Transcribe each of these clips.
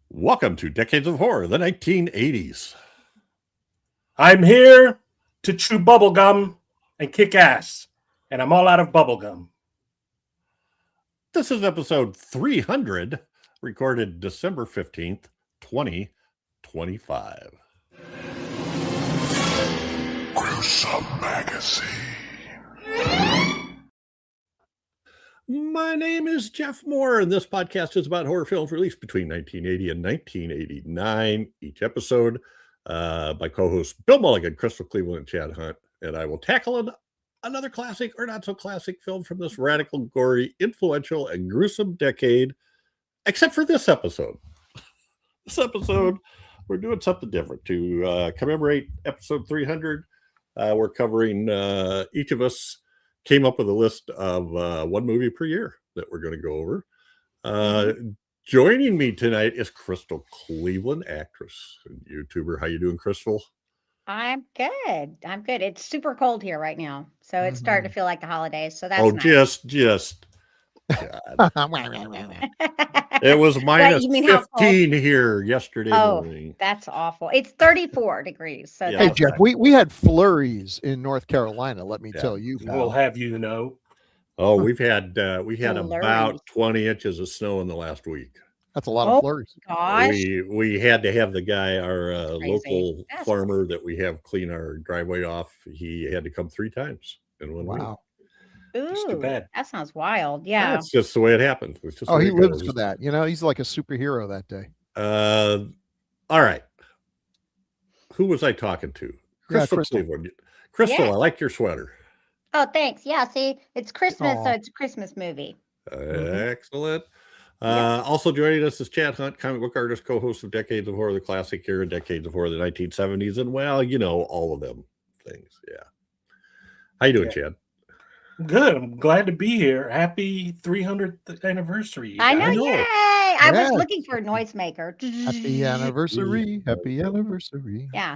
Welcome to Decades of Horror, the 1980s. I'm here to chew bubblegum and kick ass, and I'm all out of bubblegum. This is episode 300, recorded December 15th, 2025. Gruesome Magazine. My name is Jeff Mohr, and this podcast is about horror films released between 1980 and 1989. Each episode by co-hosts Bill Mulligan, Crystal Cleveland, and Chad Hunt. And I will tackle another classic or not so classic film from this radical, gory, influential, and gruesome decade, except for this episode. This episode, we're doing something different. To commemorate episode 300, we're covering, each of us came up with a list of one movie per year that we're going to go over. Joining me tonight is Crystal Cleveland, actress and YouTuber. How you doing, Crystal? I'm good. It's super cold here right now, so it's starting to feel like the holidays. So that's nice. just. It was minus 15 here yesterday morning. That's awful. It's 34 degrees. So hey, Jeff, we had flurries in North Carolina. Let me tell you. We'll have you know. Oh, we had about 20 inches of snow in the last week. That's a lot of flurries. Gosh. We had to have the guy, our local farmer that we have clean our driveway off. He had to come 3 times in 1 week. Wow. Ooh, too bad. That sounds wild. Yeah. That's just the way it happened. It's just he lives for that. You know, he's like a superhero that day. All right. Who was I talking to? Crystal Cleveland. Crystal, I like your sweater. Oh, thanks. Yeah, see, it's Christmas, so it's a Christmas movie. Excellent. Also joining us is Chad Hunt, comic book artist, co-host of Decades of Horror, the classic era, Decades of Horror, the 1970s, and well, you know, all of them things. Yeah. How you doing, Chad? Good. I'm glad to be here. Happy 300th anniversary. I know. Yay! I was looking for a noisemaker. Happy anniversary. Happy anniversary. Yeah.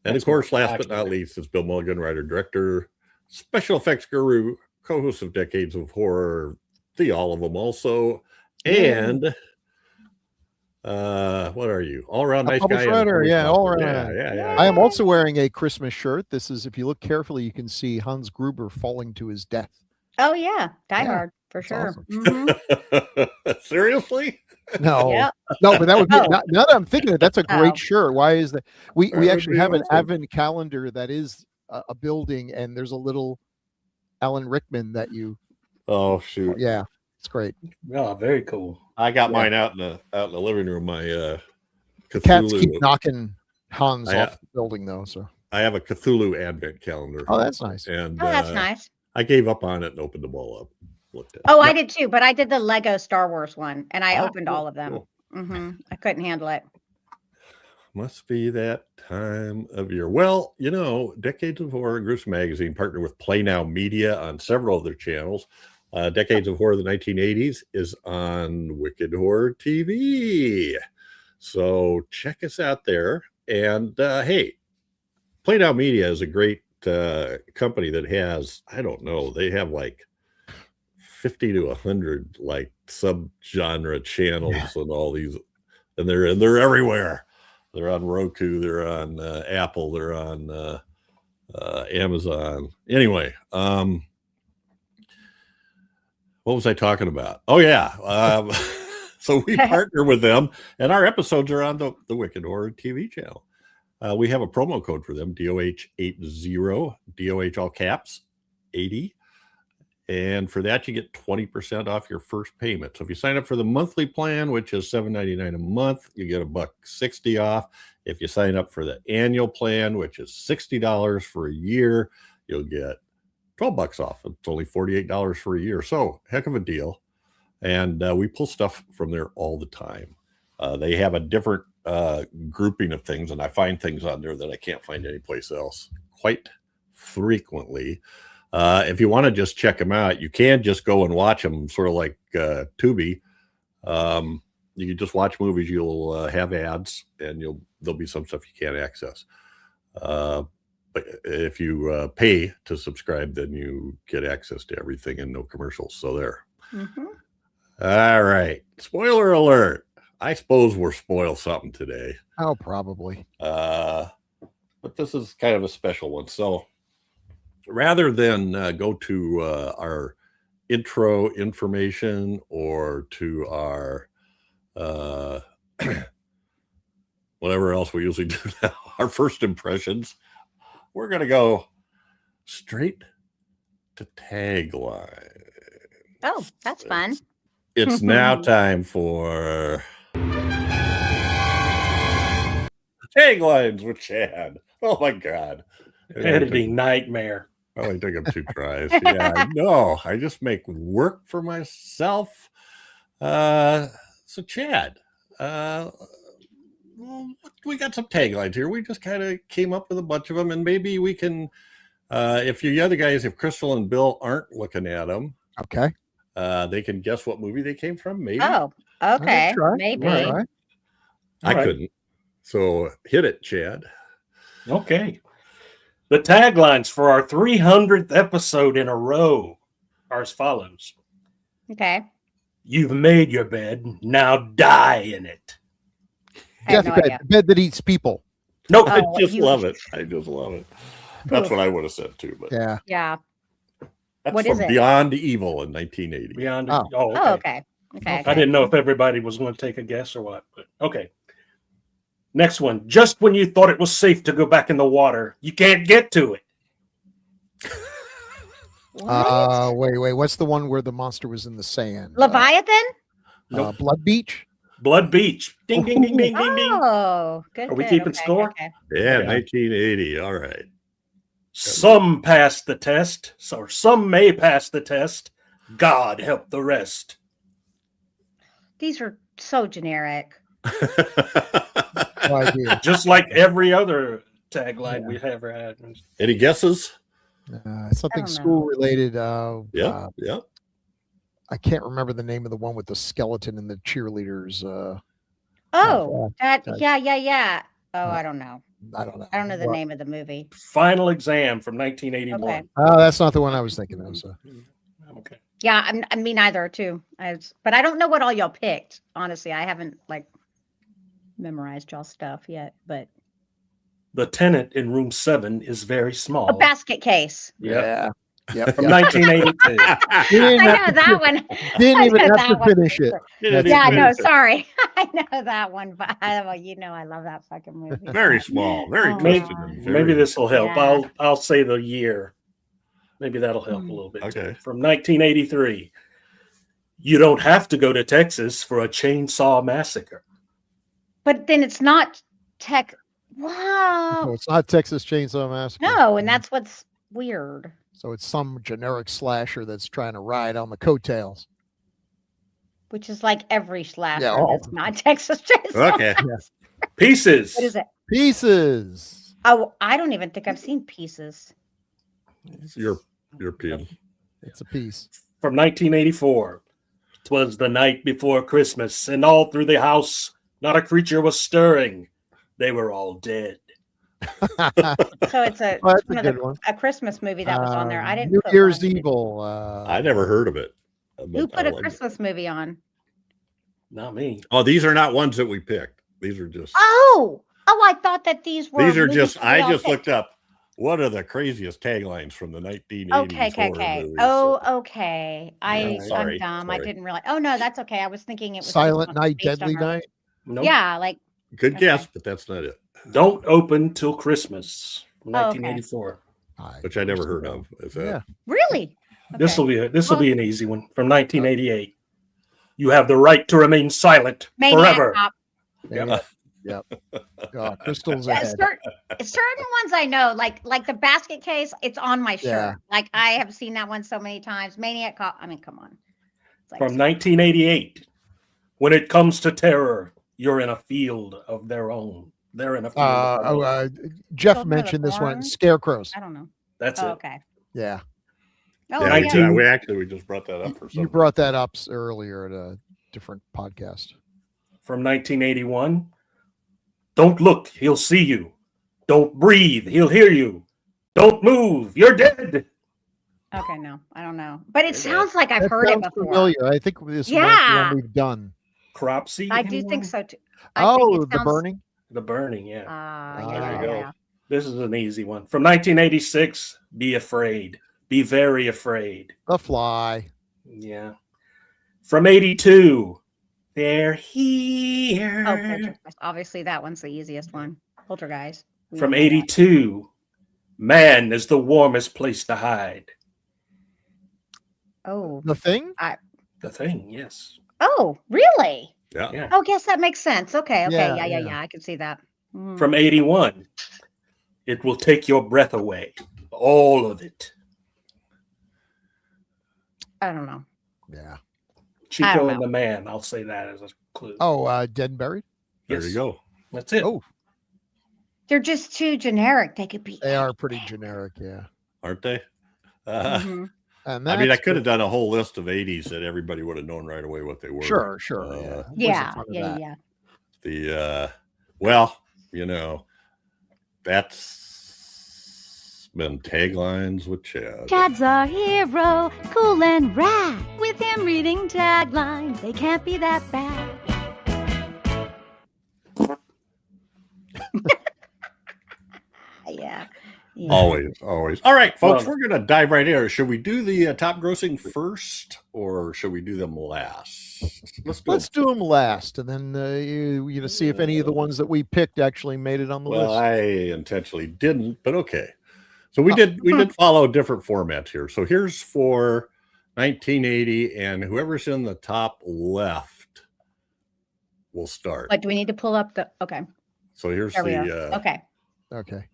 And of course, last but not least, is Bill Mulligan, writer, director, special effects guru, co-host of Decades of Horror, all of them also, and what are you? All around nice guy. Writer, all around. Yeah. I am also wearing a Christmas shirt. This is, if you look carefully, you can see Hans Gruber falling to his death. Oh yeah, Die Hard for sure. Awesome. Mm-hmm. Seriously? No, no, but that would be. Now that I'm thinking, that's a great shirt. Why is that? We actually have an advent calendar that is a building, and there's a little Alan Rickman that you. Oh shoot! Yeah, it's great. Oh, very cool. I got mine out in the living room. My Cthulhu. Cats keep knocking Hans off the building, though. So I have a Cthulhu advent calendar. Oh, that's nice. And that's nice. I gave up on it and opened them all up. Looked at I did too, but I did the Lego Star Wars one, and I opened all of them. Cool. I couldn't handle it. Must be that time of year. Well, you know, Decades of Horror, Gruesome Magazine partnered with Play Now Media on several of their channels. Decades of Horror, the 1980s is on Wicked Horror TV. So check us out there. And hey, Play Now Media is a great company that has, I don't know, they have like 50 to 100 like sub-genre channels and all these, and they're everywhere. They're on Roku, they're on Apple, they're on Amazon. Anyway, what was I talking about? Oh, yeah. So we partner with them, and our episodes are on the Wicked Horror TV channel. We have a promo code for them, DOH80, DOH all caps, 80. And for that, you get 20% off your first payment. So if you sign up for the monthly plan, which is $7.99 a month, you get $1.60 off. If you sign up for the annual plan, which is $60 for a year, you'll get $12 off. It's only $48 for a year. So heck of a deal. And we pull stuff from there all the time. They have a different grouping of things, and I find things on there that I can't find anyplace else quite frequently. If you want to just check them out, you can just go and watch them, sort of like Tubi. You can just watch movies. You'll have ads, and there'll be some stuff you can't access. But if you pay to subscribe, then you get access to everything and no commercials. So there. Mm-hmm. All right. Spoiler alert. I suppose we're spoiled something today. Oh, probably. But this is kind of a special one. So rather than go to our intro information or to our whatever else we usually do now, our first impressions, we're going to go straight to tagline. Oh, that's fun. It's now time for taglines with Chad. Oh my God. Editing nightmare. Probably took him 2 tries. Yeah, no, I just make work for myself. So Chad, we got some taglines here. We just kind of came up with a bunch of them, and maybe we can, if you other guys, if Crystal and Bill aren't looking at them, Okay. they can guess what movie they came from. Maybe. Oh, okay. Try. Maybe. Try. I All right. couldn't. So hit it, Chad. Okay. The taglines for our 300th episode in a row are as follows. Okay. You've made your bed, now die in it. I have Deathbed, no idea. bed that eats people. Nope. I Oh, just you- love it. I just love it. That's what I would have said too. But Yeah. Yeah. that's what from is it? Beyond Evil in 1980. Beyond. Oh. Okay. Oh, okay. Okay. I didn't know if everybody was going to take a guess or what, but okay. Next one. Just when you thought it was safe to go back in the water, you can't get to it. What? Wait. What's the one where the monster was in the sand? Leviathan? Nope. Blood Beach. Blood Beach. Ding, ding, ding, ding, ding, ding. Oh, good. Are we good. keeping Okay, score? okay. Yeah, Okay. 1980. All right. Some passed the test, or some may pass the test. God help the rest. These are so generic. No idea. Just like every other tagline we've ever had. Any guesses? Something know. school related. Yeah. Yeah. I can't remember the name of the one with the skeleton and the cheerleaders. Oh, that. uh, Yeah. Oh, I don't know. I don't know. I don't know the What? name of the movie. Final Exam from 1981. Okay. Oh, that's not the one I was thinking of. So. Okay. Yeah, I mean either too. But I don't know what all y'all picked. Honestly, I haven't like memorized y'all stuff yet. But The tenant in room 7 is very small. a basket case. Yeah. Yep. From 1982. Didn't I have know to that fin- one. Didn't I even know have that to one. finish it. That's Yeah, funny. no, sorry. I know that one, but well, you know I love that fucking movie. Very small, very Oh, twisted. wow. and very- Maybe this will help. Yeah. I'll say the year. Maybe that'll help a little bit. Okay. Too. From 1983. You don't have to go to Texas for a chainsaw massacre. But then it's not tech. So Wow. it's not Texas Chainsaw Massacre. No, and that's what's weird. So it's some generic slasher that's trying to ride on the coattails. Which is like every slasher Yeah, all- that's not Texas Chainsaw. Okay. Pieces. What is it? Pieces. Oh, I don't even think I've seen Pieces. European. It's a piece. From 1984. 'Twas the night before Christmas, and all through the house, not a creature was stirring. They were all dead. So it's a, Well, that's one a of the- good one. a Christmas movie that was on there. I didn't New put Year's one. Evil. I never heard of it. Who but put I a like it. Christmas movie on? Not me. Oh, these are not ones that we picked. These are just. Oh, I thought that these were. These are movies just. we I all just picked. looked up. What are the craziest taglines from the 1980s? horror movies? Oh, okay. I'm sorry, dumb. I sorry. didn't realize. Oh no, that's okay. I was thinking it was Silent based on- Night, based on Deadly her- Night. Nope. Yeah, like Good Okay. guess, but that's not it. Don't open till Christmas. From Oh, okay. 1984. Which I never heard of. Is that? Yeah. really. This will Okay. be be an easy one. From 1988. You have the right to remain silent Maniac forever. Cop. Yep. Oh, Crystal's Yeah, ahead. certain ones I know, like the basket case. It's on my shirt. Yeah. Like I have seen that one so many times. Maniac Cop. I mean, come on. It's like, From 1988. When it comes to terror, you're in a field of their own. They're in a field of their own. Jeff Children of the mentioned this one. Corn? Scarecrows. I don't know. That's Oh, it. okay. Yeah. Oh, Yeah, yeah. 19 we just brought that up for You some. brought that up earlier at a different podcast. From 1981. Don't look, he'll see you. Don't breathe, he'll hear you. Don't move, you're dead. Okay, no, I don't know. But it Okay. sounds like I've That heard it sounds before. familiar. I think this might be Yeah. one we've done. Cropsy? I do anyone? think so too. I think Oh, it The sounds. Burning. The Burning, yeah. Yeah, There yeah, you yeah, go. yeah. This is an easy one. From 1986, Be Afraid. Be Very Afraid. The Fly. Yeah. From 82, They're Here. Oh, Poltergeist. Obviously, that one's the easiest one. Poltergeist. We From know that. 82, Man is the Warmest Place to Hide. Oh, The Thing. The Thing, yes. oh, really? Yeah. Yeah. Oh, guess that makes sense. Okay, okay, Yeah, yeah. I can see that. Mhm. From 81, It Will Take Your Breath Away. All of it. I don't know. Yeah. Chico know. and the Man. I'll say that as a clue. Oh, Dead and Buried. There Yes. you go. That's it. Oh, They're just too generic. They could be. they are pretty generic. Yeah. Aren't they? Mhm. And I mean, I that's could have done a whole list of 80s that everybody would have known right away what they were. Sure. Yeah, What's the fun of yeah, that? yeah. The well, that's been taglines with Chad. Chad's our hero, cool and rad. With him reading taglines, they can't be that bad. Yeah. Always. All right, folks, Well- we're going to dive right in. Should we do the top grossing first, or should we do them last? Let's do them last, and then you see if any of the ones that we picked actually made it on the Well, list. I intentionally didn't, but okay. So we did follow different formats here. So here's for 1980, and whoever's in the top left will start. But do we need to pull up the? Okay. So here's There we are. the Okay. Okay.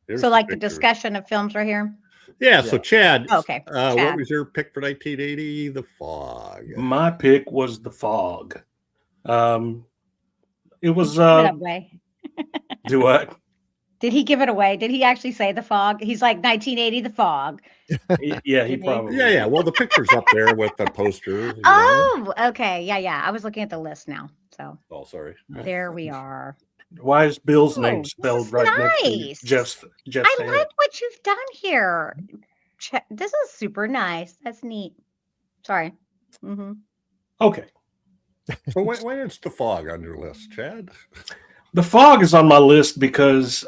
here's So like the picture. discussion of films right here. Yeah. So Chad, Okay. what Chad. was your pick for 1980? The Fog. My pick was The Fog. It was Give it away. do what? Did he give it away? Did he actually say The Fog? He's like 1980 The Fog. Yeah, he Did he? probably. Yeah. Well, the picture's up there with the poster. Oh, okay. Yeah. I was looking at the list now. So Oh, sorry. there we are. Why is Bill's Oh, name this spelled is right next nice. to Jeff's I head? like what you've done here. This is super nice. That's neat. Sorry. Mm-hmm. Okay. So when is The Fog on your list, Chad? The Fog is on my list because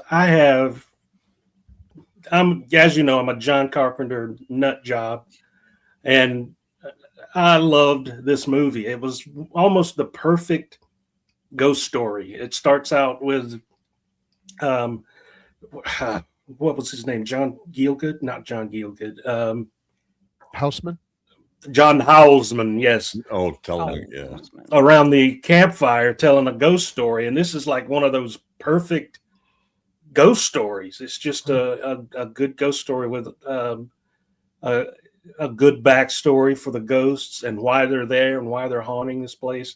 I'm, as you know, I'm a John Carpenter nut job, and I loved this movie. It was almost the perfect ghost story. It starts out with, what was his name? John Gielgud? Not John Gielgud. Houseman. John Houseman, yes. Oh, tell me, yeah. Around the campfire telling a ghost story, and this is like one of those perfect ghost stories. It's just a good ghost story with a good backstory for the ghosts and why they're there and why they're haunting this place,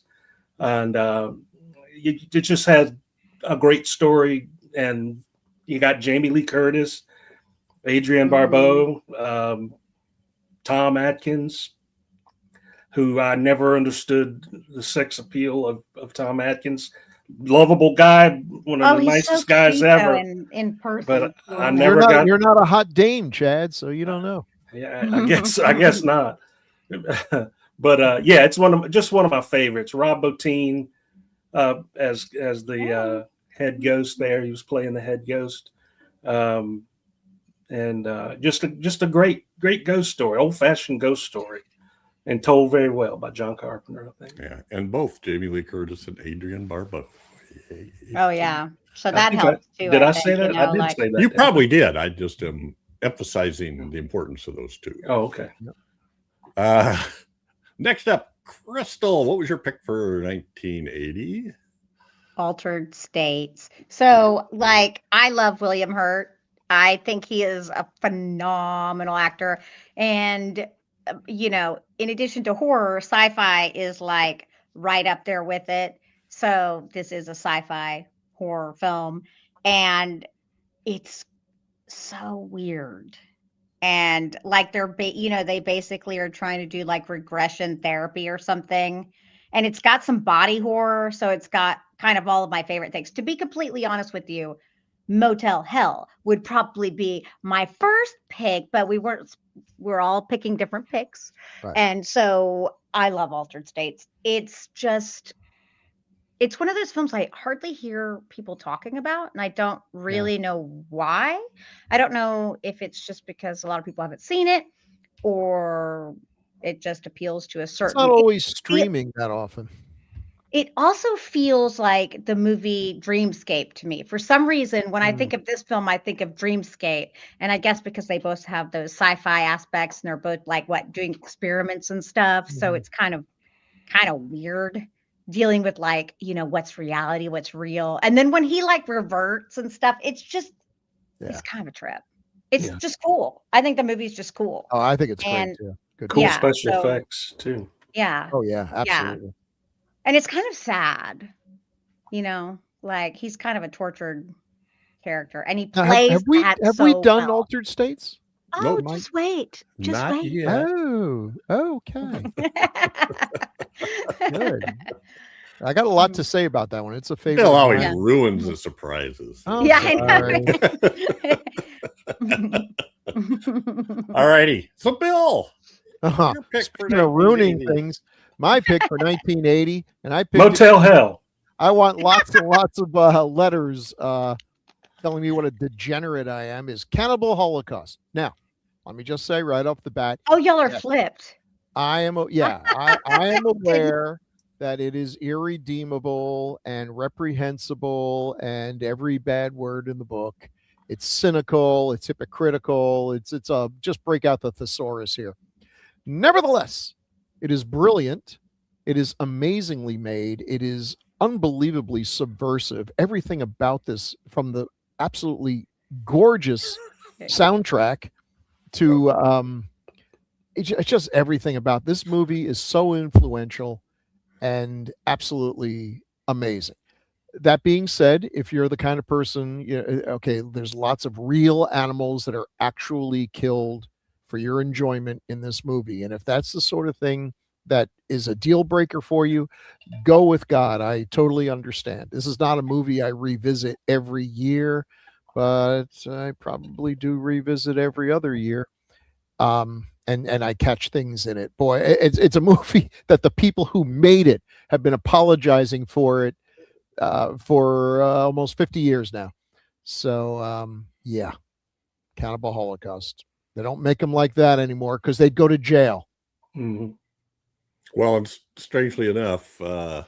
and it just had a great story. And you got Jamie Lee Curtis, Adrienne Barbeau, Tom Atkins, who I never understood the sex appeal of Tom Atkins. Lovable guy, one of the he's nicest so guys cute, ever. though, in person. But I Mhm. never got. You're not a hot dame, Chad, so you don't know. Yeah, I guess not. But yeah, it's one of my favorites. Rob Bottin as the head ghost there. He was playing the head ghost. And just a great ghost story, old-fashioned ghost story, and told very well by John Carpenter, I think. Yeah, and both Jamie Lee Curtis and Adrienne Barbeau. Oh yeah. So I that think helps too. Did I think, say that? you know, I did like- say that. You didn't I? probably did. I just am emphasizing the importance of those two. Oh, okay. Next up, Crystal. What was your pick for 1980? Altered States. So, like, I love William Hurt. I think he is a phenomenal actor. And, in addition to horror, sci-fi is like right up there with it. So this is a sci-fi horror film. And it's so weird. And like they basically are trying to do like regression therapy or something. And it's got some body horror. So it's got kind of all of my favorite things. To be completely honest with you, Motel Hell would probably be my first pick, but we're all picking different picks. Right. And so I love Altered States. It's just it's one of those films I hardly hear people talking about, and I don't really know why. I don't know if it's just because a lot of people haven't seen it, or it just appeals to a It's certain. not always streaming that often. It also feels like the movie Dreamscape to me. For some reason, when I think of this film, I think of Dreamscape. And I guess because they both have those sci-fi aspects and they're both like doing experiments and stuff. So it's kind of weird dealing with like, what's reality, what's real. And then when he like reverts and stuff, it's just it's kind of a trip. It's just cool. I think the movie's just cool. Oh, I think it's great And too. Good. Cool Yeah, special so- effects too. yeah. Oh yeah, absolutely. And it's kind of sad, like he's kind of a tortured character, and he Now, plays have we so done well. Altered States? Oh, Nope. just wait. Just Not wait. yet. Oh, okay. Good. I got a lot to say about that one. It's a favorite. Bill of always mine. ruins the surprises. Oh, Yeah, I sorry. All righty. So, Bill, Uh-huh. your pick for Speaking of ruining 1980. things, my pick for 1980, and I picked Motel Hell. I want lots and lots of letters telling me what a degenerate I am, is Cannibal Holocaust. Now, let me just say right off the bat, Oh, y'all are Yes. flipped. I am I am aware that it is irredeemable and reprehensible and every bad word in the book. It's cynical, it's hypocritical, it's a just break out the thesaurus here. Nevertheless, it is brilliant. It is amazingly made. It is unbelievably subversive. Everything about this, from the absolutely gorgeous soundtrack to it's just everything about this movie is so influential and absolutely amazing. That being said, if you're the kind of person, okay, there's lots of real animals that are actually killed for your enjoyment in this movie. And if that's the sort of thing that is a deal breaker for you, go with God. I totally understand. This is not a movie I revisit every year, but I probably do revisit every other year. And I catch things in it. Boy, it's a movie that the people who made it have been apologizing for it for almost 50 years now. So yeah, Cannibal Holocaust. They don't make them like that anymore because they'd go to jail. Mm-hmm. Well, and strangely enough, the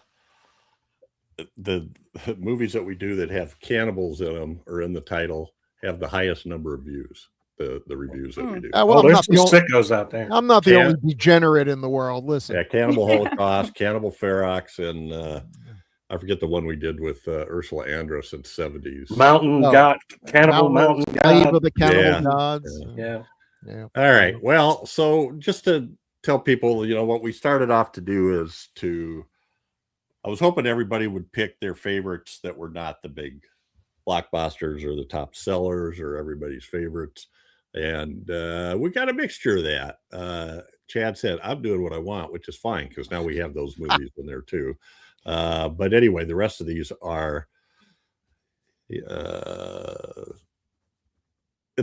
movies that we do that have cannibals in them or in the title have the highest number of views. The reviews that we do. Well, there's some sickos out there. I'm not the only degenerate in the world. Listen, Yeah, Cannibal Holocaust, Cannibal Ferox, and I forget the one we did with Ursula Andress in the 70s. Mountain God, Cannibal Mountain Slave God. of the Cannibal Yeah. Gods. Yeah. All right. Well, so just to tell people, what we started off to do is I was hoping everybody would pick their favorites that were not the big blockbusters or the top sellers or everybody's favorites. And we got a mixture of that. Chad said, I'm doing what I want, which is fine because now we have those movies in there too. But anyway, the rest of these are, it's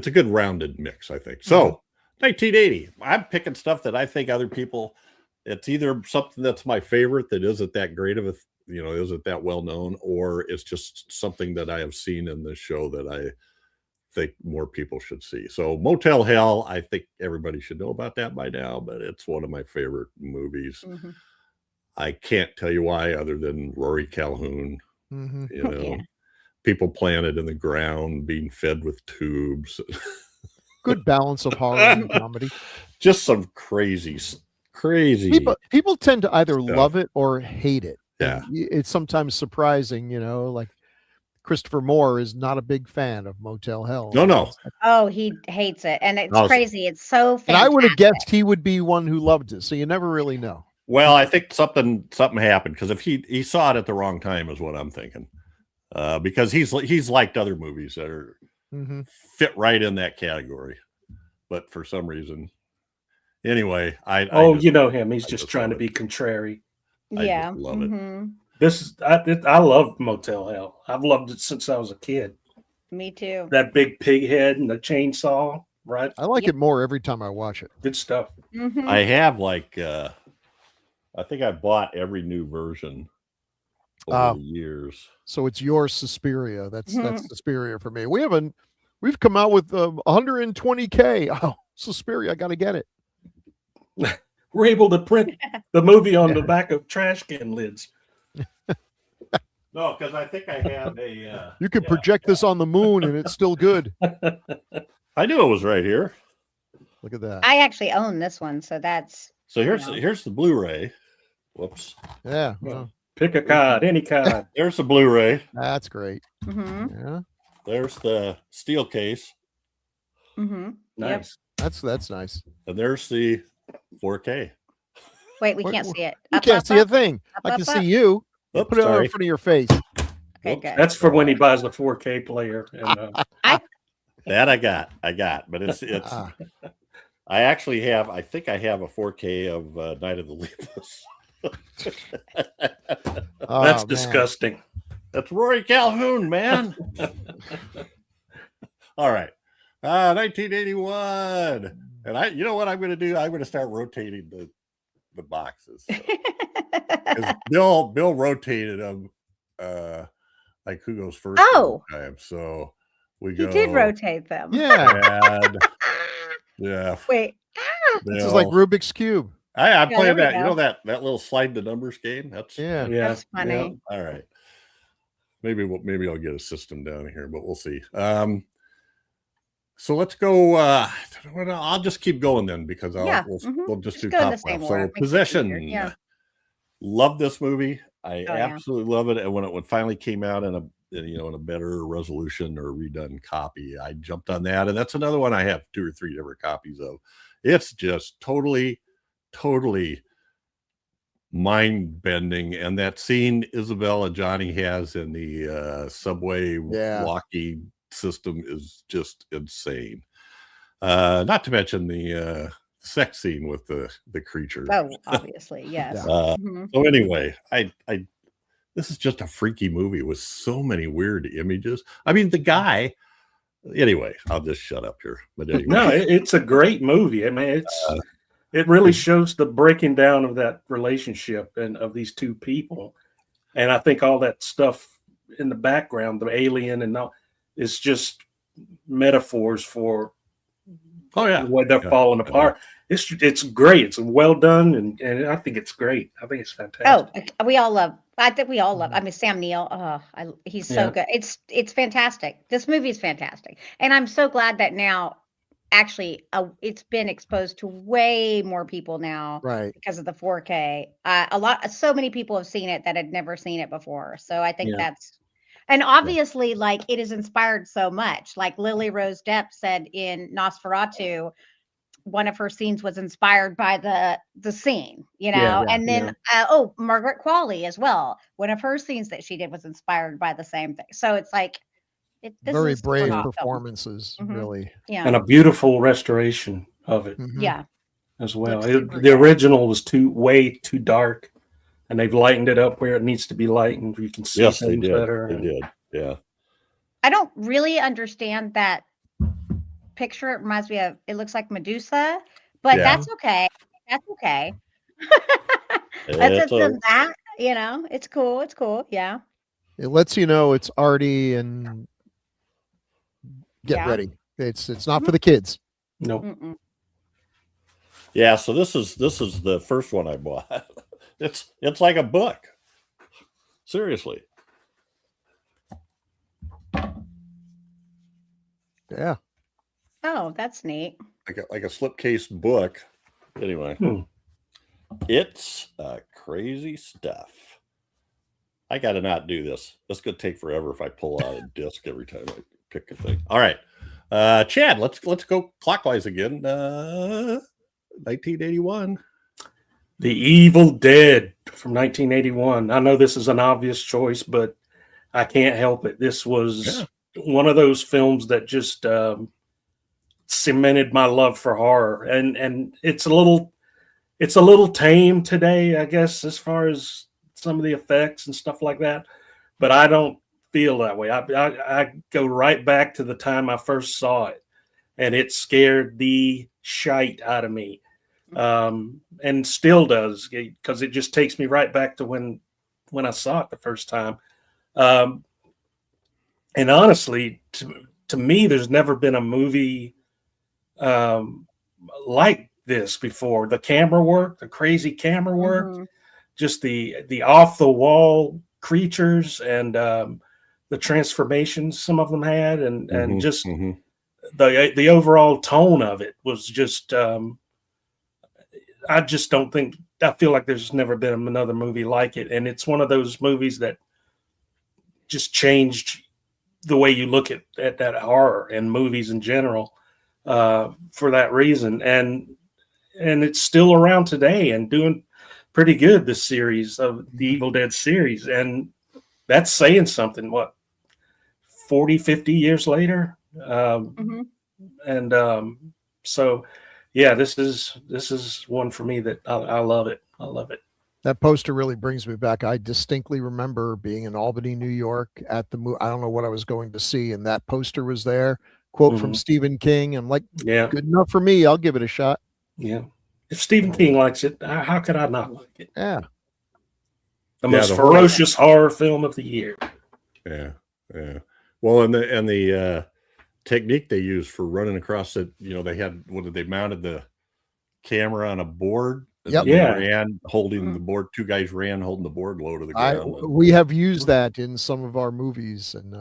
a good rounded mix, I think. So 1980, I'm picking stuff that I think other people, it's either something that's my favorite that isn't that great of a, isn't that well known, or it's just something that I have seen in this show that I think more people should see. So Motel Hell, I think everybody should know about that by now, but it's one of my favorite movies. Mm-hmm. I can't tell you why, other than Rory Calhoun, Mm-hmm. people planted in the ground, being fed with tubes. Good balance of horror and comedy. Just some crazy. People tend to either stuff. love it or hate it. Yeah. And it's sometimes surprising, like Christopher Mohr is not a big fan of Motel Hell. No. Oh, he hates it, and it's Awesome. crazy. It's so fantastic. And I would have guessed he would be one who loved it. So you never really know. Well, I think something happened because if he saw it at the wrong time is what I'm thinking. Because he's liked other movies that are fit right in that category, but for some reason, anyway, you know him. He's just trying to be contrary. Yeah, I just love it. I love Motel Hell. I've loved it since I was a kid. Me too. That big pig head and the chainsaw, right? I like it more every time I watch it. Good stuff. Mm-hmm. I have I think I bought every new version over the years. So it's your Suspiria. That's Mhm. Suspiria for me. We've come out with 120K. Oh, Suspiria, I got to get it. We're able to print the movie on the back of trash can lids. No, because I think I have a. You can project this on the moon and it's still good. I knew it was right here. Look at that. I actually own this one, so that's. So here's the Blu-ray. Whoops. Yeah. Well, pick a card, any card. There's the Blu-ray. That's great. Mm-hmm. Yeah. There's the steel case, Mm-hmm. Nice. That's nice. and there's the 4K. Wait, we What- can't see it. You Up, can't up, see a up. thing. Up, I can up, see up. you. Oops, Put it sorry. in front of your face. Okay, Whoops. good. That's for when he buys the 4K player. And, That I got, but it's. Ah. I actually have. I think I have a 4K of Night of the Lepus. Oh, that's man. disgusting. That's Rory Calhoun, man. All right, 1981, and you know what I'm going to do? I'm going to start rotating the boxes. 'Cause Bill rotated them, like who goes first? Oh. time. So we He go. did rotate them. Yeah. And, yeah, Wait. This is like Bill. Rubik's Cube. I'm Yeah, playing there we that. You go. know that little slide the numbers game. That's Yeah. Yeah. That's funny. All right. Maybe I'll get a system down here, but we'll see. So let's go. I'll just keep going then because we'll mhm. just Just do go in top the same five. order. So Makes it Possession. easier. Yeah. Love this movie. I yeah. absolutely love it. And when it finally came out in a better resolution or redone copy, I jumped on that. And that's another one I have 2 or 3 different copies of. It's just totally mind bending. And that scene Isabel and Johnny has in the subway walkie system is just insane. Not to mention the sex scene with the creature. Oh, obviously, yes. Mhm. So anyway, I this is just a freaky movie with so many weird images. I mean, the guy. Anyway, I'll just shut up here. But anyway. No, it's a great movie. I mean, it really shows the breaking down of that relationship and of these two people. And I think all that stuff in the background, the alien and all, is just metaphors for the way they're falling apart. It's great. It's well done, and I think it's great. I think it's fantastic. Oh, we all love. I think we all love. I mean, Sam Neill. He's so good. It's fantastic. This movie is fantastic, and I'm so glad that now, actually, it's been exposed to way more people now, Right? Because of the 4K. So many people have seen it that had never seen it before. So I think that's. And obviously, like, it is inspired so much. Like Lily Rose Depp said in Nosferatu, one of her scenes was inspired by the scene, and then Margaret Qualley as well. One of her scenes that she did was inspired by the same thing. So it's like very brave performances, really. Yeah, and a beautiful restoration of it. Yeah, as well. The original was way too dark, and they've lightened it up where it needs to be lightened. You can see things better. They did. Yeah. I don't really understand that picture. It reminds me of. It looks like Medusa, but that's okay. That's okay. It's cool. It's cool. Yeah. It lets you know it's arty and get ready. It's not for the kids. No. Mm-mm. Yeah. So this is the first one I bought. It's like a book. Seriously. Yeah. Oh, that's neat. Like a slipcase book. Anyway, it's crazy stuff. I got to not do this. It's going to take forever if I pull out a disc every time I pick a thing. All right, Chad, let's go clockwise again. 1981. The Evil Dead from 1981. I know this is an obvious choice, but I can't help it. This was one of those films that just cemented my love for horror, and it's a little tame today, I guess, as far as some of the effects and stuff like that. But I don't feel that way. I go right back to the time I first saw it, and it scared the shite out of me. And still does, because it just takes me right back to when when I saw it the first time. And honestly, to me, there's never been a movie like this before. The camera work, the crazy camera work, just the off the wall creatures and the transformations some of them had, and just the overall tone of it was just. I just don't think. I feel like there's never been another movie like it, and it's one of those movies that just changed the way you look at that horror and movies in general for that reason. And it's still around today and doing pretty good, this series of the Evil Dead series. And that's saying something, what, 40, 50 years later? So, yeah, this is one for me that I love it. I love it. That poster really brings me back. I distinctly remember being in Albany, New York at the I don't know what I was going to see, and that poster was there. Quote from Stephen King. I'm like, yeah, good enough for me. I'll give it a shot. Yeah. If Stephen King likes it, how could I not like it? Yeah. The most ferocious horror film of the year. Yeah. Yeah. Well, and the technique they used for running across it, they mounted the camera on a board. Yep. Yeah. Ran holding the board. Two guys ran holding the board low to the ground. We have used that in some of our movies. And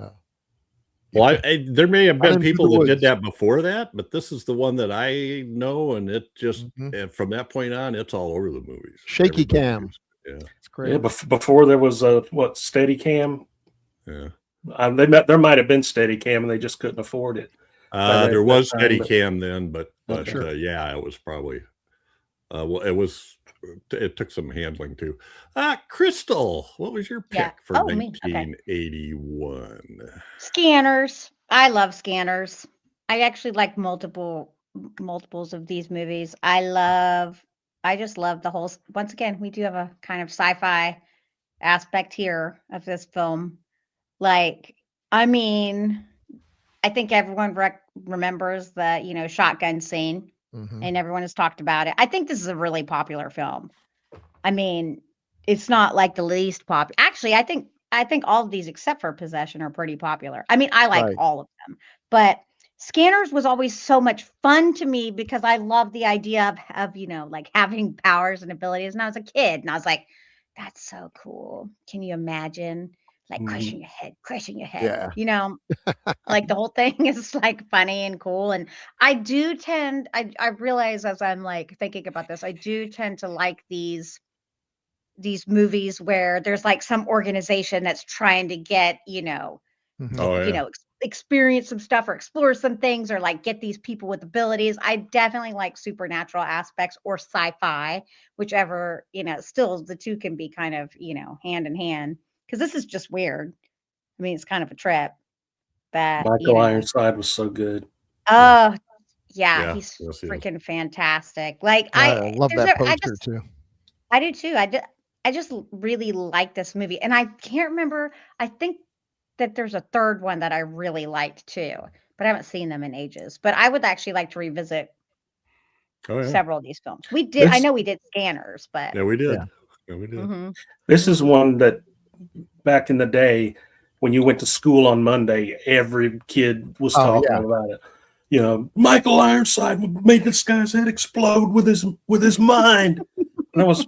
well, there may have been people that did that before that, but this is the one that I know, and it just from that point on, it's all over the movies. Shaky cam. Yeah, it's great. Yeah, before there was a steady cam. Yeah, there might have been steady cam, and they just couldn't afford it. There was steady cam then, but sure. Yeah, it was probably. It took some handling too. Crystal, what was your pick for 1981? Okay. Scanners. I love Scanners. I actually like multiples of these movies. I just love the whole. Once again, we do have a kind of sci-fi aspect here of this film. Like, I mean, I think everyone remembers the shotgun scene. And everyone has talked about it. I think this is a really popular film. I mean, it's not like the least popular. Actually, I think all of these except for Possession are pretty popular. I mean, I like all of them, but Scanners was always so much fun to me because I love the idea of like having powers and abilities. And I was a kid, and I was like, that's so cool. Can you imagine? Like crushing your head, like the whole thing is like funny and cool. And I realize as I'm like thinking about this, I do tend to like these movies where there's like some organization that's trying to get, experience some stuff or explore some things or like get these people with abilities. I definitely like supernatural aspects or sci-fi, whichever, still the two can be kind of, hand in hand. Because this is just weird. I mean, it's kind of a trip. But Michael Ironside was so good. Oh, yeah, he's freaking fantastic. Like I love that poster too. I do too. I just really like this movie, and I can't remember. I think that there's a third one that I really liked too, but I haven't seen them in ages. But I would actually like to revisit several of these films. We did. I know we did Scanners, but yeah, we did. Yeah, we did. This is one that. Back in the day, when you went to school on Monday, every kid was talking about it. Michael Ironside made this guy's head explode with his mind. And I was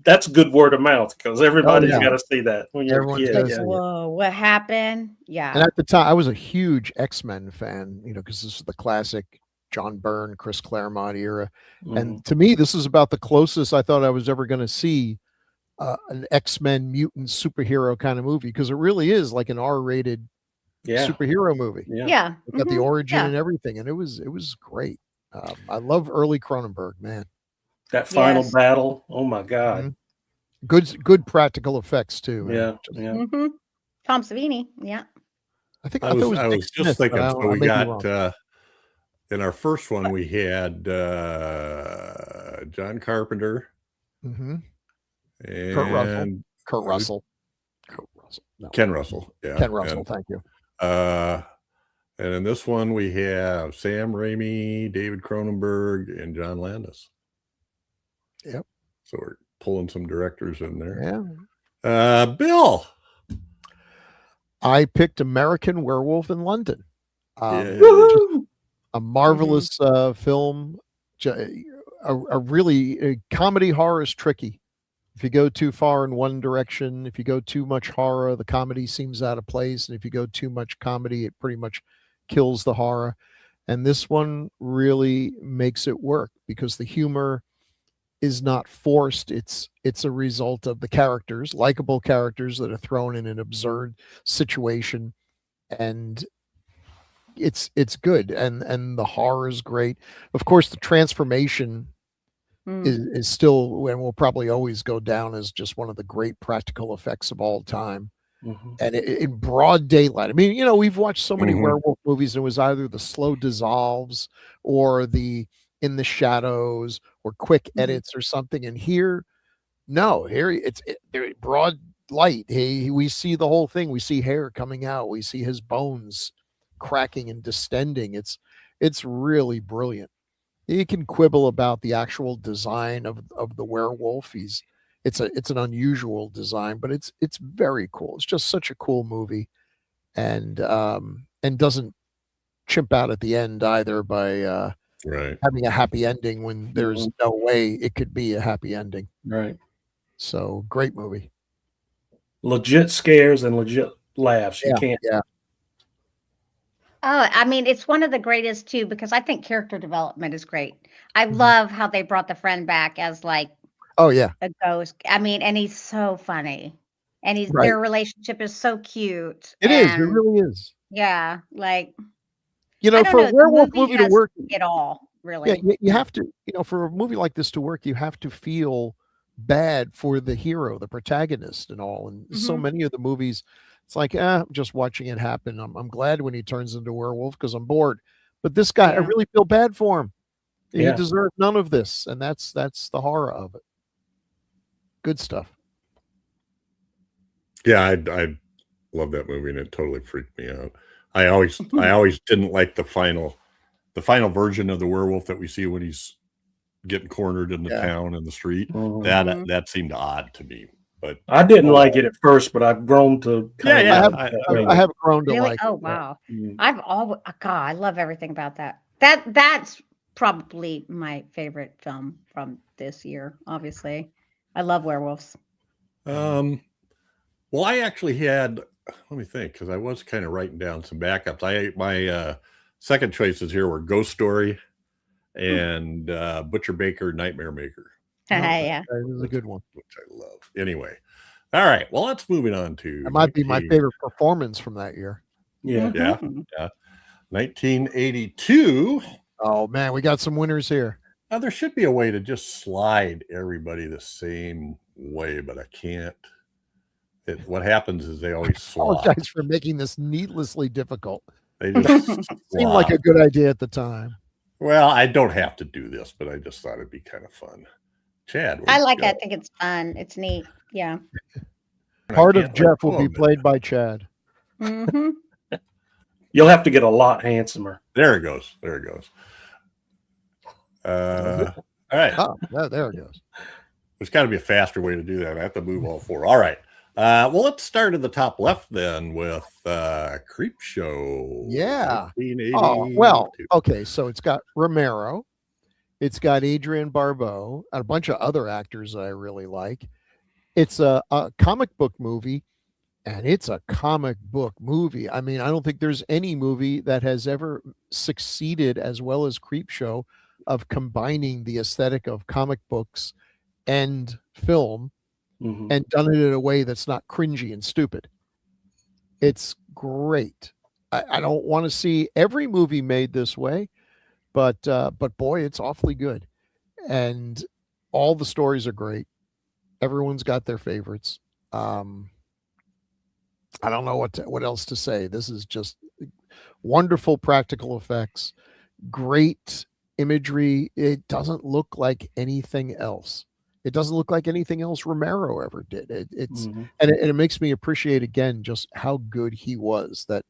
that's good word of mouth because everybody's got to see that when you're a kid. Whoa, what happened? Yeah. And at the time, I was a huge X-Men fan, because this is the classic John Byrne, Chris Claremont era. And to me, this is about the closest I thought I was ever going to see an X-Men mutant superhero kind of movie, because it really is like an R-rated superhero movie. Yeah. It got the origin and everything, and it was great. I love early Cronenberg, man. That final battle, oh my God. Good practical effects too. Yeah. Tom Savini, yeah. I think I was just thinking. So we got in our first one we had John Carpenter. And Kurt Russell. No. Ken Russell. Yeah. Ken Russell, thank you. And in this one we have Sam Raimi, David Cronenberg, and John Landis. Yep. So we're pulling some directors in there. Yeah. Bill. I picked American Werewolf in London. Woohoo! A marvelous film. A really comedy horror is tricky. If you go too far in one direction, if you go too much horror, the comedy seems out of place. And if you go too much comedy, it pretty much kills the horror. And this one really makes it work because the humor is not forced. It's a result of the characters, likable characters that are thrown in an absurd situation. And it's good. And the horror is great. Of course, the transformation is still, and will probably always go down as just one of the great practical effects of all time. And in broad daylight. I mean, we've watched so many werewolf movies, and it was either the slow dissolves or the in the shadows or quick edits or something. And here it's broad light. We see the whole thing. We see hair coming out. We see his bones cracking and distending. It's really brilliant. You can quibble about the actual design of the werewolf. It's an unusual design, but it's very cool. It's just such a cool movie, and doesn't chimp out at the end either by having a happy ending when there's no way it could be a happy ending. Right. So great movie. Legit scares and legit laughs. You can't. Yeah. Oh, I mean, it's one of the greatest too, because I think character development is great. I love how they brought the friend back as like a ghost. I mean, and he's so funny. And their relationship is so cute. It really is. Yeah. Like, for a werewolf movie to work, it all really. Yeah, you have to, for a movie like this to work, you have to feel bad for the hero, the protagonist and all. And so many of the movies, it's like, I'm just watching it happen. I'm glad when he turns into a werewolf because I'm bored. But this guy, I really feel bad for him. He deserved none of this. And that's the horror of it. Good stuff. Yeah, I love that movie, and it totally freaked me out. I always didn't like the final version of the werewolf that we see when he's getting cornered in the town and the street. That seemed odd to me. But I didn't like it at first, but I've grown to I have grown to like it. Oh wow. I love everything about that. That's probably my favorite film from this year, obviously. I love werewolves. Well, I actually had, let me think, because I was kind of writing down some backups. My second choices here were Ghost Story and Butcher Baker Nightmare Maker. Yeah. That was a good one. Which I love. Anyway. All right. Well, let's moving on to. That might be my favorite performance from that year. Yeah. Yeah. 1982. Oh, man. We got some winners here. Now, there should be a way to just slide everybody the same way, but I can't. What happens is they always slide. Apologize for making this needlessly difficult. They just seemed like a good idea at the time. Well, I don't have to do this, but I just thought it'd be kind of fun. Chad, I like it. I think it's fun. It's neat. Yeah. Part of Jeff will be played by Chad. You'll have to get a lot handsomer. There it goes. All right. Oh, there it goes. There's got to be a faster way to do that. I have to move all four. All right. Well, let's start at the top left then with Creep Show. Yeah. Oh, well, okay. So it's got Romero. It's got Adrienne Barbeau and a bunch of other actors that I really like. It's a comic book movie, and it's a comic book movie. I mean, I don't think there's any movie that has ever succeeded as well as Creep Show of combining the aesthetic of comic books and film and done it in a way that's not cringy and stupid. It's great. I don't want to see every movie made this way, but boy, it's awfully good. And all the stories are great. Everyone's got their favorites. I don't know what else to say. This is just wonderful practical effects, great imagery. It doesn't look like anything else. It doesn't look like anything else Romero ever did. And it makes me appreciate again just how good he was, that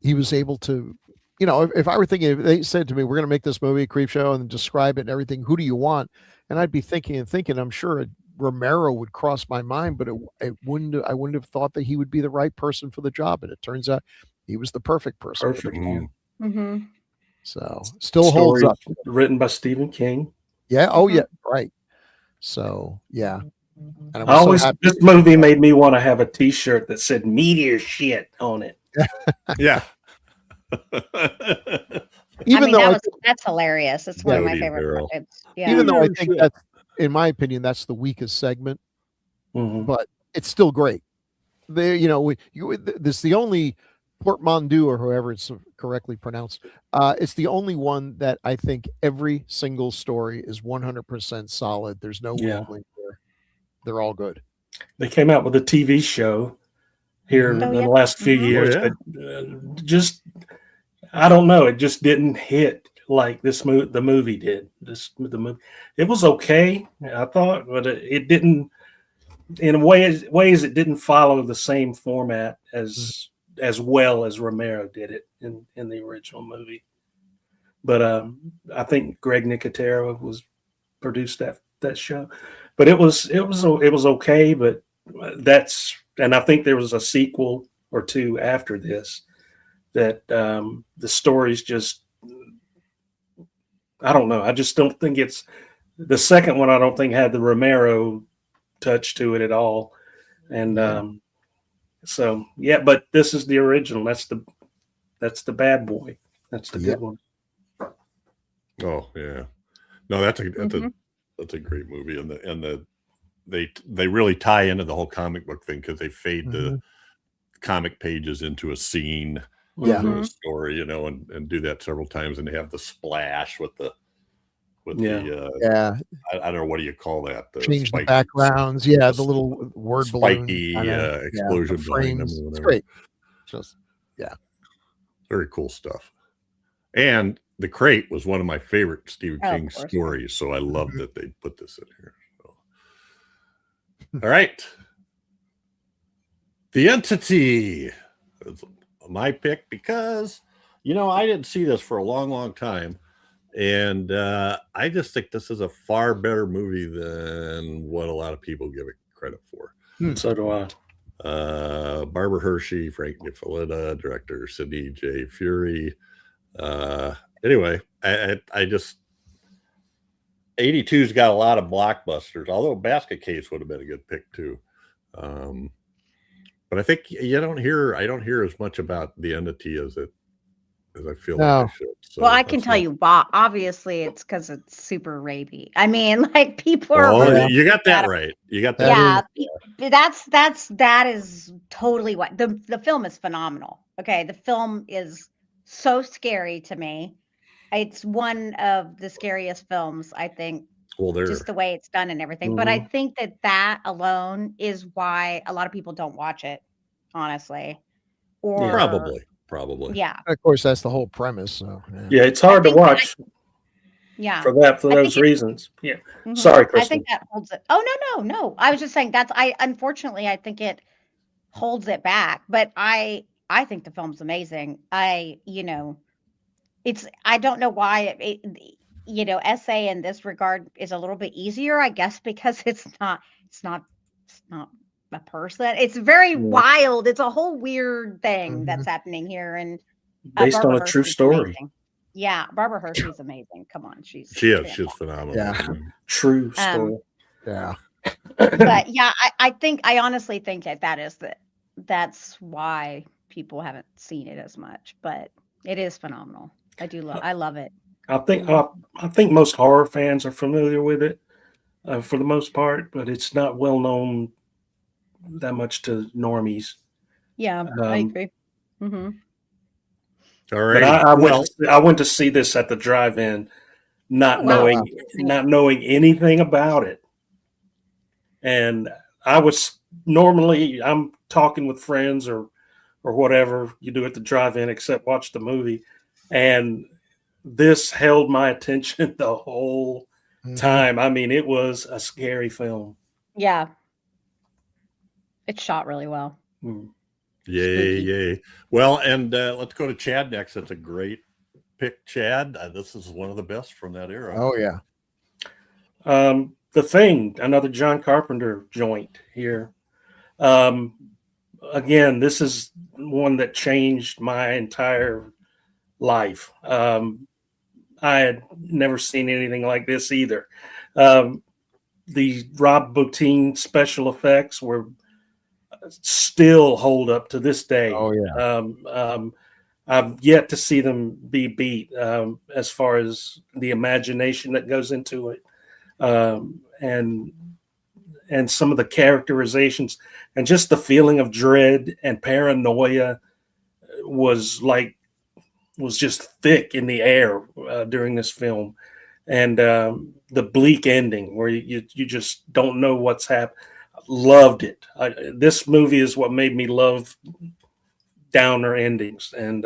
he was able to, if I were thinking, if they said to me, we're going to make this movie, Creep Show, and describe it and everything, who do you want? and I'd be thinking and thinking. I'm sure Romero would cross my mind, but it wouldn't. I wouldn't have thought that he would be the right person for the job, and it turns out he was the perfect person. Perfect. Mm-hmm. So still holds Story up. written by Stephen King. Yeah. Oh yeah. Right. So yeah. And I always this movie made me want to have a T-shirt that said "Meteor shit" on it. Yeah. Even though that's hilarious. It's one of my favorite parts. Yeah. Even though I think that's, in my opinion, that's the weakest segment, but it's still great. There, this is the only portmanteau, or however it's correctly pronounced. It's the only one that I think every single story is 100% solid. There's no wiggling there. They're all good. They came out with a TV show here in the last few years, but just I don't know. It just didn't hit like the movie did. The movie, it was okay, I thought, but it didn't. In ways, it didn't follow the same format as well as Romero did it in the original movie. But I think Greg Nicotero produced that show. But it was okay. But and I think there was a sequel or two after this. That the story's just, I don't know. I just don't think it's the second one. I don't think had the Romero touch to it at all. And so yeah, but this is the original. That's the bad boy. That's the good one. Oh yeah, no, that's a great movie, and they really tie into the whole comic book thing because they fade the comic pages into a scene. A story, and do that several times, and they have the splash with the I don't know, what do you call that? Change the backgrounds, the little word spiky balloon, explosion frames. It's great. Just very cool stuff. And The Crate was one of my favorite Stephen King stories, so I love that they put this in here. So. All right, The Entity. My pick because I didn't see this for a long time, and I just think this is a far better movie than what a lot of people give it credit for. So do I. Barbara Hershey, Frank Nifoletta, director Sidney J. Fury. Anyway, I just 82's got a lot of blockbusters, although Basket Case would have been a good pick too. But I think I don't hear as much about The Entity as I feel like I should. So well, I can tell you, Bob. Obviously, it's because it's super rapey. I mean, like people are. You got that right. You got that. Yeah, that is totally what the film is phenomenal. Okay, the film is so scary to me. It's one of the scariest films, I think. Well, just the way it's done and everything. But I think that alone is why a lot of people don't watch it, honestly. Or probably. Yeah. Of course, that's the whole premise. So yeah, it's hard to watch. For those reasons. Yeah. Sorry, Kristen. I think that holds it. Oh no. I was just saying unfortunately I think it holds it back. But I think the film's amazing. I don't know why essay in this regard is a little bit easier, I guess, because it's not a person. It's very wild. It's a whole weird thing that's happening here, and based on a true story. Amazing. Yeah, Barbara Hershey's amazing. Come on, she's phenomenal. Yeah, true story. Yeah, but yeah, I honestly think that's why people haven't seen it as much, but it is phenomenal. I love it. I think most horror fans are familiar with it for the most part, but it's not well known that much to normies. Yeah, I agree. All right. But I went to see this at the drive-in, not knowing anything about it, and I'm talking with friends or whatever you do at the drive-in, except watch the movie, and this held my attention the whole time. I mean, it was a scary film. Yeah. It's shot really well. Yay. Well, and let's go to Chad next. That's a great pick, Chad. This is one of the best from that era. Oh, yeah. The Thing, another John Carpenter joint here. Again, this is one that changed my entire life. I had never seen anything like this either. The Rob Bottin special effects were still hold up to this day. Oh yeah. I've yet to see them be beat as far as the imagination that goes into it, and some of the characterizations and just the feeling of dread and paranoia was just thick in the air during this film. And the bleak ending where you just don't know what's happened. Loved it. This movie is what made me love downer endings, and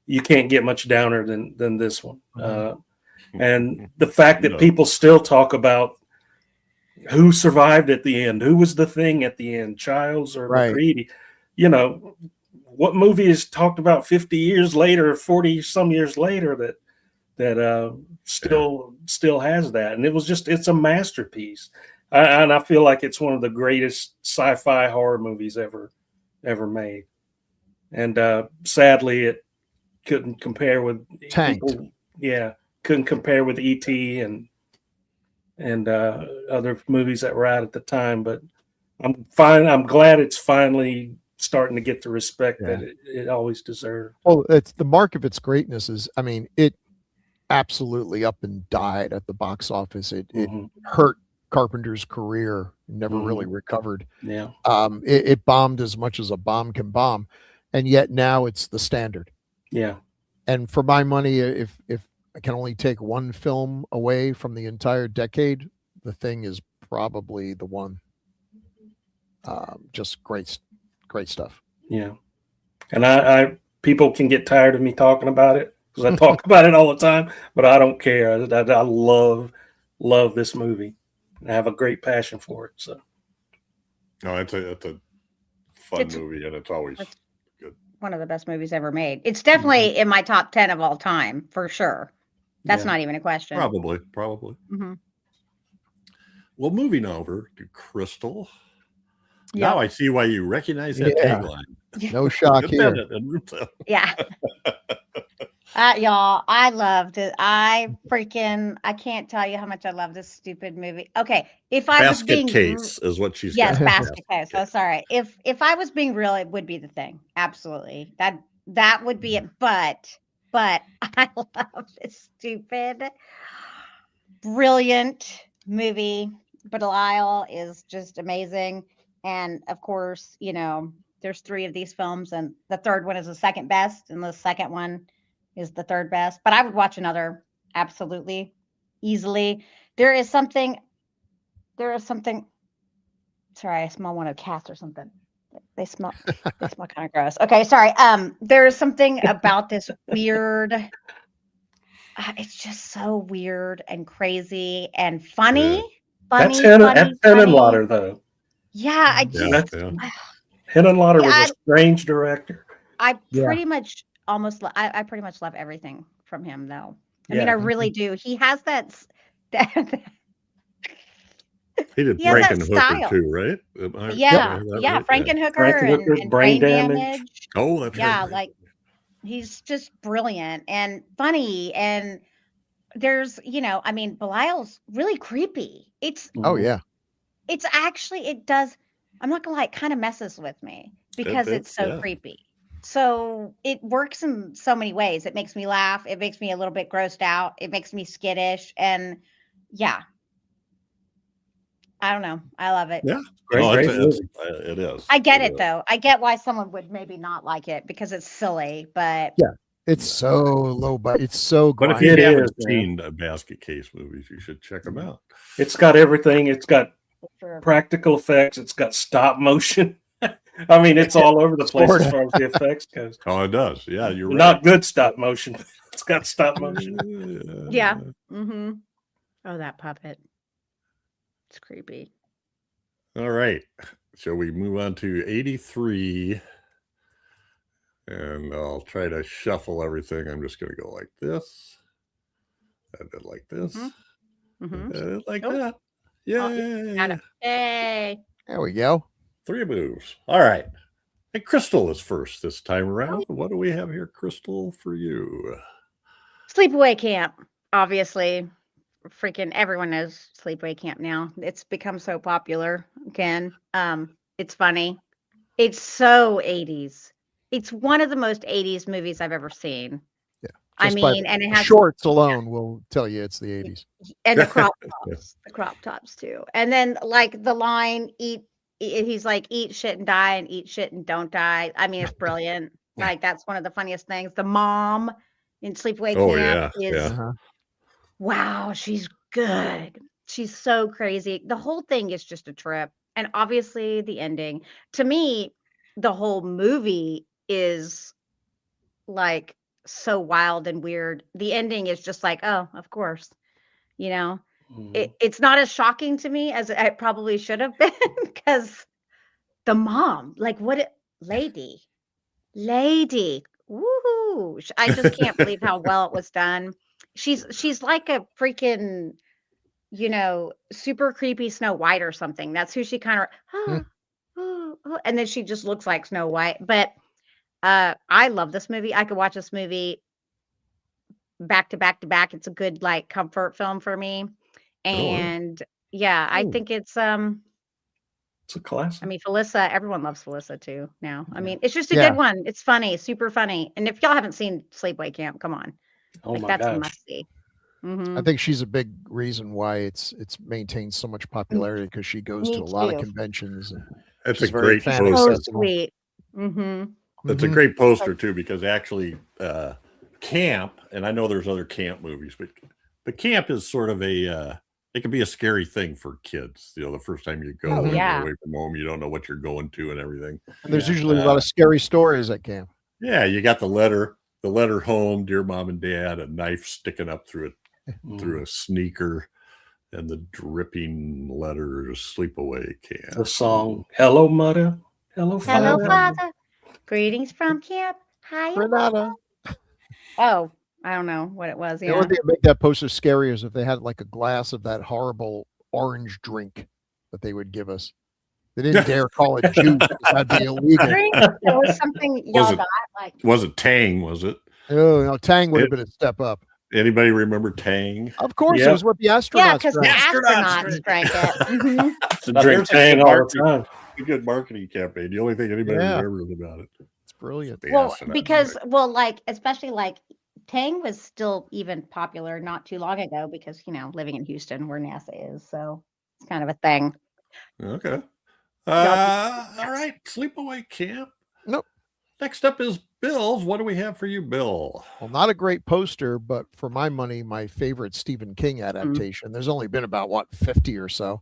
you can't get much downer than this one. And the fact that people still talk about who survived at the end, who was the Thing at the end, Childs or McCready. You know, what movie is talked about 50 years later, 40 some years later that still has that? And it's a masterpiece. And I feel like it's one of the greatest sci-fi horror movies ever made. And sadly, it couldn't compare with couldn't compare with E.T. and other movies that were out at the time. But I'm glad it's finally starting to get the respect that it always deserved. Well, it's the mark of its greatness is, I mean, it absolutely up and died at the box office. It hurt Carpenter's career, never really recovered. Yeah. It bombed as much as a bomb can bomb, and yet now it's the standard. Yeah. And for my money, if I can only take one film away from the entire decade, The Thing is probably the one. Just great stuff. Yeah. And I people can get tired of me talking about it because I talk about it all the time, but I don't care. I love this movie. I have a great passion for it. So, no, it's a fun movie, and it's always good. One of the best movies ever made. It's definitely in my top 10 of all time, for sure. That's not even a question. Probably. Well, moving over to Crystal. Yeah. Now I see why you recognize that tagline. No shock here. Yeah. Y'all, I loved it. I can't tell you how much I love this stupid movie. Okay, if I was being case is what she's basket case. Oh, sorry. If I was being real, it would be The Thing. Absolutely. That would be it. But I love this stupid, brilliant movie. Belial is just amazing. And of course, you know, there's 3 of these films, and the third one is the second best, and the second one is the third best. But I would watch another absolutely easily. There is something. Sorry, I smell one of cats or something. They smell kind of gross. Okay, sorry. There is something about this weird. It's just so weird and crazy and funny. That's Henenlotter, though. Yeah, I just Henenlotter was a strange director. I pretty much I pretty much love everything from him, though. I mean, I really do. He has that. He did Frankenhooker too, right? Yeah, Frankenhooker and Brain Damage. Oh, that's right. Like he's just brilliant and funny, and there's, you know, I mean, Belial's really creepy. It's actually, it does, I'm not gonna lie, it kind of messes with me because it's so creepy. So it works in so many ways. It makes me laugh. It makes me a little bit grossed out. It makes me skittish. And I don't know. I love it. Yeah. It is. I get it though. I get why someone would maybe not like it because it's silly, but it's so low, but it's so good. But if you haven't seen the basket case movies, you should check them out. It's got everything. It's got practical effects. It's got stop motion. I mean, it's all over the place as far as the effects goes. Oh, it does. Yeah, you're right. Not good stop motion. It's got stop motion. Yeah. Mm-hmm. Oh, that puppet. It's creepy. All right. Shall we move on to 83? And I'll try to shuffle everything. I'm just going to go like this. I did like this. Like Oh. that. Yay. Got it. Yay. There we go. 3 moves. All right. And Crystal is first this time around. What do we have here, Crystal, for you? Sleepaway Camp, obviously. Freaking everyone knows Sleepaway Camp now. It's become so popular again. It's funny. It's so 80s. It's one of the most 80s movies I've ever seen. Yeah. I mean, and it has shorts alone will tell you it's the 80s. And the crop tops too. And then like the line, he's like, eat shit and die, and eat shit and don't die. I mean, it's brilliant. Like that's one of the funniest things. The mom in Sleepaway Camp is wow, she's good. She's so crazy. The whole thing is just a trip. And obviously the ending. To me, the whole movie is like so wild and weird. The ending is just like, oh, of course. You know, it's not as shocking to me as it probably should have been because the mom, like lady, woohoo. I just can't believe how well it was done. She's like a freaking, super creepy Snow White or something. That's who she kind of, and then she just looks like Snow White. But I love this movie. I could watch this movie back to back to back. It's a good like comfort film for me. And I think it's a classic. I mean, Felissa, everyone loves Felissa too now. I mean, it's just a good one. It's funny, super funny. And if y'all haven't seen Sleepaway Camp, come on. Oh like my that's gosh. a must see. I think she's a big reason why it's maintained so much popularity because she goes to a lot of conventions. And That's a very great fan poster. accessible. Sweet. That's a great poster too, because actually Camp, and I know there's other camp movies, but Camp is sort of it can be a scary thing for kids. The first time you go and you're away from home, you don't know what you're going to and everything. And there's usually a lot of scary stories at camp. Yeah, you got the letter home, dear mom and dad, a knife sticking up through a sneaker, and the dripping letters, sleepaway camp. The song, Hello Mother, Hello Father. Greetings from camp. Hi, Renata. Oh, I don't know what it was. The only thing that make that poster scary is if they had like a glass of that horrible orange drink that they would give us. They didn't dare call it juice. That'd be illegal. It was something y'all got. Like, was it Tang? Was it? Oh, no, Tang would have been a step up. Anybody remember Tang? Of course, it was what the astronauts yeah, because the drank. astronauts drank it. It's a drink Tang all the time. A good marketing campaign. The only thing anybody remembers about it. It's brilliant. Well, because like especially like Tang was still even popular not too long ago because living in Houston where NASA is, so it's kind of a thing. Okay. All right, Sleepaway Camp. Nope. Next up is Bill's. What do we have for you, Bill? Well, not a great poster, but for my money, my favorite Stephen King adaptation. There's only been about 50 or so.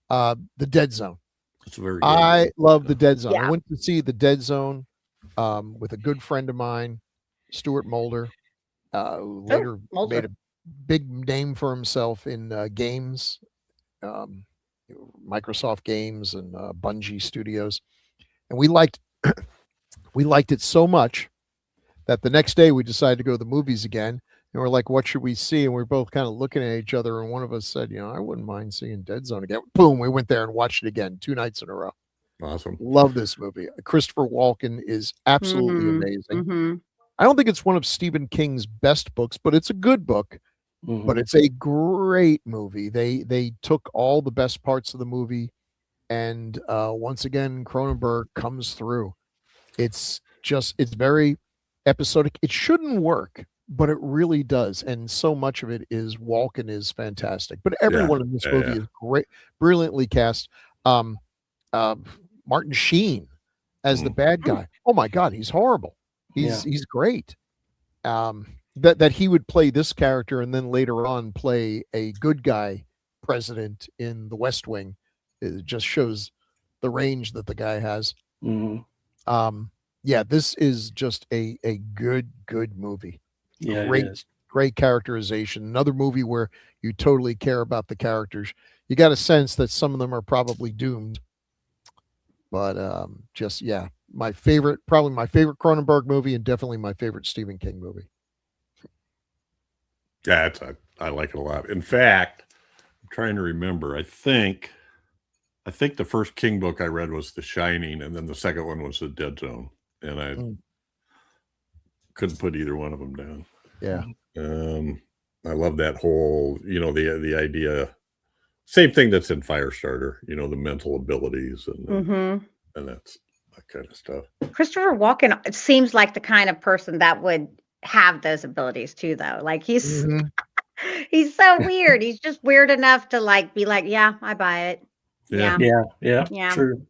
The Dead Zone. It's very good. I love The Dead Zone. Yeah. I went to see The Dead Zone with a good friend of mine, Stuart Mulder, who later made a big name for himself in games, Microsoft games and Bungie Studios. And we liked it so much that the next day we decided to go to the movies again. And we're like, what should we see? And we're both kind of looking at each other. And one of us said, I wouldn't mind seeing Dead Zone again. Boom, we went there and watched it again 2 nights in a row. Awesome. Love this movie. Christopher Walken is absolutely amazing. I don't think it's one of Stephen King's best books, but it's a good book. But it's a great movie. They took all the best parts of the movie, and once again, Cronenberg comes through. It's very episodic. It shouldn't work, but it really does. And so much of it is Walken is fantastic. But everyone in this movie is great, brilliantly cast. Martin Sheen as the bad guy. Oh my God, he's horrible. He's great. That he would play this character and then later on play a good guy president in The West Wing. It just shows the range that the guy has. This is just a good movie. Yeah, great characterization. Another movie where you totally care about the characters. You got a sense that some of them are probably doomed, but my favorite Cronenberg movie and definitely my favorite Stephen King movie. Yeah, I like it a lot. In fact, trying to remember. I think the first King book I read was The Shining, and then the second one was The Dead Zone, and I couldn't put either one of them down. Yeah. I love that whole, the idea. Same thing that's in Firestarter, the mental abilities and that's that kind of stuff. Christopher Walken seems like the kind of person that would have those abilities too, though. Like he's he's so weird. He's just weird enough to be like, yeah, I buy it. Yeah. Yeah. True.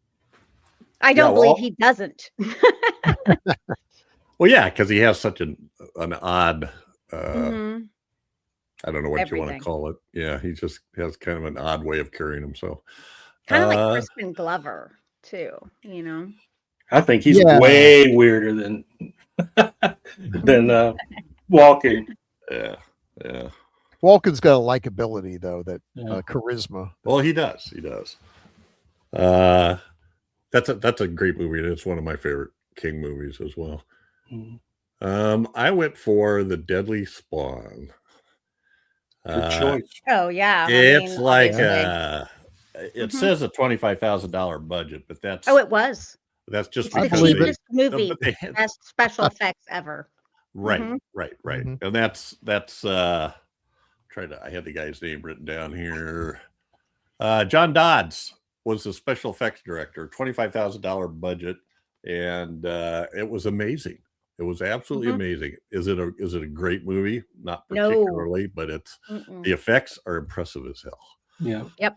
I don't believe he doesn't. Well, yeah, because he has such an odd. I don't know what you want to call it. Yeah, he just has kind of an odd way of carrying himself. Kind of like Crispin Glover too. I think he's way weirder than Walken. Yeah. Walken's got a likability though, that charisma. Well, he does. That's a great movie, and it's one of my favorite King movies as well. I went for The Deadly Spawn. Good choice. Oh yeah, it says a $25,000 budget, but that's it was. That's just the because cheapest movie, best special effects ever. Right. And that's I had the guy's name written down here. John Dodds was the special effects director, $25,000 budget, and it was amazing. It was absolutely amazing. Is it a great movie? Not particularly, but it's the effects are impressive as hell. Yeah. Yep.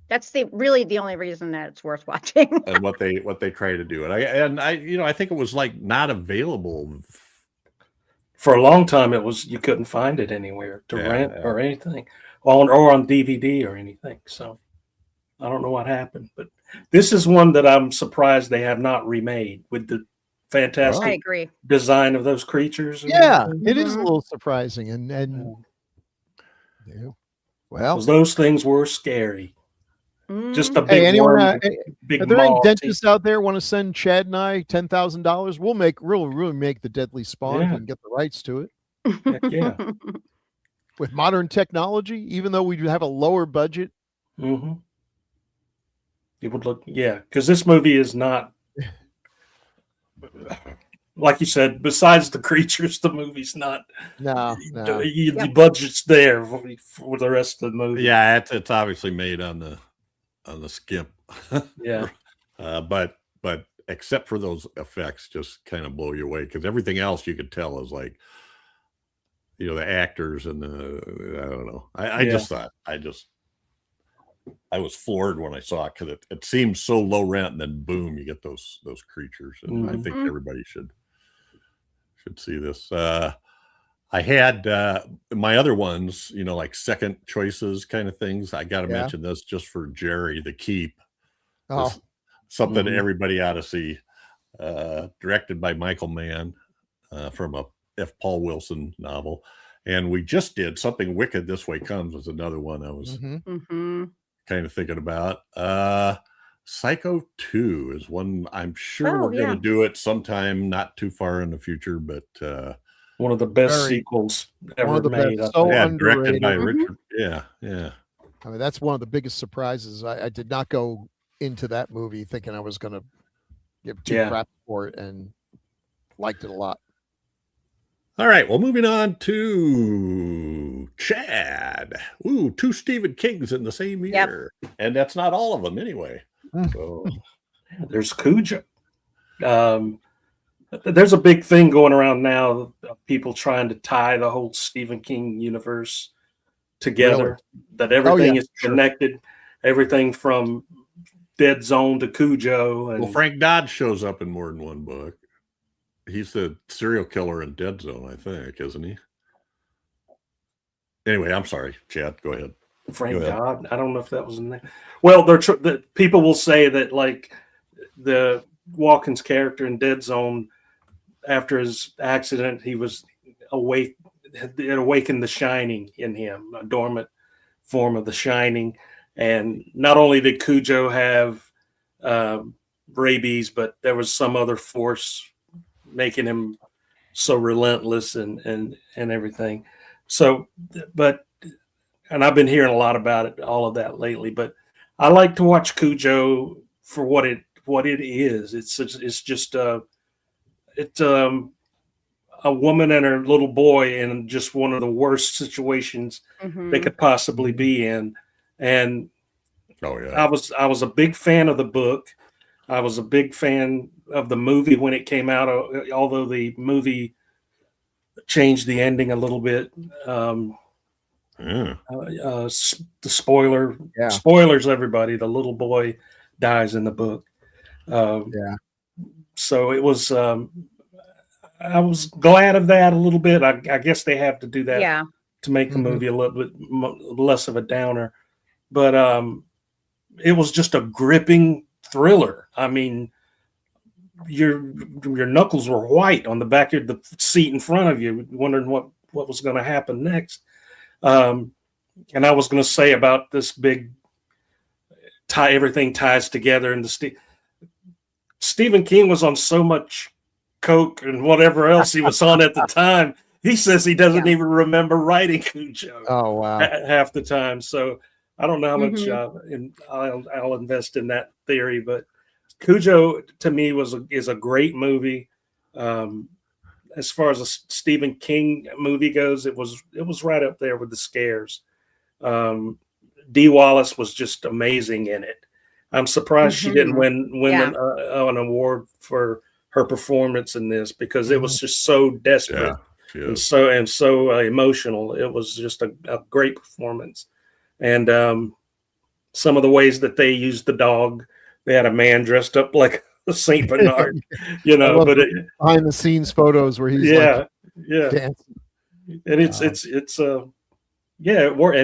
That's really the only reason that it's worth watching. And what they try to do. And I think it was not available for a long time. It was, you couldn't find it anywhere to rent or anything, or on DVD or anything. So I don't know what happened, but this is one that I'm surprised they have not remade with the fantastic I agree. design of those creatures. Yeah, it is a little surprising, and well, those things were scary. Just a big hey, anyone, big are there any dentists out there want to send Chad and I $10,000? We'll really make the Deadly Spawn and get the rights to it. Heck yeah. With modern technology, even though we have a lower budget. It would look, because this movie is not, like you said, besides the creatures, the movie's not. No. The budget's there for the rest of the movie. Yeah, it's obviously made on the skimp. Yeah. But except for those effects, just kind of blow you away, because everything else you could tell is the actors and I don't know. I just thought I was floored when I saw it, because it seems so low rent, and then boom, you get those creatures, and I think everybody should see this. I had my other ones, like second choices kind of things. I got to mention this just for Jerry, The Keep. Something everybody ought to see. Directed by Michael Mann, from a F. Paul Wilson novel. And we just did Something Wicked This Way Comes, was another one I was kind of thinking about. Psycho 2 is one I'm sure we're going to do it sometime not too far in the future, but one of the best sequels ever made. Directed by Richard. Yeah. I mean, that's one of the biggest surprises. I did not go into that movie thinking I was going to give two crap for it, and liked it a lot. All right, well, moving on to Chad. Ooh, 2 Stephen Kings in the same year. And that's not all of them anyway. So there's Cujo. There's a big thing going around now of people trying to tie the whole Stephen King universe together, that everything is connected, everything from Dead Zone to Cujo. And Frank Dodge shows up in more than one book. He's the serial killer in Dead Zone, I think, isn't he? Anyway, I'm sorry, Chad. Go ahead. Frank Dodge. I don't know if that was in there. Well, the people will say that, like, the Walken's character in Dead Zone, after his accident, he was awake. It awakened the Shining in him, a dormant form of the Shining. And not only did Cujo have rabies, but there was some other force making him so relentless and everything. So, but and I've been hearing a lot about it, all of that lately. But I like to watch Cujo for what it is. It's just a woman and her little boy in just one of the worst situations they could possibly be in. And I was a big fan of the book. I was a big fan of the movie when it came out, although the movie changed the ending a little bit. The spoilers, everybody. The little boy dies in the book. So it was. I was glad of that a little bit. I guess they have to do that to make the movie a little bit less of a downer. But it was just a gripping thriller. I mean, your knuckles were white on the back of the seat in front of you, wondering what was going to happen next. And I was going to say about this big everything ties together. And Stephen King was on so much coke and whatever else he was on at the time. He says he doesn't even remember writing Cujo. Oh wow! Half the time. So I don't know how much I'll invest in that theory, but Cujo to me is a great movie. As far as a Stephen King movie goes, it was right up there with the scares. Dee Wallace was just amazing in it. I'm surprised she didn't win an award for her performance in this, because it was just so desperate and so emotional. It was just a great performance. And some of the ways that they used the dog, they had a man dressed up like a Saint Bernard, but behind the scenes photos where he's dancing. And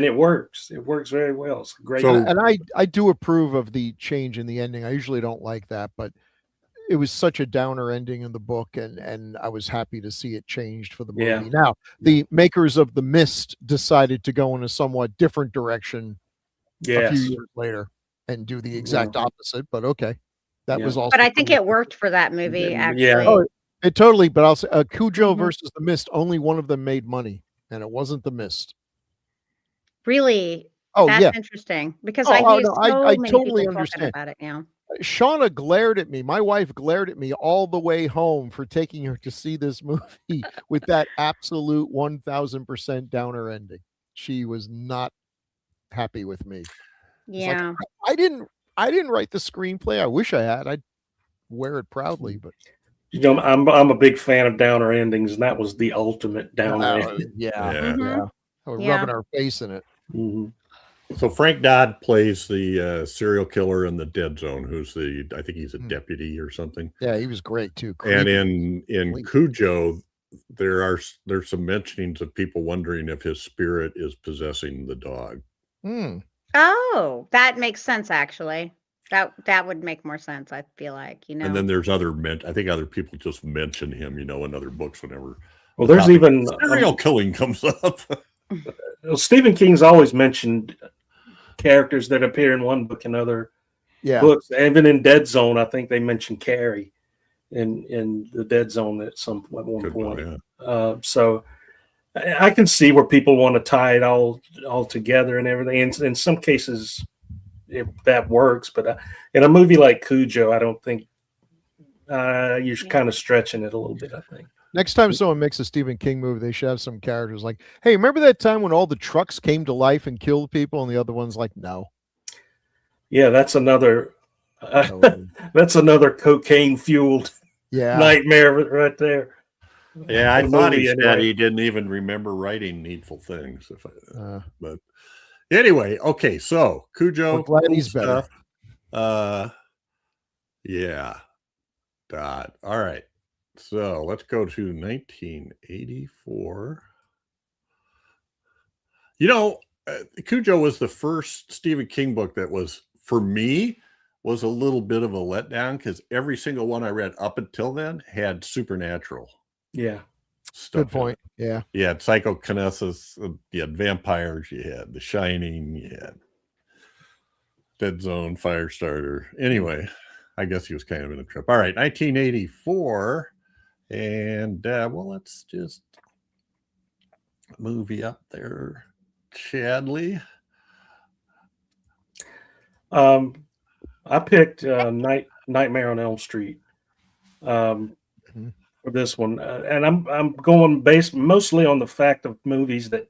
it works. It works very well. It's great. And I do approve of the change in the ending. I usually don't like that, but it was such a downer ending in the book, and I was happy to see it changed for the movie. Yeah. Now, the makers of The Mist decided to go in a somewhat different direction a few years later and do the exact opposite, but okay. That was also. But I think it worked for that movie, actually. Yeah. Oh, it totally, but I'll say Cujo versus The Mist, only one of them made money, and it wasn't The Mist. Really? Oh, that's interesting, because I totally understand about it now. Shauna glared at me. My wife glared at me all the way home for taking her to see this movie with that absolute 1000% downer ending. She was not happy with me. Yeah. I didn't write the screenplay. I wish I had. I'd wear it proudly, but I'm a big fan of downer endings, and that was the ultimate downer ending. We're rubbing our face in it. So Frank Dodd plays the serial killer in the Dead Zone, I think he's a deputy or something. Yeah, he was great too. And in Cujo, there's some mentionings of people wondering if his spirit is possessing the dog. Oh, that makes sense, actually. That would make more sense, I feel like, And then there's I think other people just mention him, in other books whenever. Well, there's even serial killing comes up. Well, Stephen King's always mentioned characters that appear in one book and other books. Even in Dead Zone, I think they mentioned Carrie in the Dead Zone at one point. So I can see where people want to tie it all together and everything. And in some cases, that works. But in a movie like Cujo, I don't think you're kind of stretching it a little bit, I think. Next time someone makes a Stephen King movie, they should have some characters like, hey, remember that time when all the trucks came to life and killed people? And the other one's like, no. Yeah, that's another cocaine fueled nightmare right there. Yeah, I thought he said he didn't even remember writing Needful Things. But anyway, okay, so Cujo. Glad he's better. Dot. All right. So let's go to 1984. Cujo was the first Stephen King book that was, for me, was a little bit of a letdown, because every single one I read up until then had supernatural. Yeah. Stuff. Good point. Yeah. You had psychokinesis, you had vampires, you had The Shining, you had Dead Zone, Firestarter. Anyway, I guess he was kind of in a trip. All right, 1984. And let's just movie up there. Chadley? I picked Nightmare on Elm Street for this one, and I'm going based mostly on the fact of movies that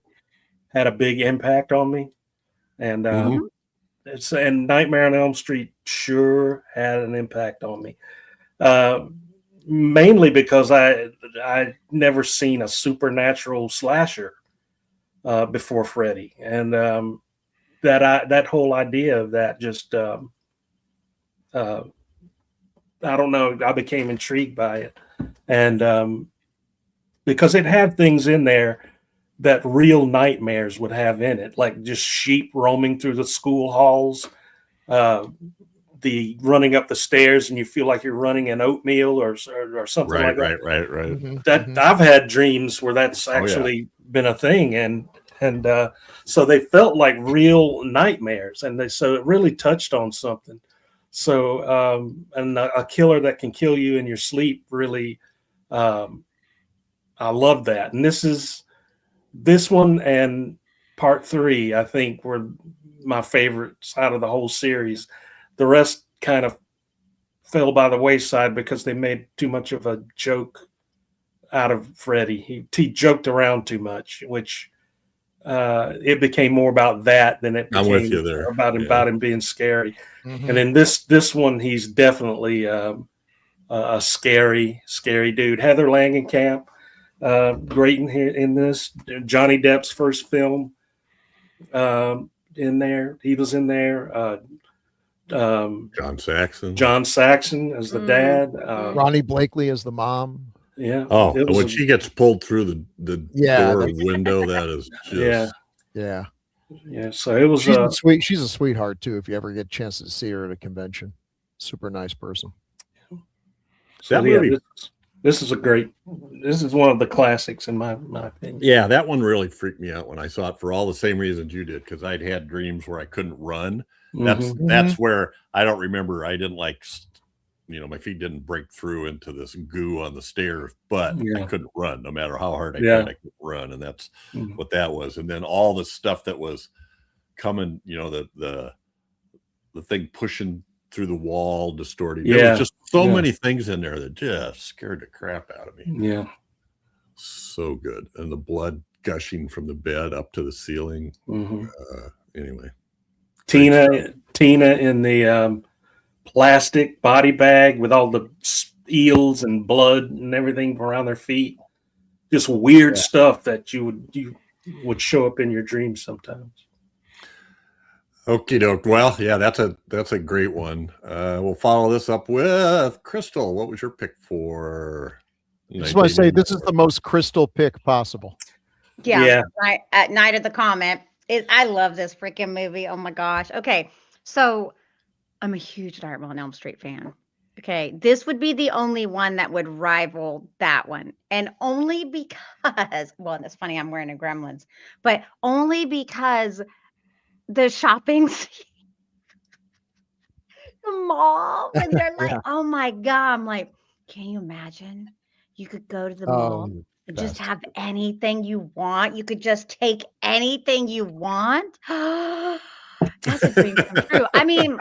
had a big impact on me, and and Nightmare on Elm Street sure had an impact on me. Mainly because I never seen a supernatural slasher before Freddy, and that whole idea of that just I don't know, I became intrigued by it, and because it had things in there that real nightmares would have in it, like just sheep roaming through the school halls, the running up the stairs, and you feel like you're running an oatmeal or something like that. Right. That I've had dreams where that's actually been a thing, and so they felt like real nightmares, and so it really touched on something. So and a killer that can kill you in your sleep, really, I love that. And this one and part 3, I think, were my favorites out of the whole series. The rest kind of fell by the wayside because they made too much of a joke out of Freddy. He joked around too much, which it became more about that than it became I'm with you there. about him being scary. And in this one, he's definitely a scary dude. Heather Langenkamp, great in this. Johnny Depp's first film in there. He was in there. John Saxon as the dad. Ronnie Blakely as the mom. Yeah. Oh, and when she gets pulled through the door window, that is just yeah. So it was she's a sweetheart too. If you ever get a chance to see her at a convention, super nice person. So this is one of the classics in my opinion. Yeah, that one really freaked me out when I saw it for all the same reasons you did, because I'd had dreams where I couldn't run. That's where I don't remember. I didn't my feet didn't break through into this goo on the stairs, but I couldn't run no matter how hard I tried. I couldn't run, and that's what that was. And then all the stuff that was coming, the thing pushing through the wall, distorting. There was just so many things in there that just scared the crap out of me. Yeah, so good, and the blood gushing from the bed up to the ceiling. Anyway, Tina in the plastic body bag with all the eels and blood and everything around their feet. Just weird stuff that you would show up in your dreams sometimes. Okie doke. Well, yeah, that's a great one. We'll follow this up with Crystal. What was your pick for? I just want to say this is the most Crystal pick possible. Yeah. At Night of the Comet. I love this freaking movie. Oh my gosh. Okay, so I'm a huge Nightmare on Elm Street fan. Okay, this would be the only one that would rival that one. And only because, well, that's funny, I'm wearing a Gremlins, but only because the shopping scene, the mall, and they're like, oh my God. I'm like, can you imagine? You could go to the mall and just have anything you want. You could just take anything you want. That's a dream come true. I mean,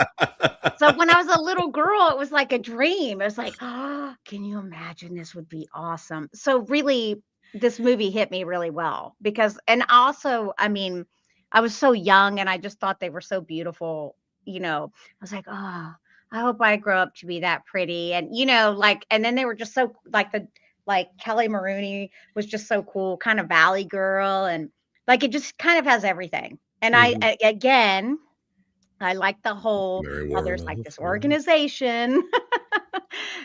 so when I was a little girl, it was like a dream. It was like, can you imagine? This would be awesome. So really, this movie hit me really well because, and also, I mean, I was so young and I just thought they were so beautiful. I was like, I hope I grow up to be that pretty. And, and then they were just so like Kelly Maroney was just so cool, kind of Valley girl. And like, it just kind of has everything. And I like the whole, there's like this organization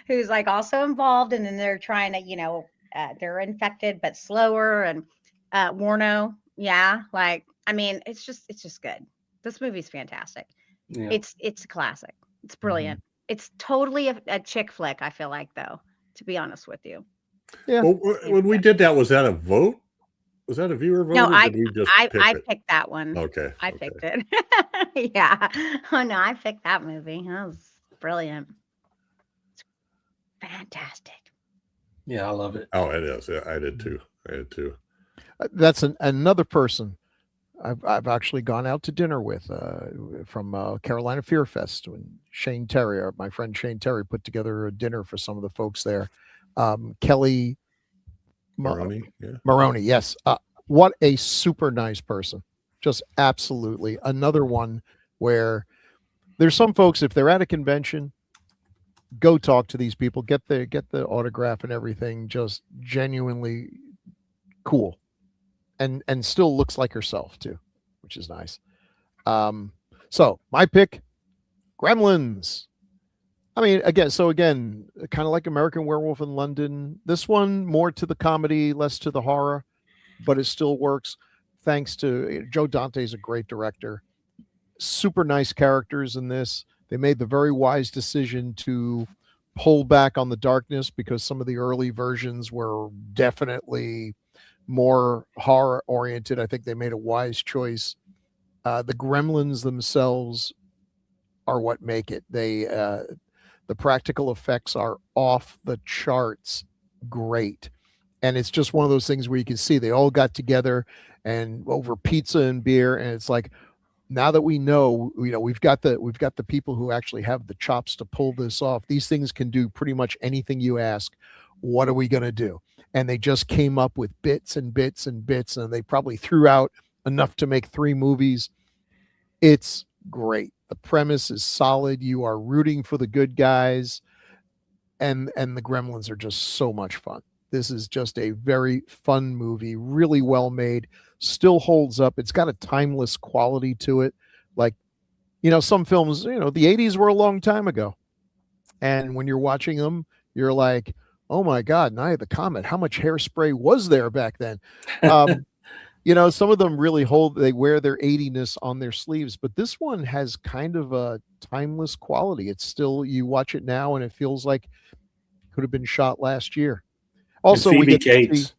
who's like also involved. And then they're trying to, they're infected, but slower. And Warno. Yeah. Like, I mean, it's just good. This movie's fantastic. Yeah. It's a classic. It's brilliant. It's totally a chick flick. I feel like, though, to be honest with you. Yeah. Well, when we did that, was that a vote? Was that a viewer vote? No, I picked that one. Okay. I picked it. Yeah. Oh no, I picked that movie. That was brilliant. It's fantastic. Yeah, I love it. Oh, it is. Yeah, I did too. That's another person I've actually gone out to dinner with from Carolina Fear Fest when Shane Terry, my friend Shane Terry, put together a dinner for some of the folks there. Kelly Maroney, yeah. Maroney, yes. What a super nice person. Just absolutely another one where there's some folks, if they're at a convention, go talk to these people, get the autograph and everything. Just genuinely cool, and still looks like herself too, which is nice. So my pick, Gremlins. I mean, again, kind of like American Werewolf in London. This one more to the comedy, less to the horror, but it still works. Thanks to Joe Dante's a great director. Super nice characters in this. They made the very wise decision to pull back on the darkness because some of the early versions were definitely more horror oriented. I think they made a wise choice. The Gremlins themselves are what make it. The practical effects are off the charts great. And it's just one of those things where you can see they all got together and over pizza and beer. And it's like, now that we know, we've got the people who actually have the chops to pull this off. These things can do pretty much anything you ask. What are we going to do? And they just came up with bits and bits and bits, and they probably threw out enough to make 3 movies. It's great. The premise is solid. You are rooting for the good guys, and the Gremlins are just so much fun. This is just a very fun movie, really well made, still holds up. It's got a timeless quality to it. Like, some films, the 80s were a long time ago. And when you're watching them, you're like, oh my God, Night of the Comet, how much hairspray was there back then? Some of them really they wear their 80ness on their sleeves, but this one has kind of a timeless quality. It's still, you watch it now and it feels like it could have been shot last year. Also, and Phoebe we get Cates.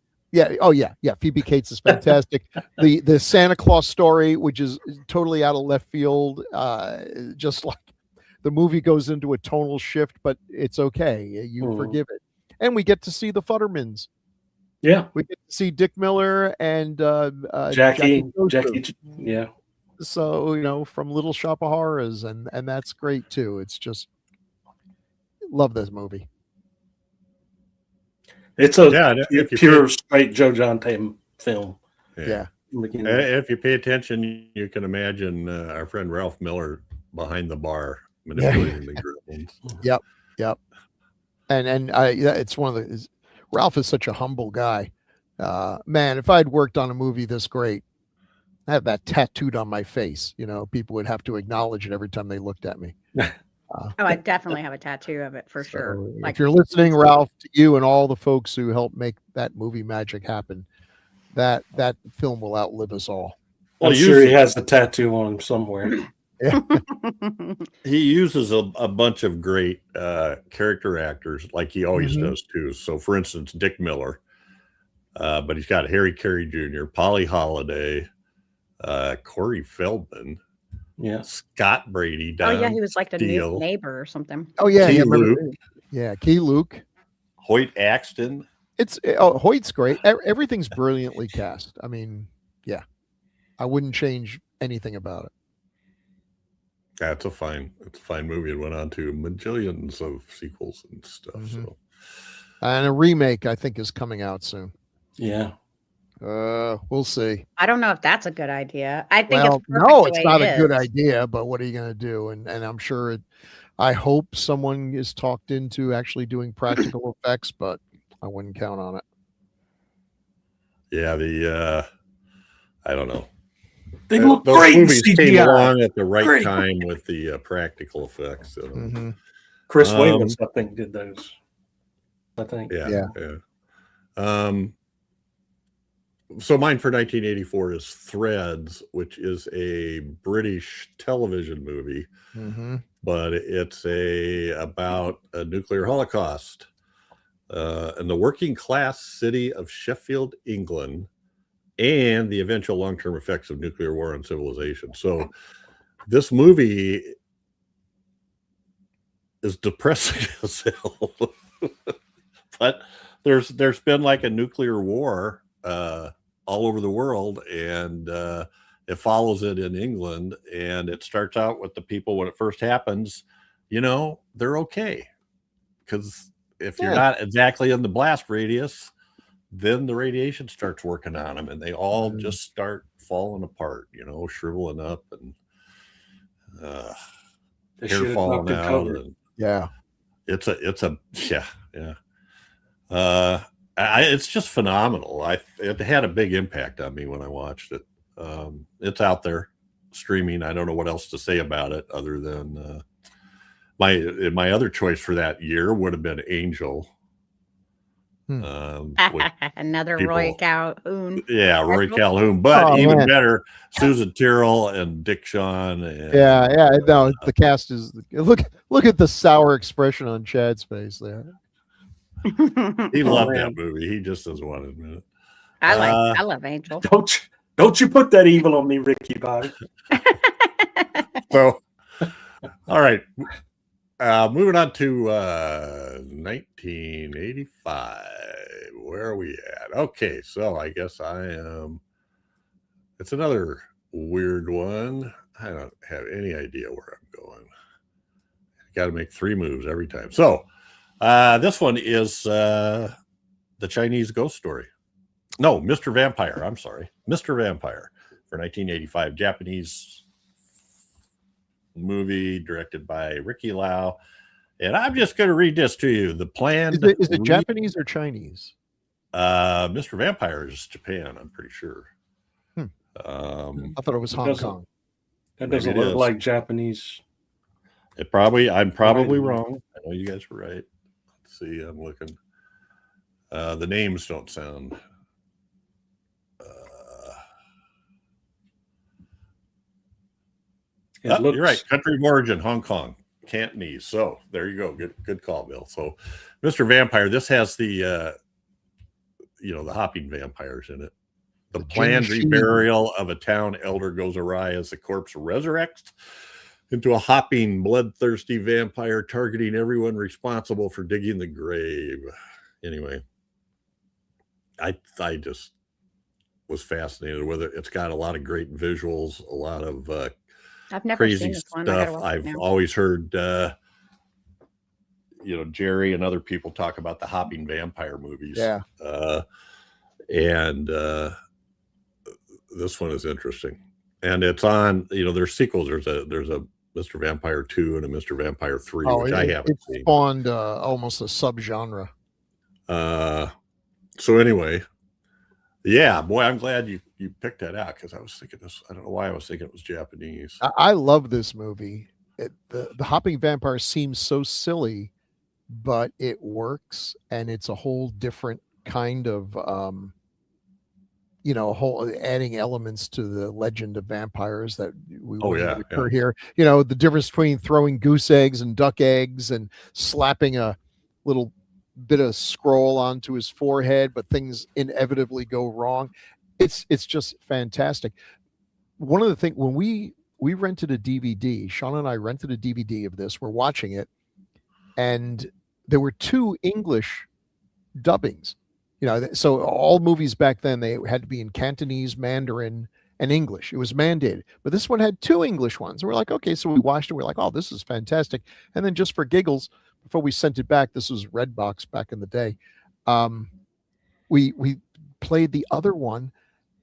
Phoebe Cates is fantastic. the Santa Claus story, which is totally out of left field, just like the movie goes into a tonal shift, but it's okay. You forgive it. And we get to see the Futtermans. Yeah, we get to see Dick Miller and Jackie. Yeah. So from Little Shop of Horrors, and that's great too. It's just love this movie. It's a pure straight Joe Dante film. Yeah. If you pay attention, you can imagine our friend Ralph Miller behind the bar manipulating the Gremlins. Yep. And it's one of the. Ralph is such a humble guy. Man, if I'd worked on a movie this great, I have that tattooed on my face. People would have to acknowledge it every time they looked at me. I definitely have a tattoo of it for sure. If you're listening, Ralph, to you and all the folks who helped make that movie magic happen, that film will outlive us all. I'm sure he has a tattoo on him somewhere. He uses a bunch of great character actors, like he always does too. So, for instance, Dick Miller, but he's got Harry Carey Jr., Polly Holliday, Corey Feldman, Scott Brady. Don he was like the Steele, neighbor or something. Oh yeah, Key Luke. Key Luke, Hoyt Axton. Hoyt's great. Everything's brilliantly cast. I mean, I wouldn't change anything about it. It's a fine movie. It went on to majillions of sequels and stuff. So, and a remake, I think, is coming out soon. Yeah. We'll see. I don't know if that's a good idea. I think it's not a good idea, but what are you going to do? And I'm sure I hope someone is talked into actually doing practical effects, but I wouldn't count on it. Yeah, I don't know. They look those great. Movies CGI. came along at the right time with the practical effects. Chris Weymouth, I think, did those. I think. Yeah. So mine for 1984 is Threads, which is a British television movie, but it's about a nuclear holocaust in the working class city of Sheffield, England, and the eventual long-term effects of nuclear war on civilization. So this movie is depressing as hell, but there's been like a nuclear war all over the world, and it follows it in England, and it starts out with the people when it first happens, you know, they're okay. Because if you're not exactly in the blast radius, then the radiation starts working on them, and they all just start falling apart, you know, shriveling up and hair falling out. And it's it's just phenomenal. It had a big impact on me when I watched it. It's out there streaming. I don't know what else to say about it other than my other choice for that year would have been Angel. Another Roy Calhoun. Yeah, Roy Calhoun, but even better, Susan Tyrrell and Dick Shawn. And, no, the cast is look at the sour expression on Chad's face there. He loved that movie. He just doesn't want to admit it. I love Angel. Don't you put that evil on me, Ricky Bobby. So, all right. Moving on to 1985. Where are we at? Okay, so I guess I am. It's another weird one. I don't have any idea where I'm going. Got to make 3 moves every time. So, this one is the Chinese ghost story. No, Mr. Vampire. I'm sorry. Mr. Vampire for 1985. Japanese movie directed by Ricky Lau. And I'm just going to read this to you. The plan. Is it Japanese or Chinese? Mr. Vampire is Japan, I'm pretty sure. I thought it was Hong Kong. That doesn't look like Japanese. I'm probably wrong. I know you guys were right. Let's see, I'm looking. The names don't sound. You're right. Country of origin, Hong Kong, Cantonese. So there you go. Good call, Bill. So, Mr. Vampire. This has the the hopping vampires in it. The planned reburial of a town elder goes awry as the corpse resurrects into a hopping, bloodthirsty vampire targeting everyone responsible for digging the grave. Anyway, I just was fascinated with it. It's got a lot of great visuals, a lot of I've never crazy seen this one. stuff. I've always heard, Jerry and other people talk about the hopping vampire movies. Yeah. And this one is interesting. And it's on, there's sequels. There's a Mr. Vampire 2 and a Mr. Vampire 3, which I haven't seen. It spawned almost a subgenre. So anyway, yeah, boy, I'm glad you picked that out because I was thinking this. I don't know why I was thinking it was Japanese. I love this movie. The hopping vampire seems so silly, but it works, and it's a whole different kind of adding elements to the legend of vampires that we occur here. The difference between throwing goose eggs and duck eggs and slapping a little bit of scroll onto his forehead, but things inevitably go wrong. It's just fantastic. One of the things, when we rented a DVD, Sean and I rented a DVD of this, we're watching it, and there were 2 English dubbings. So all movies back then, they had to be in Cantonese, Mandarin, and English. It was mandated. But this one had 2 English ones. And we're like, okay, so we watched it. We're like, oh, this is fantastic. And then just for giggles, before we sent it back, this was Redbox back in the day. We played the other one,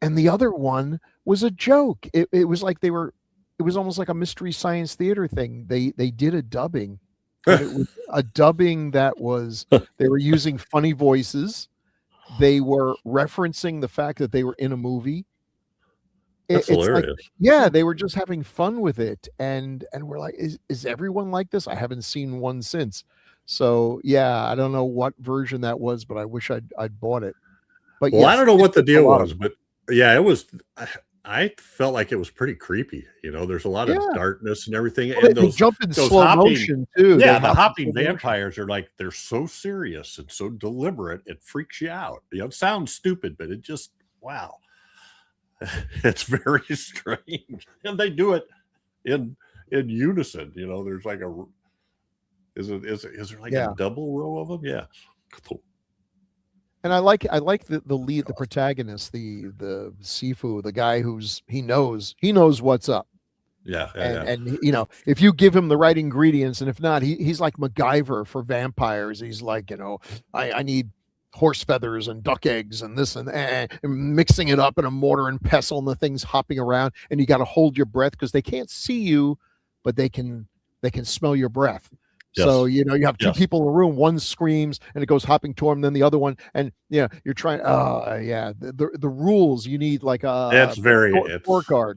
and the other one was a joke. It was like it was almost like a Mystery Science Theater thing. They did a dubbing, but it was a dubbing that was, they were using funny voices. They were referencing the fact that they were in a movie. That's hilarious. They were just having fun with it. And we're like, is everyone like this? I haven't seen one since. So yeah, I don't know what version that was, but I wish I'd bought it. But I don't know what the deal was, but yeah, it was. I felt like it was pretty creepy. There's a lot of darkness and everything, and they jump in slow motion too. Yeah, the hopping vampires are like, they're so serious and so deliberate, it freaks you out. It sounds stupid, but it just, wow, it's very strange, and they do it in unison. There's like is there like a double row of them? Yeah. Cool. And I like the lead, the protagonist, the Sifu, the guy he knows what's up. Yeah, And you know, if you give him the right ingredients, and if not, he's like MacGyver for vampires. He's like, you know, I need horse feathers and duck eggs and this and mixing it up in a mortar and pestle, and the thing's hopping around, and you got to hold your breath because they can't see you, but they can smell your breath. Yes. So, you know, you have two people in the room, one screams and it goes hopping to him, then the other one, and yeah, you're trying. The rules, you need like it's scorecard.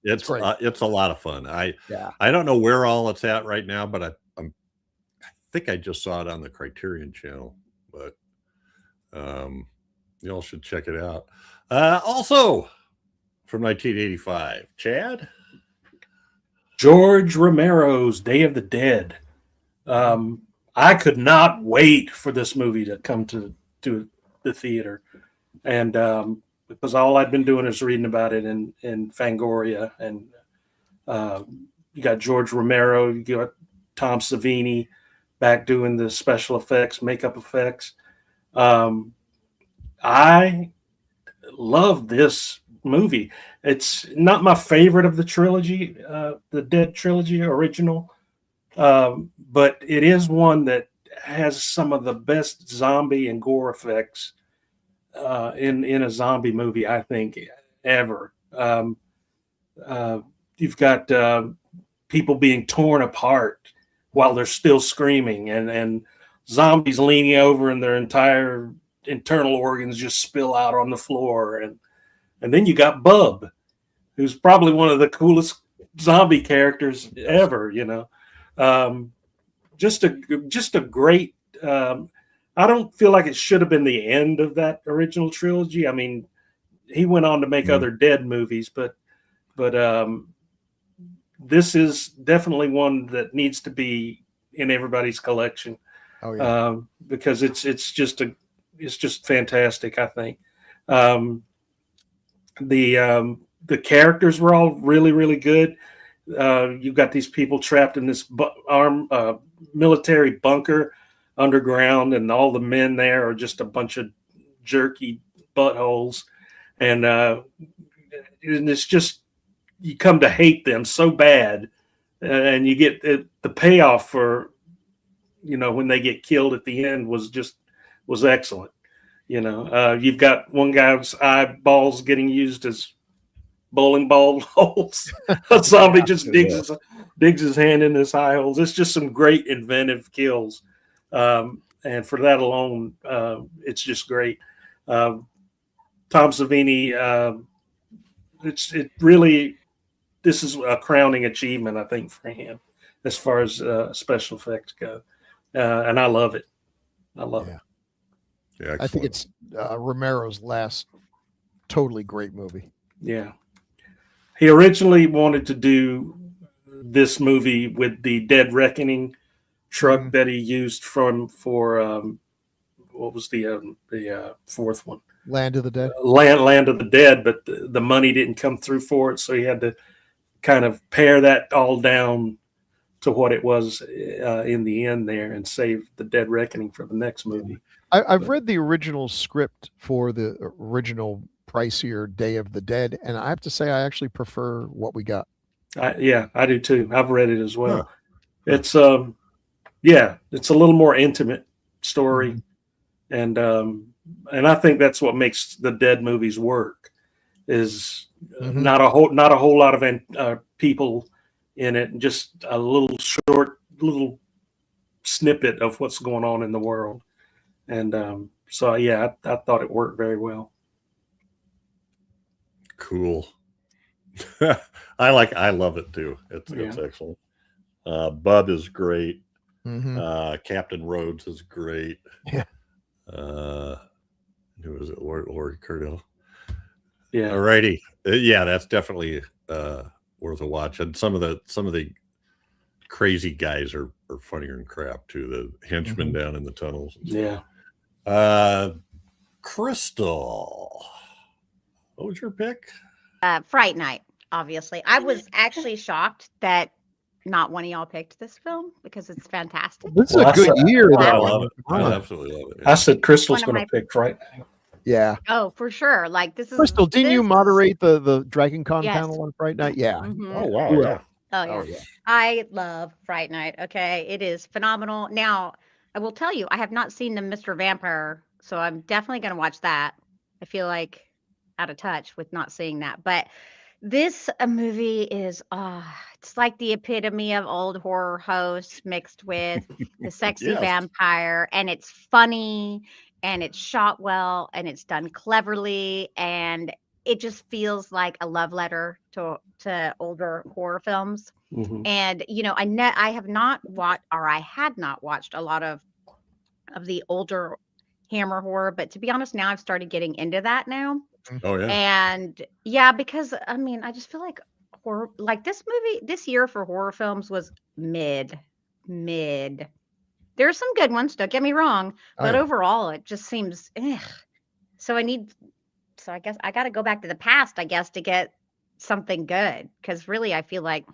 It's a lot of fun. I don't know where all it's at right now, but I think I just saw it on the Criterion channel, but y'all should check it out. Also from 1985, Chad? George Romero's Day of the Dead. I could not wait for this movie to come to the theater, and because all I'd been doing is reading about it in Fangoria, and you got George Romero, you got Tom Savini back doing the special effects, makeup effects. I love this movie. It's not my favorite of the trilogy, the Dead trilogy original. But it is one that has some of the best zombie and gore effects in a zombie movie, I think, ever. You've got people being torn apart while they're still screaming, and zombies leaning over and their entire internal organs just spill out on the floor. And then you got Bub, who's probably one of the coolest zombie characters ever, you know. Just a great. I don't feel like it should have been the end of that original trilogy. I mean, he went on to make other Dead movies, but this is definitely one that needs to be in everybody's collection. Oh yeah, because it's just fantastic. I think the characters were all really, really good. You've got these people trapped in this military bunker underground, and all the men there are just a bunch of jerky buttholes, and it's just, you come to hate them so bad, and you get the payoff for, you know, when they get killed at the end was excellent. You know, you've got one guy's eyeballs getting used as bowling ball holes. A zombie just digs his hand in his eye holes. It's just some great inventive kills, and for that alone, it's just great. Tom Savini, this is a crowning achievement, I think, for him as far as special effects go, and I love it. I love it. Yeah, I think it's Romero's last totally great movie. Yeah. He originally wanted to do this movie with the Dead Reckoning truck that he used for what was the fourth one? Land of the Dead. Land of the Dead, but the money didn't come through for it, so he had to kind of pare that all down to what it was in the end there, and save the Dead Reckoning for the next movie. I've read the original script for the original pricier Day of the Dead, and I have to say I actually prefer what we got. I do too. I've read it as well. Huh. It's it's a little more intimate story, and I think that's what makes the Dead movies work. Is not a whole lot of people in it, just a little short snippet of what's going on in the world, and I thought it worked very well. Cool. I love it too. It's excellent. Bub is great. Captain Rhodes is great. Yeah. Who was it? Lori Curdell. Yeah. Alrighty. Yeah, that's definitely worth a watch. And some of the crazy guys are funnier than crap too. The henchmen down in the tunnels. Yeah. Crystal, what was your pick? Fright Night, obviously. I was actually shocked that not one of y'all picked this film because it's fantastic. This is Well, a good year. I Though. love it. I Come on. absolutely love it. I said Crystal's One of going to pick Fright Night. Yeah. Oh, for sure. Like this is Crystal, didn't you this is- moderate the Dragon Con Yes. panel on Fright Night? Yeah. Mhm. Oh wow, You yeah. will. Oh yeah. Oh yeah. I love Fright Night. Okay, it is phenomenal. Now, I will tell you, I have not seen the Mr. Vampire, so I'm definitely going to watch that. I feel like out of touch with not seeing that, but this movie is it's like the epitome of old horror hosts mixed with the sexy Yes. vampire, and it's funny and it's shot well and it's done cleverly, and it just feels like a love letter to older horror films. Mhm. And I have not watched, or I had not watched a lot of the older Hammer horror, but to be honest, now I've started getting into that now. Oh yeah. And yeah, because I mean, I just feel like horror, like this year for horror films was mid. There's some good ones, don't get me wrong, but yeah. overall it just seems so I guess I got to go back to the past, I guess, to get something good, because really I feel like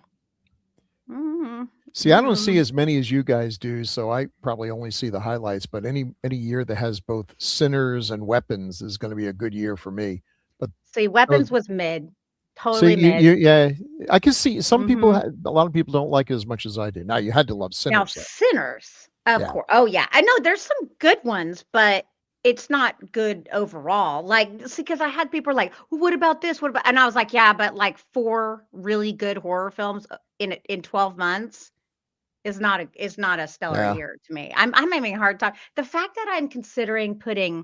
See, I don't see as many as you guys do, so I probably only see the highlights. But any year that has both Sinners and Weapons is going to be a good year for me. But see, Weapons was mid, totally see, mid. yeah, I can see some people. Mhm. A lot of people don't like it as much as I do. Now you had to love Now Sinners. Sinners, of Yeah. course. Oh yeah, I know there's some good ones, but it's not good overall. Like, see, because I had people like, well, what about this? What about? And I was like, yeah, but like 4 really good horror films in 12 months is not a stellar Yeah. year to me. I'm having a hard time. The fact that I'm considering putting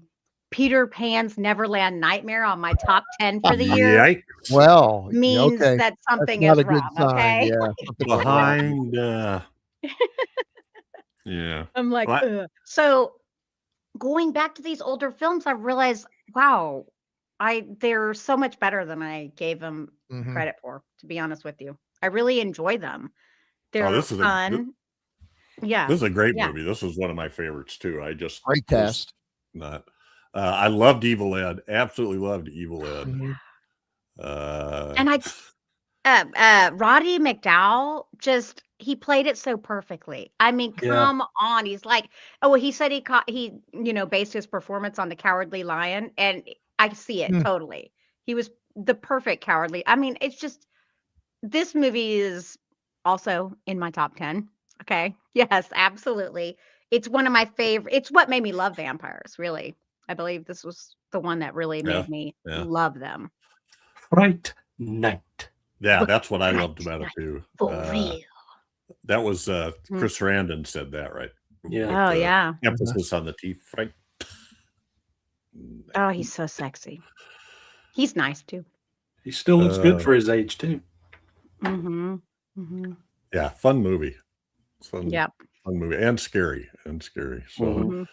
Peter Pan's Neverland Nightmare on my top 10 for the year Yikes. Well, means okay, that something that's not is a good wrong. sign. Okay. Yeah, something went wrong. Behind yeah. I'm like, What? ugh. So going back to these older films, I realized, wow, they're so much better than I gave them Mhm. credit for, to be honest with you. I really enjoy them. They're Oh, this is fun. Yeah. this is a great Yeah. movie. This was one of my favorites too. I just Great was cast. not. I loved Evil Ed. Absolutely loved Evil Ed. Mhm. And Roddy McDowell he played it so perfectly. I mean, Yeah. come on. He's like, he said he based his performance on The Cowardly Lion, and I see it totally. He was the perfect cowardly. I mean, it's just, this movie is also in my top 10. Okay. Yes, absolutely. It's one of my favorite. It's what made me love vampires, really. I believe this was the one that really Yeah, made me yeah. love them. Fright Night. Yeah, that's what I Right, loved about it right. too. For real. That was Chris Sarandon said that, right? Yeah. With, Oh, yeah. Emphasis on the teeth, right? Oh, he's so sexy. He's nice too. He still looks good for his age too. Mm-hmm. Mm-hmm. Yeah, fun movie. Fun Yep. movie and scary. So Mhm.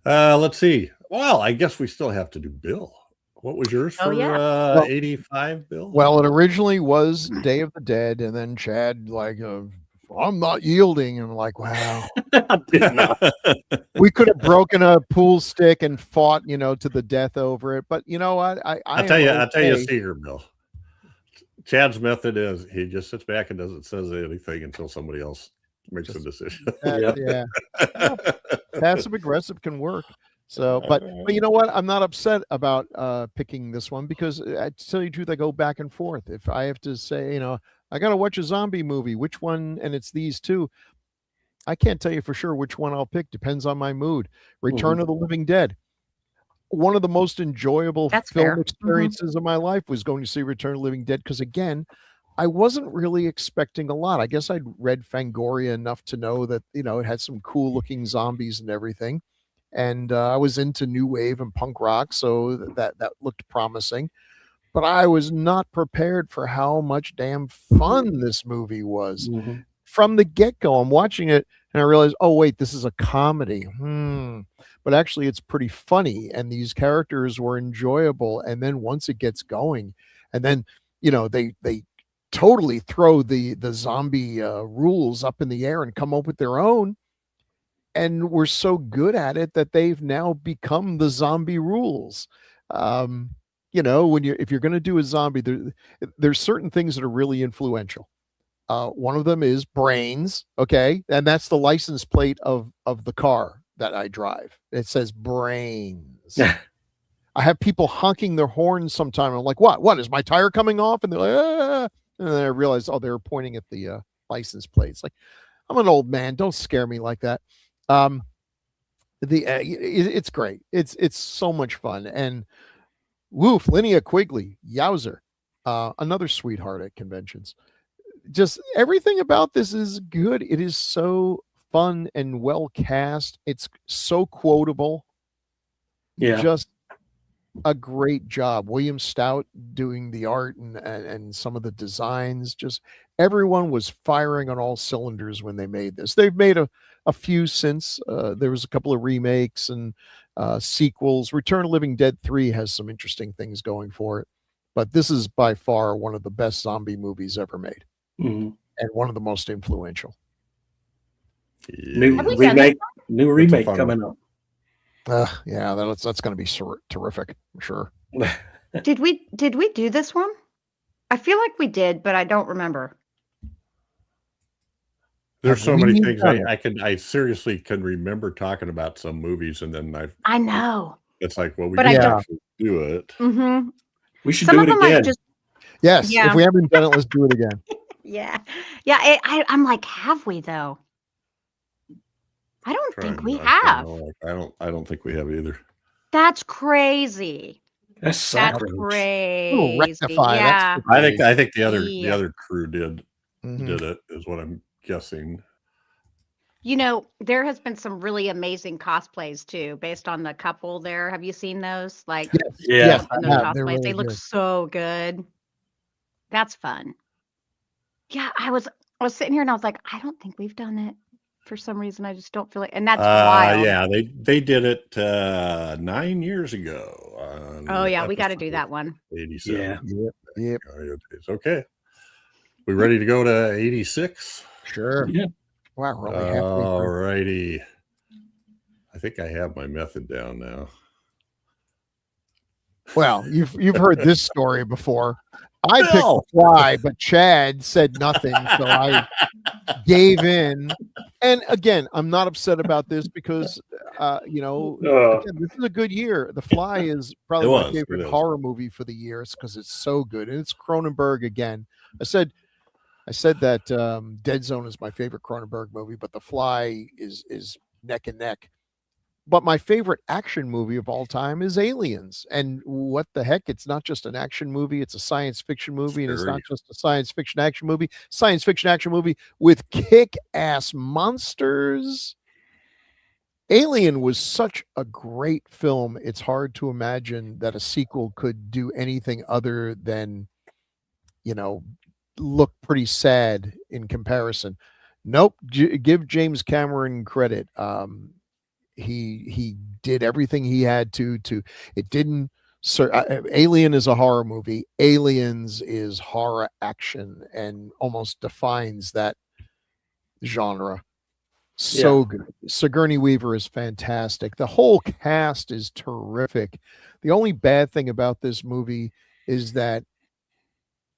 let's see. Well, I guess we still have to do Bill. What was yours Oh, for yeah. 85, Bill? Well, it originally was Day of the Dead, and then Chad I'm not yielding, and I'm like, wow. I did not. We could have broken a pool stick and fought, to the death over it. But you know what? I'll tell you a secret, Bill. Chad's method is he just sits back and doesn't says anything until somebody else makes a decision. Yeah. Passive aggressive can work. So, but you know what? I'm not upset about picking this one, because to tell you the truth, I go back and forth. If I have to say, I got to watch a zombie movie, which one? And it's these two. I can't tell you for sure which one I'll pick. Depends on my mood. Return of the Living Dead. One of the most enjoyable film experiences of my life was going to see Return of the Living Dead, because again, I wasn't really expecting a lot. I guess I'd read Fangoria enough to know that, it had some cool looking zombies and everything. And I was into new wave and punk rock, so that looked promising. But I was not prepared for how much damn fun this movie was. Mhm. From the get-go, I'm watching it and I realized, oh wait, this is a comedy. But actually it's pretty funny, and these characters were enjoyable. And then once it gets going, and then they totally throw the zombie rules up in the air and come up with their own. And we're so good at it that they've now become the zombie rules. If you're going to do a zombie, there's certain things that are really influential. One of them is Brains. Okay. And that's the license plate of the car that I drive. It says Brains. I have people honking their horns sometime. I'm like, what is my tire coming off? And they're like, ah. And then I realize, oh, they were pointing at the license plates. Like, I'm an old man. Don't scare me like that. It's great. It's so much fun. And woof, Linnea Quigley, yowzer. Another sweetheart at conventions. Just everything about this is good. It is so fun and well cast. It's so quotable. Yeah. Just a great job. William Stout doing the art and some of the designs. Just everyone was firing on all cylinders when they made this. They've made a few since. There was a couple of remakes and sequels. Return of Living Dead 3 has some interesting things going for it. But this is by far one of the best zombie movies ever made. Mm-hmm. And one of the most influential. New remake coming up. Yeah, that's going to be terrific, I'm sure. Did we do this one? I feel like we did, but I don't remember. There's so many things I seriously can remember talking about some movies, and then I know. It's like, well, we don't do it. Mm-hmm. We should do it again. Yes, if we haven't done it, let's do it again. Yeah. I'm like, have we though? I don't think we have. I don't think we have either. That's crazy. That's sacrilege. Crazy. Yeah. I think the other crew did it, is what I'm guessing. You know, there has been some really amazing cosplays too, based on the couple there. Have you seen those? Like, yes, those cosplays. Really they look so good. That's fun. Yeah, I was sitting here and I was like, I don't think we've done it. For some reason, I just don't feel like, and that's wild. Yeah, they did it 9 years ago. Oh yeah, we got to do that one. 87. Yep. It's okay. We ready to go to 86? Sure. Yeah. Wow. All righty. I think I have my method down now. Well, you've heard this story before. I picked the Fly, but Chad said nothing, so I gave in. And again, I'm not upset about this because, again, this is a good year. The Fly is probably my favorite horror movie for the year because it's so good, and it's Cronenberg again. I said that Dead Zone is my favorite Cronenberg movie, but The Fly is neck and neck. But my favorite action movie of all time is Aliens. And what the heck? It's not just an action movie. It's a science fiction movie. And it's not just a science fiction action movie. Science fiction action movie with kick-ass monsters. Alien was such a great film. It's hard to imagine that a sequel could do anything other than, look pretty sad in comparison. Nope. Give James Cameron credit. He did everything he had to it didn't. Alien is a horror movie. Aliens is horror action and almost defines that genre. So good. Sigourney Weaver is fantastic. The whole cast is terrific. The only bad thing about this movie is that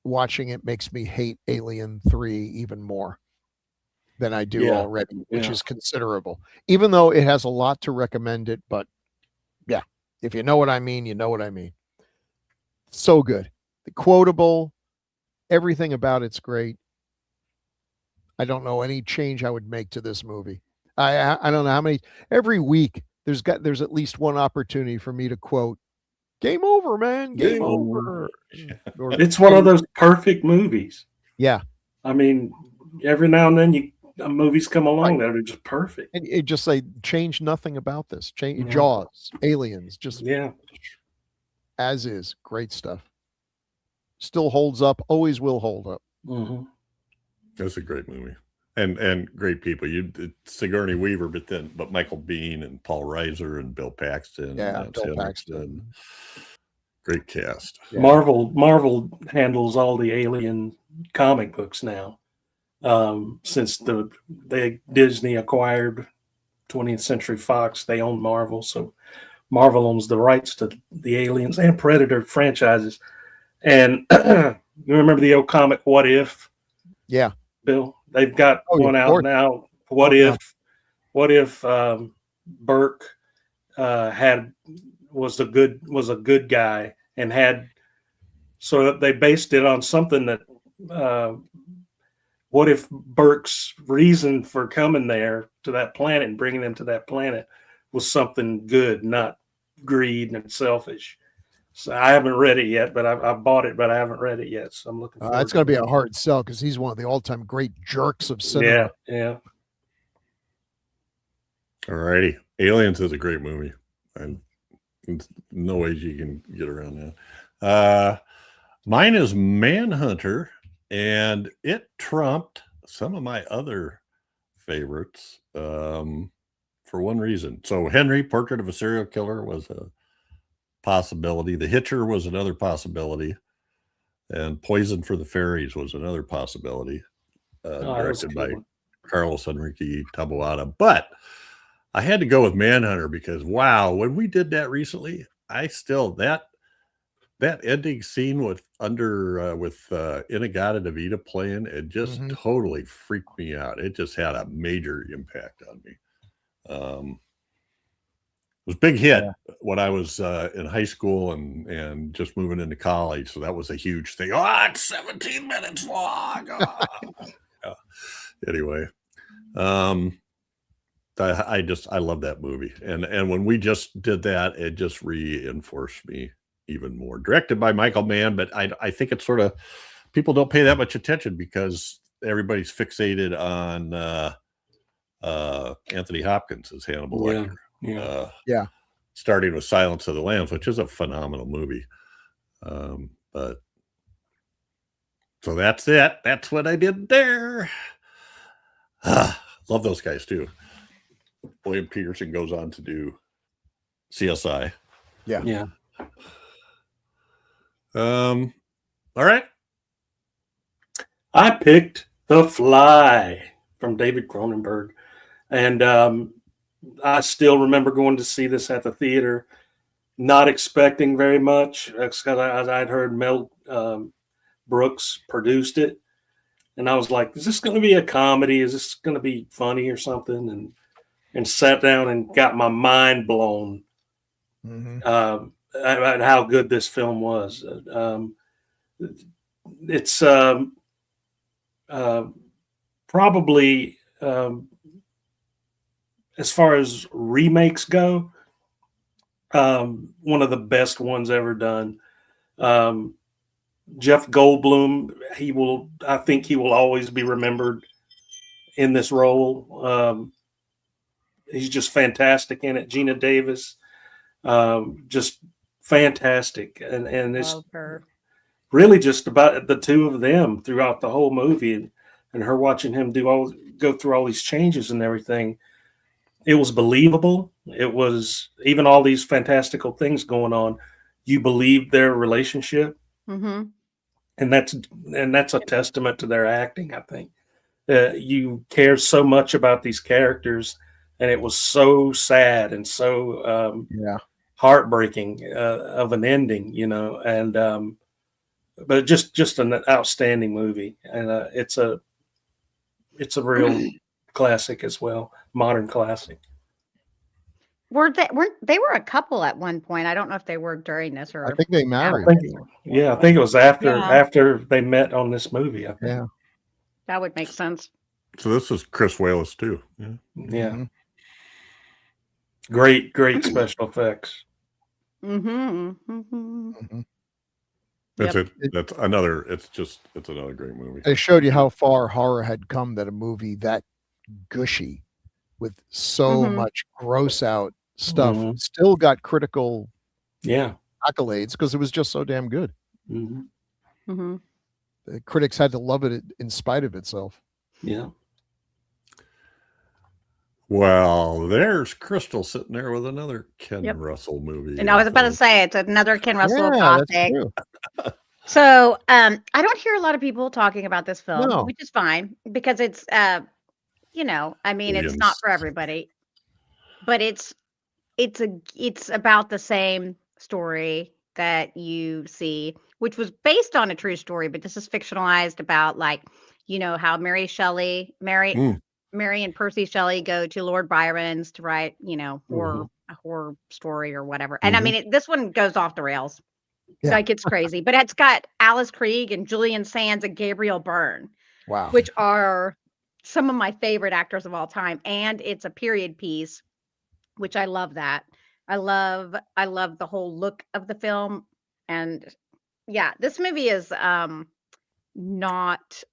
watching it makes me hate Alien 3 even more than I do already, which is considerable, even though it has a lot to recommend it. But yeah, if you know what I mean, you know what I mean. So good. The quotable, everything about it's great. I don't know any change I would make to this movie. I don't know how many, every week there's at least one opportunity for me to quote, "Game over, man. Game over." It's one of those perfect movies. Yeah. I mean, every now and then movies come along that are just perfect. And it just change nothing about this. Change Jaws, Aliens, just as is. Great stuff. Still holds up. Always will hold up. Mm-hmm. That's a great movie, and great people. Sigourney Weaver, but Michael Biehn and Paul Reiser and Bill Paxton. Yeah, Bill Paxton. Great cast. Yeah. Marvel handles all the Alien comic books now. Since Disney acquired 20th Century Fox, they own Marvel. So Marvel owns the rights to the Aliens and Predator franchises. And you remember the old comic What If? Yeah. Bill? They've got Oh, yeah, one of out course. now. Oh, What yeah. if Burke was a good guy and had, so that they based it on something that what if Burke's reason for coming there to that planet and bringing them to that planet was something good, not greed and selfish. So I haven't read it yet, but I bought it, but I haven't read it yet. So I'm looking forward. It's going to be a hard sell because he's one of the all-time great jerks of cinema. Yeah. All righty. Aliens is a great movie. And no way you can get around that. Mine is Manhunter, and it trumped some of my other favorites for one reason. So Henry, Portrait of a Serial Killer, was a possibility. The Hitcher was another possibility. And Poison for the Fairies was another possibility, directed by Carlos Enrique Taboada. But I had to go with Manhunter because, wow, when we did that recently, I still, that ending scene with Inagata-Davida playing, it just totally freaked me out. It just had a major impact on me. It was a big hit when I was in high school and just moving into college. So that was a huge thing. Oh, it's 17 minutes long. Oh. Anyway, I love that movie. And when we just did that, it just reinforced me even more. Directed by Michael Mann, but I think it's sort of, people don't pay that much attention because everybody's fixated on Anthony Hopkins as Hannibal Lecter. Yeah. Starting with Silence of the Lambs, which is a phenomenal movie. But so that's it. That's what I did there. Love those guys too. William Peterson goes on to do CSI. Yeah. All right. I picked The Fly from David Cronenberg. And I still remember going to see this at the theater, not expecting very much because I'd heard Mel Brooks produced it. And I was like, is this going to be a comedy? Is this going to be funny or something? And sat down and got my mind blown at how good this film was. It's probably, as far as remakes go, one of the best ones ever done. Jeff Goldblum, I think he will always be remembered in this role. He's just fantastic in it. Gina Davis, just fantastic. And it's really just about the two of them throughout the whole movie, and her watching him go through all these changes and everything. It was believable. It was even all these fantastical things going on. You believed their relationship. And that's a testament to their acting. I think you care so much about these characters, and it was so sad and so heartbreaking of an ending, and but just an outstanding movie, and it's a real classic as well, modern classic. Weren't they were a couple at one point? I don't know if they were during this or I think they married. I think it was after they met on this movie. I think. Yeah, that would make sense. So this is Chris Walas too. Yeah. Great special effects. That's it. That's another. It's another great movie. It showed you how far horror had come, that a movie that gushy with so much gross out stuff still got critical accolades because it was just so damn good. The critics had to love it in spite of itself. Yeah. Well, there's Crystal sitting there with another Ken Russell movie. And I was about to say, it's another Ken Russell classic. That's true. So I don't hear a lot of people talking about this film, which is fine because it's, I mean, it's not for everybody, but it's about the same story that you see, which was based on a true story, but this is fictionalized about you know, how Mary and Percy Shelley go to Lord Byron's to write, you know, a horror story or whatever. And I mean, this one goes off the rails. Yeah. Like it's crazy, but it's got Alice Krige and Julian Sands and Gabriel Byrne, Wow. which are some of my favorite actors of all time. And it's a period piece, which I love that. I love the whole look of the film. And yeah, this movie is not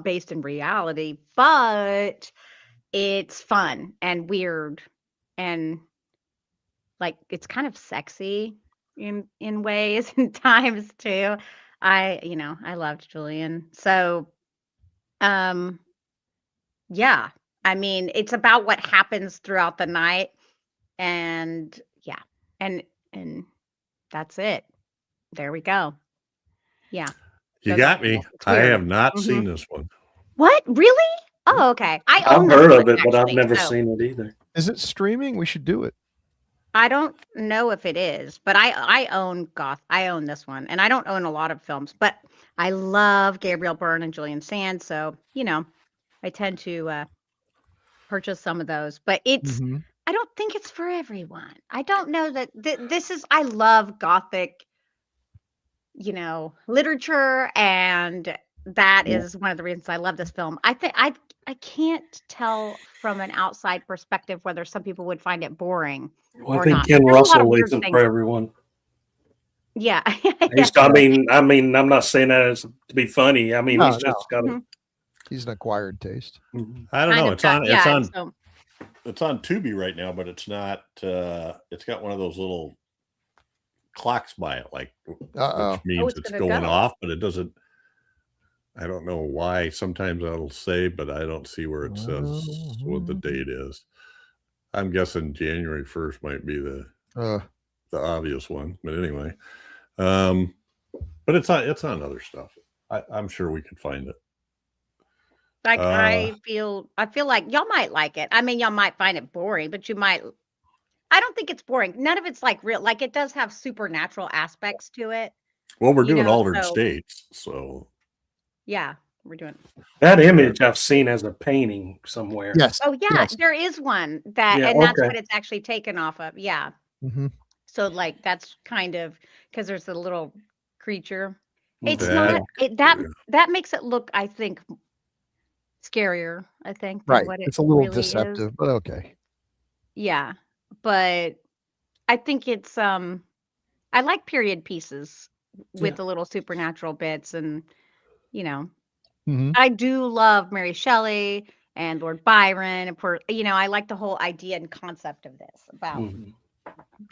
based in reality, but it's fun and weird and like it's kind of sexy in ways and times too. I loved Julian. So yeah, I mean, it's about what happens throughout the night and yeah. And that's it. There we go. Yeah. You Goes got off the me. rails. It's I weird. have not seen this one. What? Really? Oh, okay. I I've own this heard one, of it, but I've actually, never so seen it either. Is it streaming? We should do it. I don't know if it is, but I own I own this one, and I don't own a lot of films, but I love Gabriel Byrne and Julian Sands, so you know, I tend to purchase some of those. But it's Mhm. I don't think it's for everyone. I don't know that this is. I love Gothic, you know, literature, and that Yeah. is one of the reasons I love this film. I think I can't tell from an outside perspective whether some people would find it boring Well, I or think not. Ken There's a lot of Russell weird isn't things. for everyone. Yeah. He's, I mean, I'm not saying that as to be funny. I mean, No, he's just got a. He's an acquired taste. I don't Kind know. of got, yeah. and so, It's on Tubi right now, but it's not. It's got one of those little clocks by it, like Uh-oh. which means it's it's gonna going go. off, but it doesn't. I don't know why. Sometimes it'll say, but I don't see where it says what the date is. I'm guessing January 1st might be the obvious one, but anyway. But it's on other stuff. I'm sure we can find it. like I feel like y'all might like it. I mean, y'all might find it boring, but you might. I don't think it's boring. None of it's like real. Like it does have supernatural aspects to it. Well, we're You doing know, altered so- states, so Yeah, we're doing. That image I've seen as a painting somewhere. Yes. Oh yeah, Yes. there is one that, Yeah, and that's okay. what it's actually taken off of. Yeah. Mm-hmm. So like that's kind of because there's a little creature. It's That- not it that makes it look, I think, scarier. I think than Right. what it It's a little really is. deceptive, but okay. Yeah, but I think it's I like period pieces with the little supernatural bits, and you know, Mhm. I do love Mary Shelley and Lord Byron, and you know, I like the whole idea and concept of this about. Mhm.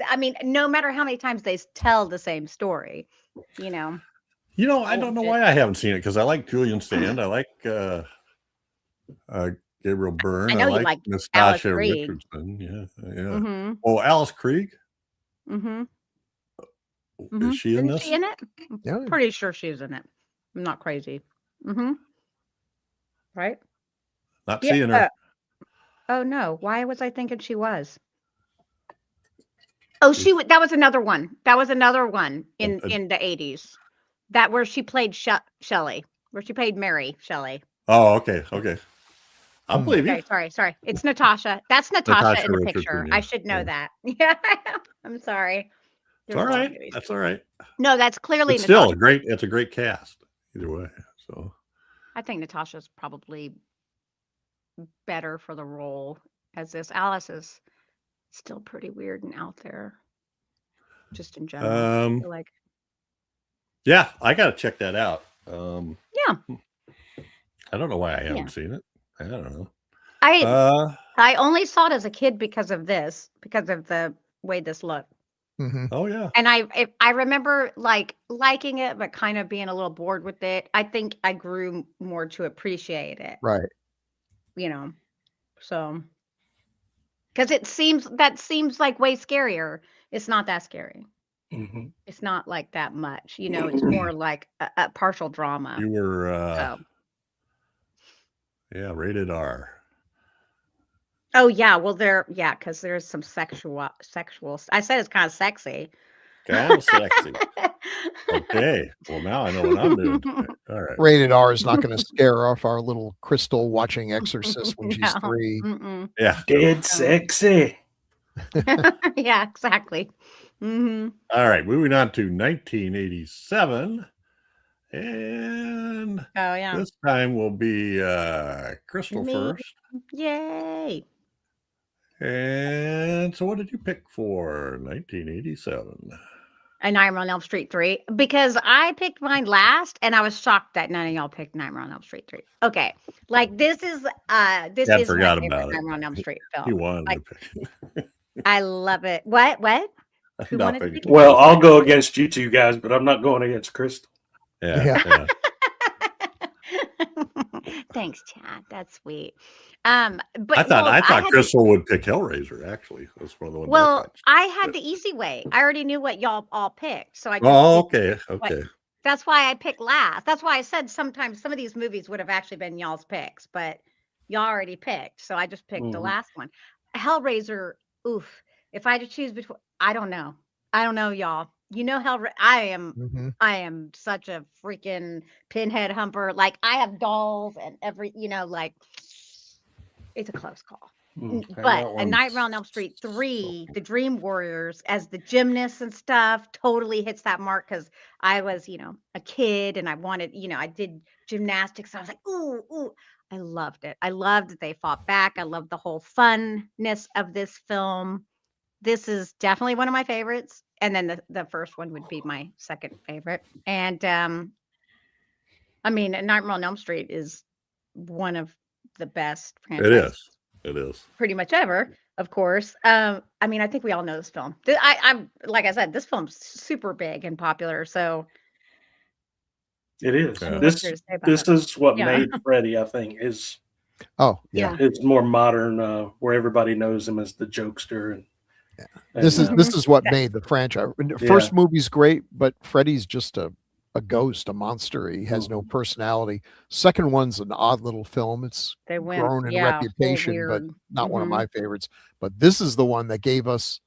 I mean, no matter how many times they tell the same story, you know. I don't know why I haven't seen it because I like Julian Sand. I like Gabriel Byrne. I know you like like Miss Alice Tasha Krige. Richardson. Yeah. Mm-hmm. Oh, Alice Krige. Mm-hmm. Is she in Isn't this? she in it? Yeah. Pretty sure she's in it. I'm not crazy. Mm-hmm. Right? Not Yeah. seeing her. Oh no! Why was I thinking she was? Oh, that was another one. That was another one in the 80s. That where she played Shelley, where she played Mary Shelley. Oh, okay. I'll believe you. Okay, sorry. It's Natasha. That's Natasha in the Richardson, picture. yeah. I should know that. Yeah, I'm sorry. It's There's all a lot of right. movies. That's all right. No, that's clearly It's still Natasha. it's a great cast either way. So I think Natasha's probably better for the role as this. Alice is still pretty weird and out there, just in general. I feel like. yeah, I got to check that out. Yeah. I don't know why I haven't seen it. I don't know. I only saw it as a kid because of the way this looked. Mm-hmm. Oh yeah. And I remember like liking it, but kind of being a little bored with it. I think I grew more to appreciate it. Right. You know, so because it seems like way scarier. It's not that scary. Mm-hmm. It's not like that much. You know, it's more like a partial drama. You were So. yeah, rated R. Oh yeah, well because there's some sexual. I said it's kind of sexy. Kind of sexy. Okay. Well, now I know what I'm doing today. All right. Rated R is not going to scare off our little Crystal watching Exorcist when she's No. 3. Mm-mm. Yeah. Dead sexy. Yeah, exactly. Mm-hmm. All right. Moving on to 1987. And Oh, yeah. this time will be Crystal Me. first. Yay. And so what did you pick for 1987? A Nightmare on Elm Street 3, because I picked mine last and I was shocked that none of y'all picked Nightmare on Elm Street 3. Okay. Like this is Dad my forgot favorite about it. Nightmare on Elm Street He film. wanted Like, to pick. I love it. What? Who wanted to Nothing. pick it? Well, I'll go against you two guys, but I'm not going against Crystal. Yeah. Thanks, Chad. That's sweet. But I thought had Crystal would pick Hellraiser. Actually, that's one of the ones. Well, I had But- the easy way. I already knew what y'all all picked, so I. Just Oh, did okay. what- Okay. That's why I picked last. That's why I said sometimes some of these movies would have actually been y'all's picks, but y'all already picked, so I just picked the Mhm. last one. Hellraiser. Oof. If I had to choose between, I don't know, y'all. You know, I am. Mhm. I am such a freaking pinhead humper. Like I have dolls and like it's a close call. Mm. Okay, But that A one's- Nightmare on Elm Street 3, the Dream Warriors as the gymnasts and stuff totally hits that mark because I was, a kid and I wanted, I did gymnastics. I was like, ooh. I loved it. I loved that they fought back. I loved the whole funness of this film. This is definitely one of my favorites. And then the first one would be my second favorite. And I mean, A Nightmare on Elm Street is one of the best franchises. It is. Pretty much ever, of course. I mean, I think we all know this film. I'm like I said, this film's super big and popular. So It is. Yeah. This What to say about this that? is what Yeah. made Freddy, I think, is Oh, yeah. it's more modern, where everybody knows him as the jokester. And This and, is what made the franchise. First movie's great, but Freddy's just a ghost, a monster. He has no personality. Second one's an odd little film. It's They went grown in full reputation, but weird. not one of Mhm. my favorites. But this is the one that gave us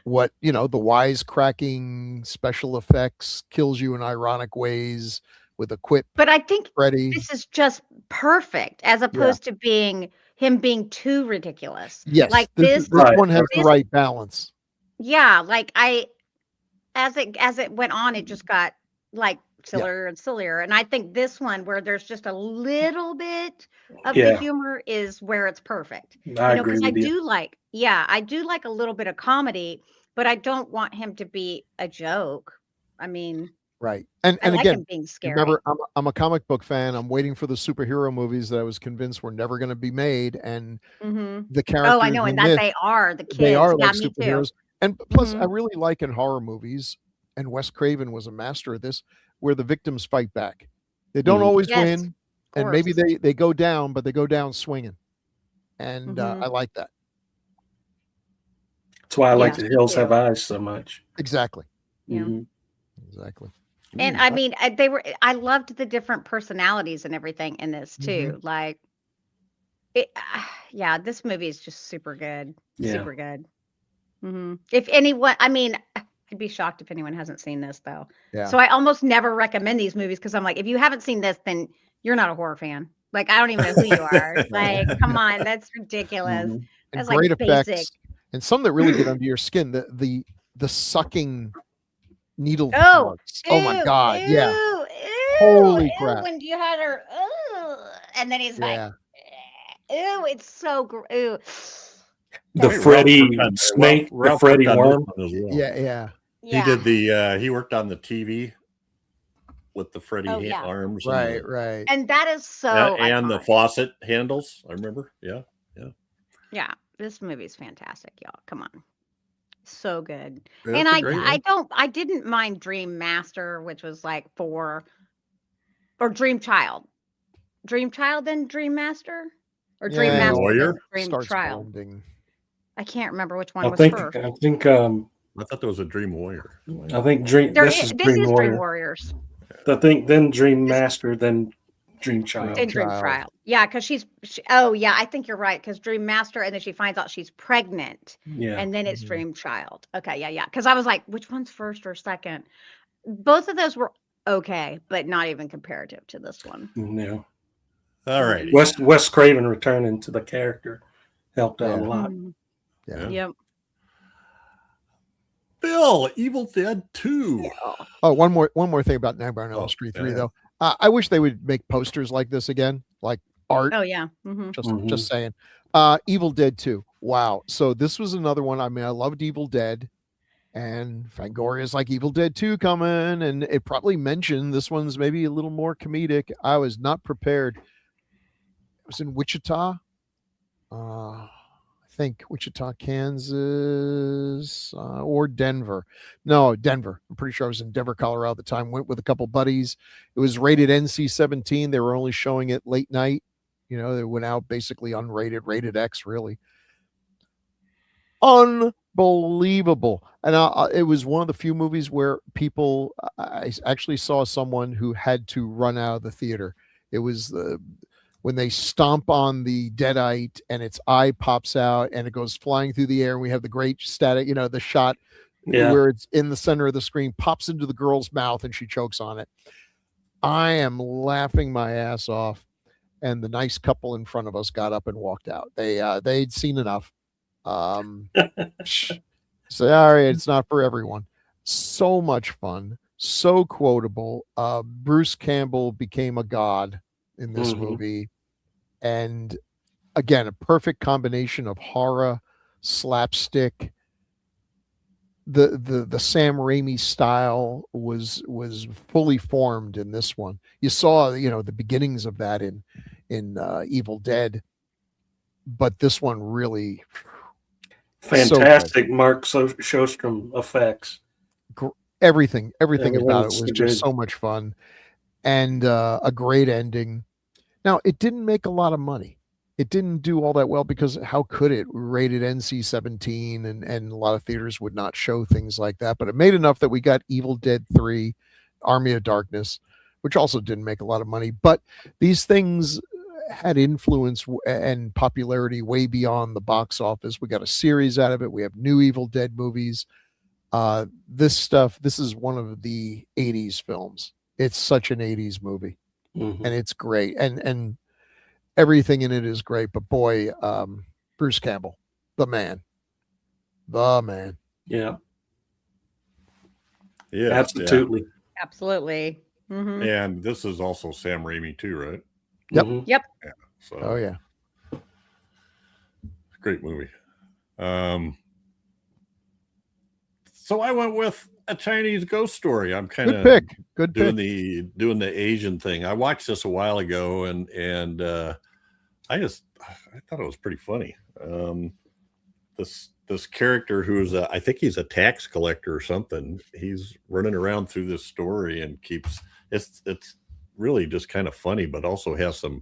what, the wisecracking special effects, kills you in ironic ways with a quip. But I think Freddy. this is just perfect as opposed to him being too ridiculous. Yes, Like this Right. one has the this- right balance. Yeah, like as it went on, it just got like sillier and sillier. And I think this one where there's just a little bit of the Yeah. humor is where it's perfect. I agree Because I with you. do like a little bit of comedy, but I don't want him to be a joke. I mean, Right. And I like again, him being scary. remember, I'm a comic book fan. I'm waiting for the superhero movies that I was convinced were never going to be made. And Mhm. the characters Oh, I know, and in that this, they are the kids. they are Yeah, like me too. superheroes. And plus, I Mhm. really like in horror movies, and Wes Craven was a master of this, where the victims fight back. They don't Mhm. always Yes, win, and maybe course. they go down, but they go down swinging. And Mhm. I like that. That's why I like Yeah, The me Hills too. Have Eyes so much. Exactly. Yeah. Mhm. Exactly. And I mean, I loved the different personalities and everything in this too. Like, this movie is just super good. Yeah. Super good. If anyone, I mean, I'd be shocked if anyone hasn't seen this though. Yeah. So I almost never recommend these movies because I'm like, if you haven't seen this, then you're not a horror fan. Like, I don't even know who you are. Like, come on, that's ridiculous. Mhm. And That's great like effects, basic. and some that really get under your skin. The sucking needle Oh, marks. Oh my ew, God! Yeah. ew, Holy ew, crap. When you had her, and then he's Yeah. like, ew, it's so ew. The Hey, Freddy Ralph- snake, the Ralph Freddy worked on this worm. one as well. Yeah. He did he worked on the TV with the Freddy Oh, yeah. arms Right. And that is so and the iconic. faucet handles. I remember. Yeah. Yeah, this movie's fantastic, y'all. Come on. So good. That's And a great one. I didn't mind Dream Master, which was like or Dream Child. Dream Child then Dream Master? Or Dream Yeah, Master Warrior then Dream Starts Child. blending. I can't remember which one I was think first. I think I thought there was a Dream Warrior. I think Dream. There This is, is this Dream is Warrior. Dream Warriors. I think then Dream Master, then Dream Child. In Dream Child. Trial. Yeah, because oh, yeah, I think you're right. Because Dream Master, and then she finds out she's pregnant. Yeah. And then it's Mhm. Dream Child. Okay, yeah. Because I was like, which one's first or second? Both of those were okay, but not even comparative to this one. Yeah. All right. Wes Craven returning to the character helped out Yeah. a lot. Yeah. Yep. Bill, Evil Dead 2. Oh, one more thing about Nightmare on Elm Oh, Street 3, yeah. though. I wish they would make posters like this again, like art. Oh, yeah. Just saying. Evil Dead 2. Wow. So this was another one. I mean, I loved Evil Dead, and Fangoria's like Evil Dead 2 coming, and it probably mentioned this one's maybe a little more comedic. I was not prepared. It was in Wichita. I think Wichita, Kansas, or Denver. No, Denver. I'm pretty sure I was in Denver, Colorado at the time. Went with a couple buddies. It was rated NC-17. They were only showing it late night. You know, they went out basically unrated, rated X, really. Unbelievable. And it was one of the few movies where I actually saw someone who had to run out of the theater. It was when they stomp on the deadite and its eye pops out and it goes flying through the air, and we have the great static, you know, the shot where it's in the center of the screen, pops into the girl's mouth and she chokes on it. I am laughing my ass off. And the nice couple in front of us got up and walked out. They'd seen enough. Sorry, it's not for everyone. So much fun, so quotable. Bruce Campbell became a god in this movie. And again, a perfect combination of horror, slapstick. The Sam Raimi style was fully formed in this one. You saw, you know, the beginnings of that in Evil Dead, but this one really fantastic. Mark Shostrom effects. Everything about it was so just good. so much fun, and a great ending. Now, it didn't make a lot of money. It didn't do all that well because how could it? Rated NC-17, and a lot of theaters would not show things like that. But it made enough that we got Evil Dead 3, Army of Darkness, which also didn't make a lot of money. But these things had influence and popularity way beyond the box office. We got a series out of it. We have new Evil Dead movies. This is one of the 80s films. It's such an 80s movie. And it's great. And everything in it is great. But boy, Bruce Campbell, the man. Yeah. Yeah. Absolutely. Absolutely. And this is also Sam Raimi too, right? Yep. Yep. Yeah. So Oh yeah. great movie. So I went with A Chinese Ghost Story. I'm kind of Good doing pick. the Asian thing. I watched this a while ago, and I thought it was pretty funny. This character who's I think he's a tax collector or something. He's running around through this story and it's really just kind of funny, but also has some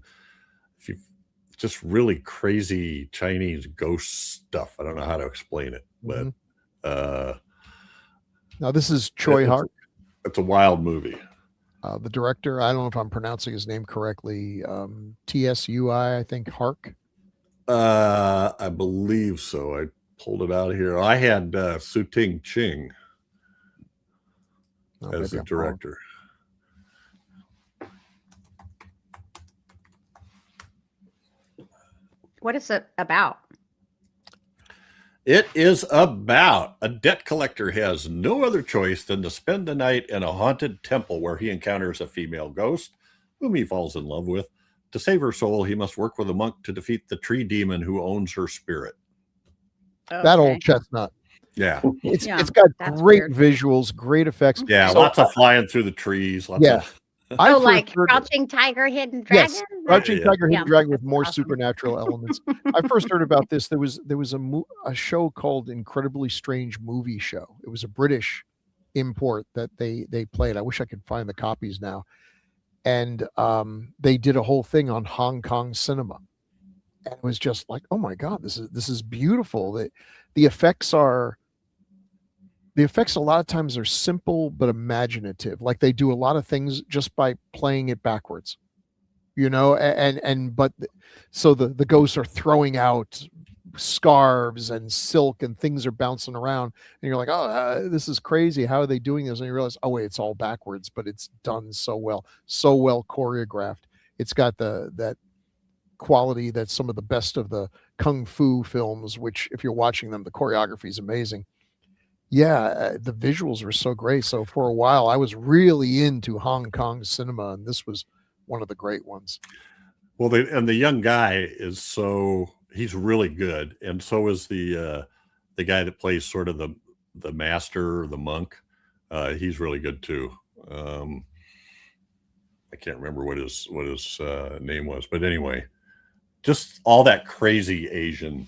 just really crazy Chinese ghost stuff. I don't know how to explain it, but now this is Choi Hart. It's a wild movie. The director, I don't know if I'm pronouncing his name correctly. TSUI, I think Hark. I believe so. I pulled it out here. I had Su-Ting Ching as the director. What is it about? It is about a debt collector has no other choice than to spend the night in a haunted temple where he encounters a female ghost whom he falls in love with. To save her soul, he must work with a monk to defeat the tree demon who owns her spirit. That old chestnut. Yeah. It's got great visuals, great effects. Yeah, lots of flying through the trees. Like Crouching Tiger, Hidden Dragon? Yes, Crouching Tiger, Hidden Dragon with more awesome. Supernatural elements. I first heard about this. There was a show called Incredibly Strange Movie Show. It was a British import that they played. I wish I could find the copies now. And they did a whole thing on Hong Kong cinema. And it was just like, oh my God, this is beautiful. The effects a lot of times are simple but imaginative. Like they do a lot of things just by playing it backwards. So the ghosts are throwing out scarves and silk and things are bouncing around, and you're like, oh, this is crazy. How are they doing this? And you realize, oh wait, it's all backwards, but it's done so well choreographed. It's got that quality that's some of the best of the kung fu films, which if you're watching them, the choreography is amazing. Yeah, the visuals were so great. So for a while, I was really into Hong Kong cinema, and this was one of the great ones. Well, the young guy he's really good, and so is the guy that plays sort of the master or the monk. He's really good too. I can't remember what his name was, but anyway, just all that crazy Asian.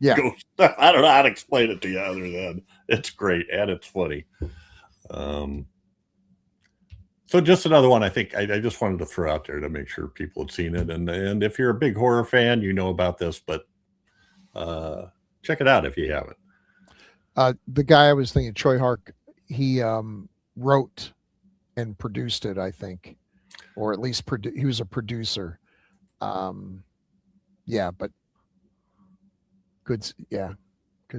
Yeah, I don't know how to explain it to you other than it's great and it's funny. So just another one I think I just wanted to throw out there to make sure people had seen it. And if you're a big horror fan, you know about this, but check it out if you haven't. The guy I was thinking, Choi Hark, he wrote and produced it, I think, or at least he was a producer. Yeah, but good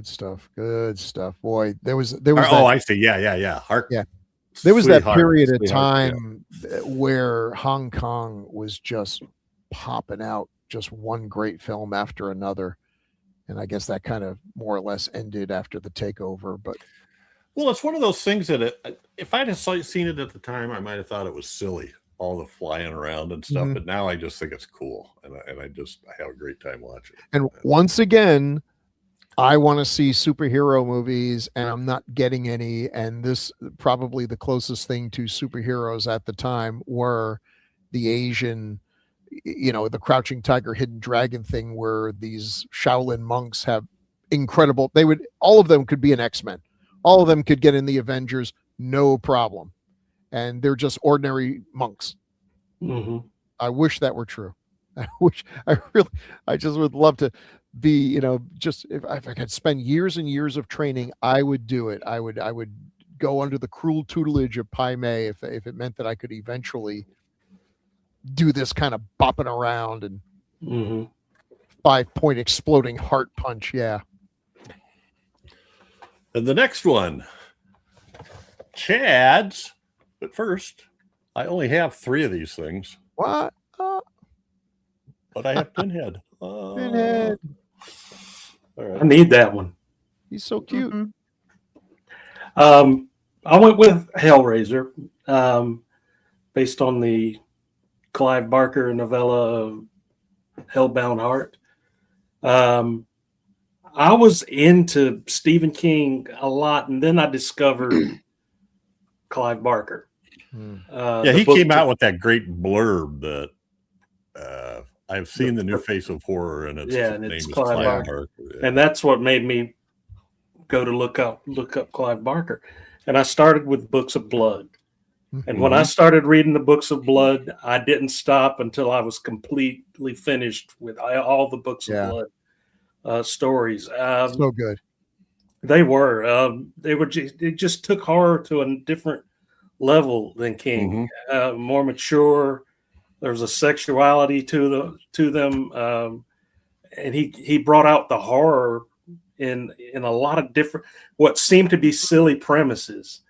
stuff. Boy, there was. I see. Yeah. Hark. Yeah. There was that period of time where Hong Kong was just popping out, just one great film after another. And I guess that kind of more or less ended after the takeover. But well, it's one of those things that if I'd have seen it at the time, I might have thought it was silly, all the flying around and stuff. Mm-hmm. But now I just think it's cool, and I have a great time watching it. And once again, I want to see superhero movies, and I'm not getting any. And this probably the closest thing to superheroes at the time were the Asian, the Crouching Tiger, Hidden Dragon thing, where these Shaolin monks have incredible. All of them could be an X-Men. All of them could get in the Avengers, no problem. And they're just ordinary monks. Mm-hmm. I wish that were true. I just would love to be, just if I could spend years and years of training, I would do it. I would go under the cruel tutelage of Pai Mei if it meant that I could eventually do this kind of bopping around and 5-point exploding heart punch. Yeah. And the next one, Chad's. But first, I only have 3 of these things. What? But I have Pinhead. Pinhead. All right. I need that one. He's so cute. Mm-hmm. I went with Hellraiser, based on the Clive Barker novella Hellbound Heart. I was into Stephen King a lot, and then I discovered Clive Barker. He came out with that great blurb that I've seen the new face of horror, and it's Clive Barker. Yeah. And that's what made me go to look up Clive Barker. And I started with Books of Blood. And when I started reading the Books of Blood, I didn't stop until I was completely finished with all the Books of Blood stories. So good. They were. It just took horror to a different level than King. More mature. There was a sexuality to them, and he brought out the horror in a lot of different, what seemed to be silly premises.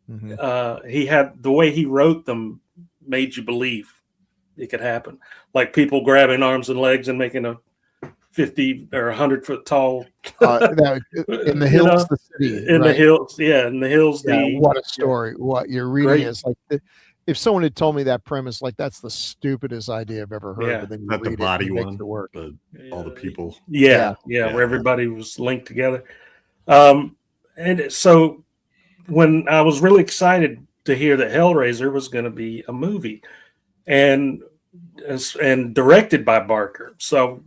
He had the way he wrote them made you believe it could happen, like people grabbing arms and legs and making a 50 or 100-foot tall in the hills, the city, in the hills, in the hills. What a story! What you're reading is like, if someone had told me that premise, like that's the stupidest idea I've ever heard. But then not the body one, work. All the people. Where everybody was linked together. And so when I was really excited to hear that Hellraiser was going to be a movie, and directed by Barker. So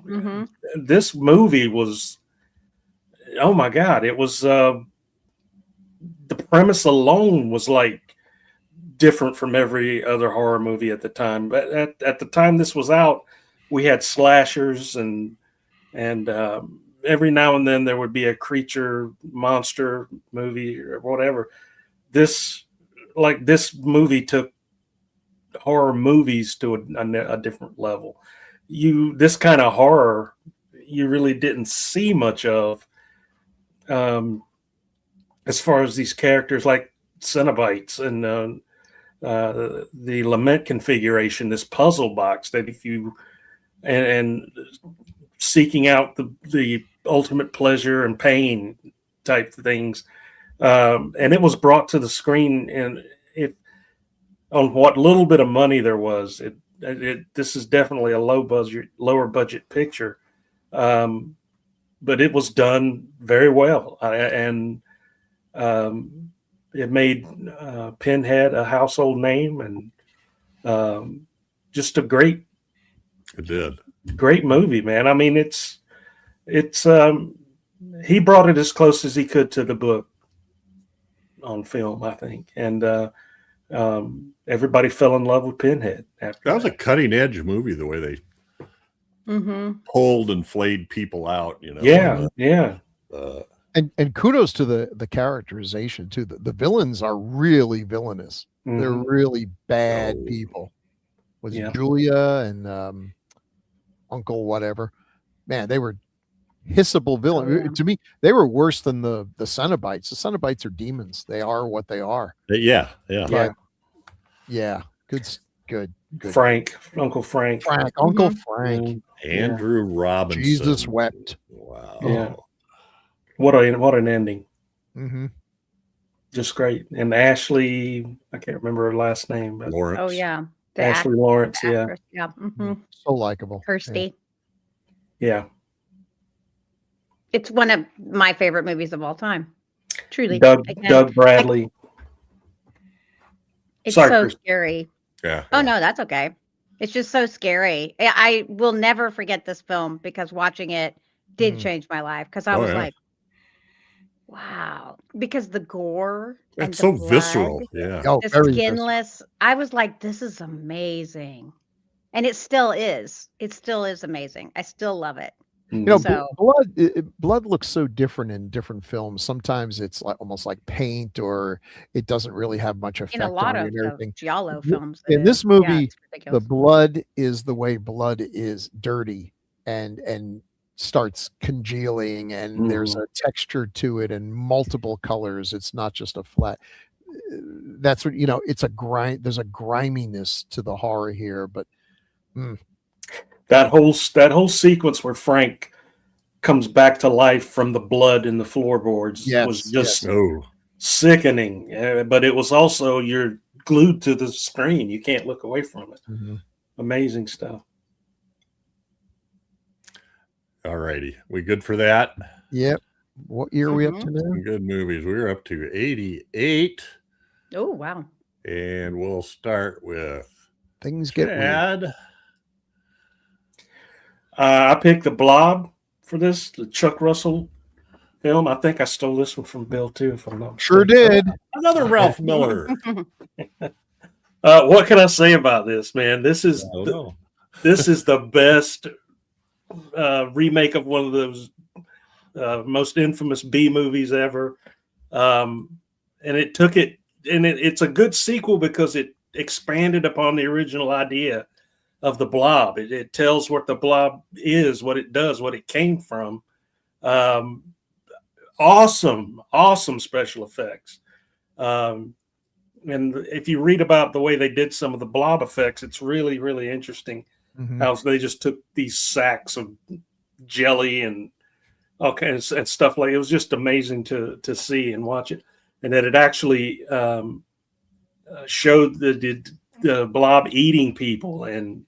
this movie was, oh my God, it was, the premise alone was like different from every other horror movie at the time. But at the time this was out, we had slashers and every now and then there would be a creature monster movie or whatever. This movie took horror movies to a different level. This kind of horror you really didn't see much of, as far as these characters like Cenobites and the lament configuration, this puzzle box that if you and seeking out the ultimate pleasure and pain type things, and it was brought to the screen, and it on what little bit of money there was. This is definitely a lower budget picture, but it was done very well, and it made Pinhead a household name, and just a great movie, man. I mean, it's he brought it as close as he could to the book on film, I think, and everybody fell in love with Pinhead after that. Was a cutting edge movie, the way they pulled and flayed people out, you know. Yeah. And kudos to the characterization too. The villains are really villainous. They're really bad people. Was Julia and Uncle whatever. Man, they were hissable villain. To me, they were worse than the Cenobites. The Cenobites are demons. They are what they are. Yeah. Good. Frank, Uncle Frank. Uncle Frank. Andrew Robinson. Jesus wept. Wow. Yeah. What an ending. Just great. And Ashley, I can't remember her last name, but Lawrence. Oh yeah. Ashley Lawrence, actress, yeah. So likable. Kirsty. Yeah. It's one of my favorite movies of all time. Truly. Doug Bradley. It's Sorry, so Chris. scary. Yeah. Oh no, that's okay. It's just so scary. I will never forget this film because watching it did change my life, because I was like, wow. Because the gore and It's the so blood, visceral. Yeah. Oh, the very skinless. I was like, this is amazing. And it still is. It still is amazing. I still love it. You know, So- blood looks so different in different films. Sometimes it's like almost like paint, or it doesn't really have much effect In a lot on of it and everything. Giallo films. In it this is. movie, it's the ridiculous. blood is the way blood is dirty and starts congealing, and there's a texture to it and multiple colors. It's not just a flat. That's what, you know, it's a grind. There's a griminess to the horror here, but that whole sequence where Frank comes back to life from the blood in the floorboards was just sickening. But it was also, you're glued to the screen. You can't look away from it. Amazing stuff. All righty. We good for that? Yep. What year are we up to now? Good movies. We're up to 88. Oh, wow. And we'll start with Things Get Weird. Chad. I picked The Blob for this, the Chuck Russell film. I think I stole this one from Bill too, if I'm not Sure mistaken. did. Another Ralph Miller. What can I say about this, man? This is the best remake of one of those most infamous B movies ever. And it took it, and it's a good sequel because it expanded upon the original idea of the Blob. It tells what the Blob is, what it does, what it came from. Awesome special effects. And if you read about the way they did some of the Blob effects, it's really, really interesting how they just took these sacks of jelly and all kinds and stuff like it. Was just amazing to see and watch it, and that it actually showed the Blob eating people, and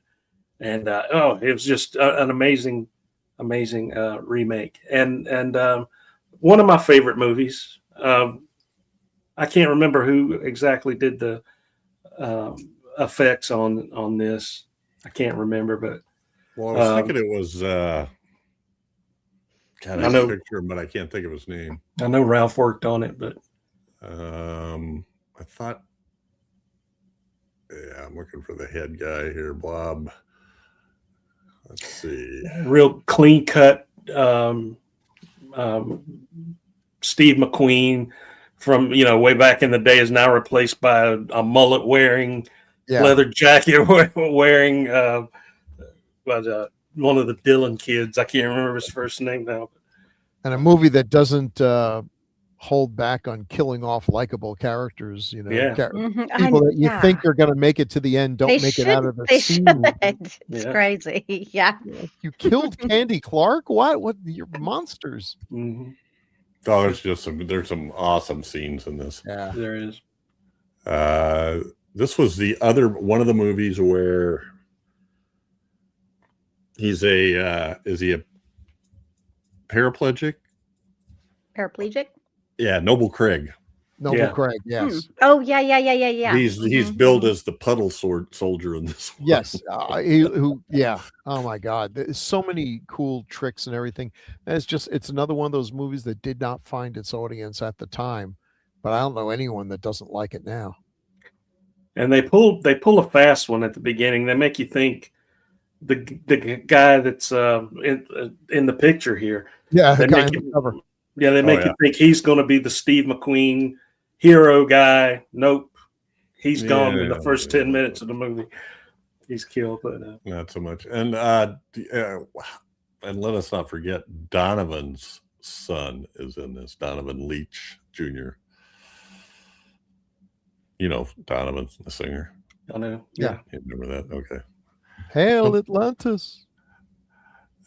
it was just an amazing remake, and one of my favorite movies. I can't remember who exactly did the effects on this. I can't remember, but well, I was thinking it was God, I know picture him, but I can't think of his name. I know Ralph worked on it, but I thought, I'm looking for the head guy here, Blob. Let's see. Real clean cut Steve McQueen from way back in the day is now replaced by a mullet wearing leather jacket wearing one of the Dylan kids. I can't remember his first name now. And a movie that doesn't hold back on killing off likable characters. You know, people that you think are going to make it to the end don't make it out of the scene. It's crazy. Yeah. You killed Candy Clark? What? You're monsters. Mm-hmm. Oh, there's some awesome scenes in this. Yeah, there is. This was one of the movies where is he a paraplegic? Paraplegic? Yeah, Noble Craig. Craig, yes. Oh, yeah. He's billed as the puddle soldier in this one. Yes. Oh my God. There's so many cool tricks and everything. And it's another one of those movies that did not find its audience at the time, but I don't know anyone that doesn't like it now. And they pull a fast one at the beginning. They make you think the guy that's in the picture here. Yeah, the guy on the cover. Yeah, they make you think he's going to be the Steve McQueen hero guy. Nope. He's gone in the first 10 minutes of the movie. He's killed, but not so much. And let us not forget Donovan's son is in this. Donovan Leitch Jr. You know Donovan, the singer. I know. Yeah. You remember that? Okay. Hail Atlantis.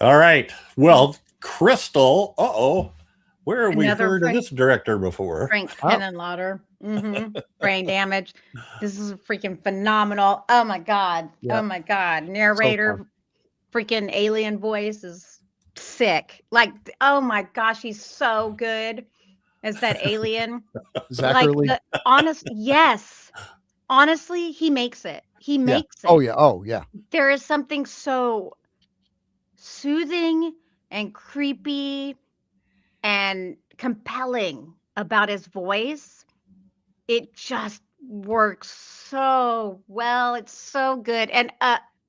All right. Well, Crystal. Where have we heard of this director before? Frank Henenlotter. Brain Damage. This is freaking phenomenal. Oh my God. Yeah. Oh my God. Narrator, freaking alien voice is sick. Like, oh my gosh, he's so good as that alien. Zachary. Yes. Honestly, he makes it. He makes it. Oh yeah. There is something so soothing and creepy and compelling about his voice. It just works so well. It's so good. And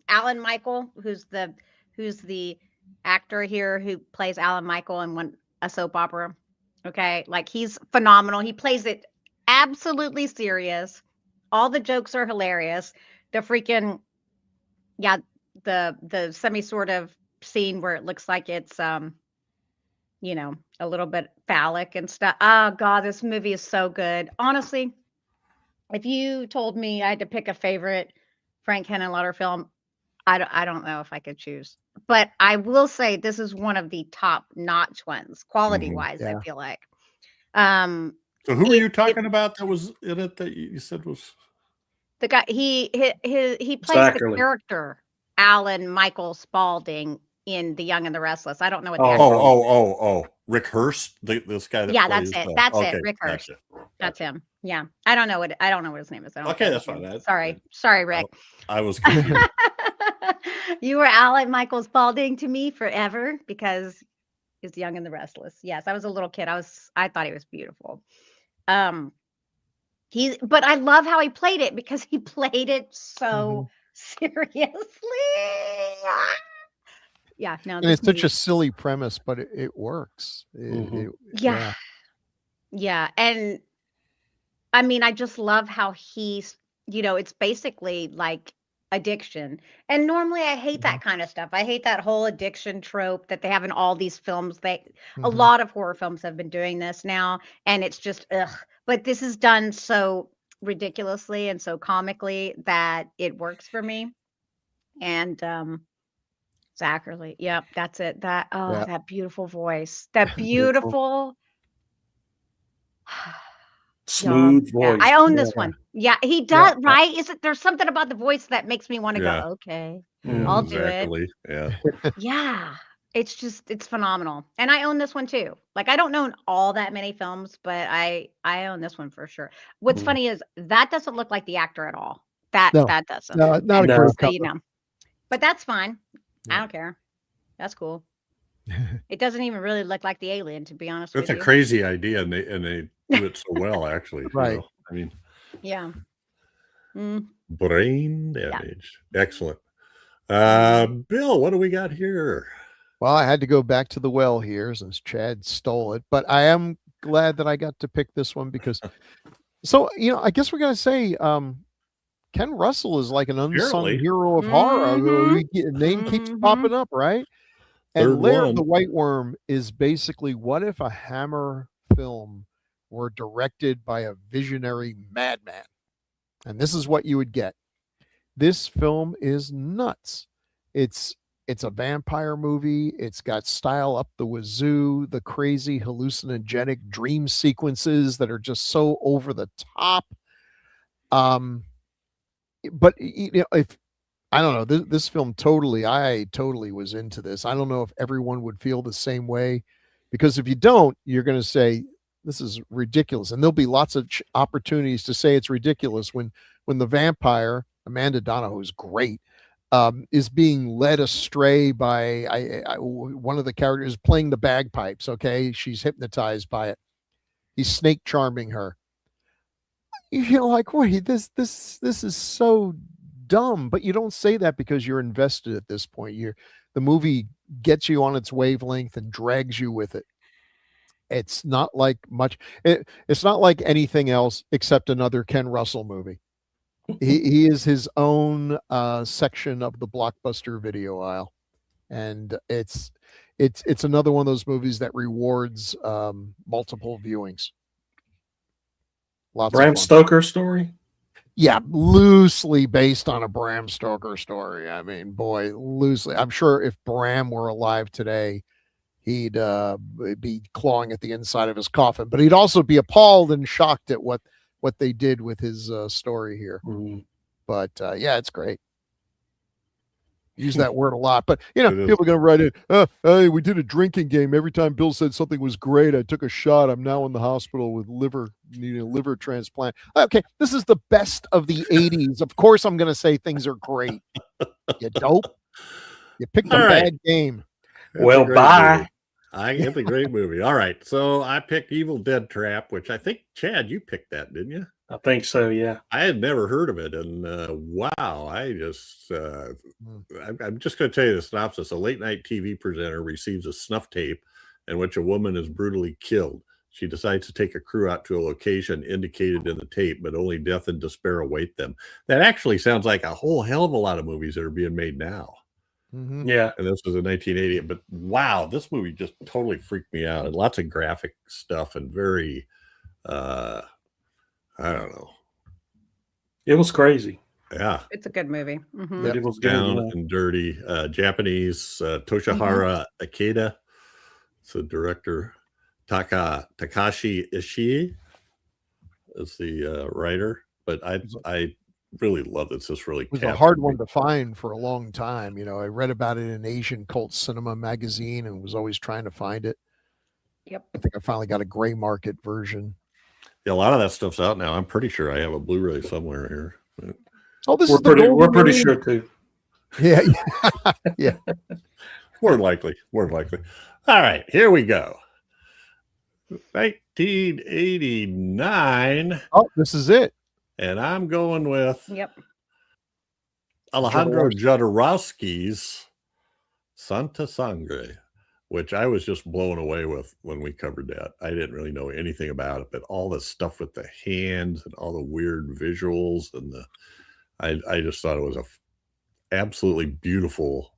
Alan Michael, who's the actor here who plays Alan Michael in a soap opera. Okay, like he's phenomenal. He plays it absolutely serious. All the jokes are hilarious. The freaking the semi sort of scene where it looks like it's a little bit phallic and stuff. Oh God, this movie is so good. Honestly, if you told me I had to pick a favorite Frank Henenlotter film, I don't know if I could choose. But I will say this is one of the top-notch ones, quality-wise, I feel like. So who were you talking about that was in it that you said was the guy? He plays the character Alan Michael Spaulding in The Young and the Restless. I don't know what the Rick Hurst, this guy. That's it. That's it. Rick Hurst. That's him. Yeah, I don't know what his name is. Okay, that's fine. Sorry, Rick. I was confused. You were Alan Michael Spaulding to me forever because he's Young and the Restless. Yes, I was a little kid. I thought he was beautiful. But I love how he played it because he played it so seriously. Yeah, no, and it's such a silly premise, but it works. Yeah, and I mean, I just love how he's, it's basically like addiction. And normally I hate that kind of stuff. I hate that whole addiction trope that they have in all these films. A lot of horror films have been doing this now, and it's just ugh. But this is done so ridiculously and so comically that it works for me. And Zachary, yep, that's it. That beautiful voice, that beautiful smooth voice. I own this one. Yeah, he does. Right? There's something about the voice that makes me want to go, okay, I'll do it. Yeah. Yeah. It's phenomenal. And I own this one too. Like I don't own all that many films, but I own this one for sure. What's funny is that doesn't look like the actor at all. That doesn't. No, not a great cover. But that's fine. I don't care. That's cool. It doesn't even really look like the alien, to be honest with you. That's a crazy idea, and they do it so well, actually. Right. I mean, yeah. Brain damage. Yeah. Excellent. Bill, what do we got here? Well, I had to go back to the well here since Chad stole it, but I am glad that I got to pick this one because, I guess we're going to say Ken Russell is like an unsung Apparently. hero of horror. Mhm. Name keeps Mhm. popping up, right? And Third Lair of one. the White Worm is basically, what if a Hammer film were directed by a visionary madman? And this is what you would get. This film is nuts. It's a vampire movie. It's got style up the wazoo, the crazy hallucinogenic dream sequences that are just so over the top. But you know, if I don't know, this film I totally was into this. I don't know if everyone would feel the same way, because if you don't, you're going to say this is ridiculous, and there'll be lots of opportunities to say it's ridiculous when the vampire Amanda Donohoe is great, is being led astray by one of the characters playing the bagpipes. Okay, she's hypnotized by it. He's snake charming her. You're like, wait, this is so dumb. But you don't say that because you're invested at this point. The movie gets you on its wavelength and drags you with it. It's not like much. It's not like anything else except another Ken Russell movie. He is his own section of the blockbuster video aisle, and it's another one of those movies that rewards multiple viewings. Lots Bram of fun. Stoker story. Yeah, loosely based on a Bram Stoker story. I mean, boy, loosely. I'm sure if Bram were alive today, he'd be clawing at the inside of his coffin, but he'd also be appalled and shocked at what they did with his story here. Mm-hmm. But yeah, it's great. Use that word a lot, but you know, It is. people are going to write in, hey, we did a drinking game. Every time Bill said something was great, I took a shot. I'm now in the hospital with needing a liver transplant. Okay, this is the best of the 80s. Of course I'm going to say things are great. You dope. You picked a All right. bad game. That's Well, a great bye. movie. It's a great movie. All right. So I picked Evil Dead Trap, which I think, Chad, you picked that, didn't you? I think so. Yeah. I had never heard of it. And wow, I just, I'm just going to tell you the synopsis. A late night TV presenter receives a snuff tape in which a woman is brutally killed. She decides to take a crew out to a location indicated in the tape, but only death and despair await them. That actually sounds like a whole hell of a lot of movies that are being made now. Mm-hmm. Yeah. And this was in 1980. But wow, this movie just totally freaked me out. And lots of graphic stuff and very, I don't know. It was crazy. Yeah. It's a good movie. Mhm. But it was good. Down Yeah. and dirty. Japanese Toshihara Ikeda. It's the director. Takashi Ishii is the writer. But I really love this. This really It was a captured hard me. one to find for a long time. You know, I read about it in Asian Cult Cinema magazine and was always trying to find it. Yep. I think I finally got a gray market version. Yeah, a lot of that stuff's out now. I'm pretty sure I have a Blu-ray somewhere here. But Oh, this We're is the pretty golden age. sure too. Yeah, yeah. more than likely. All right, here we go. 1989, Oh, this is it. and I'm going with Yep. Alejandro Jodorowsky's Santa Sangre, which I was just blown away with when we covered that. I didn't really know anything about it, but all the stuff with the hands and all the weird visuals and I just thought it was absolutely beautiful,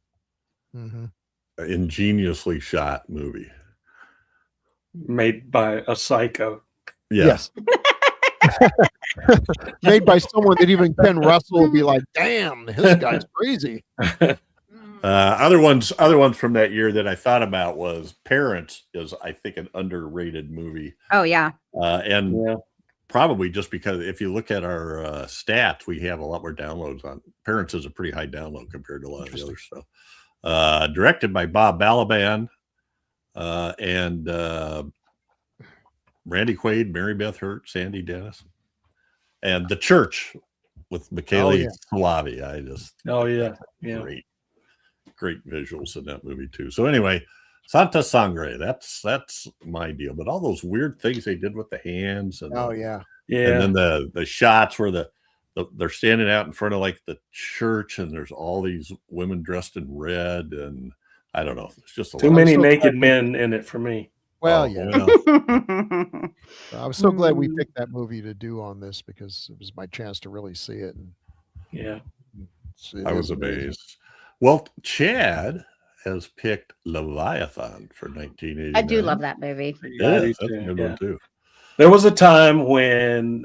ingeniously shot movie. Made by a psycho. Yeah. Yes. Made by someone that even Ken Russell would be like, damn, this guy's crazy. Other ones from that year that I thought about was Parents is, I think, an underrated movie. Oh yeah. And probably just because if you look at our stats, we have a lot more downloads on. Parents is a pretty high download compared to a lot of the other stuff. Directed by Bob Balaban and Randy Quaid, Mary Beth Hurt, Sandy Dennis, and The Church with Michaela Slavi. I just great visuals in that movie too. So anyway, Santa Sangre, that's my deal. But all those weird things they did with the hands and and then the shots where they're standing out in front of like the church and there's all these women dressed in red and I don't know. It's just too many naked men in it for me. Well, Mm-hmm. I was so glad we picked that movie to do on this because it was my chance to really see it. And Yeah. I was amazed. Well, Chad has picked Leviathan for 1989. I do love that movie. Yeah, I do That's a too, good yeah. one too. There was a time when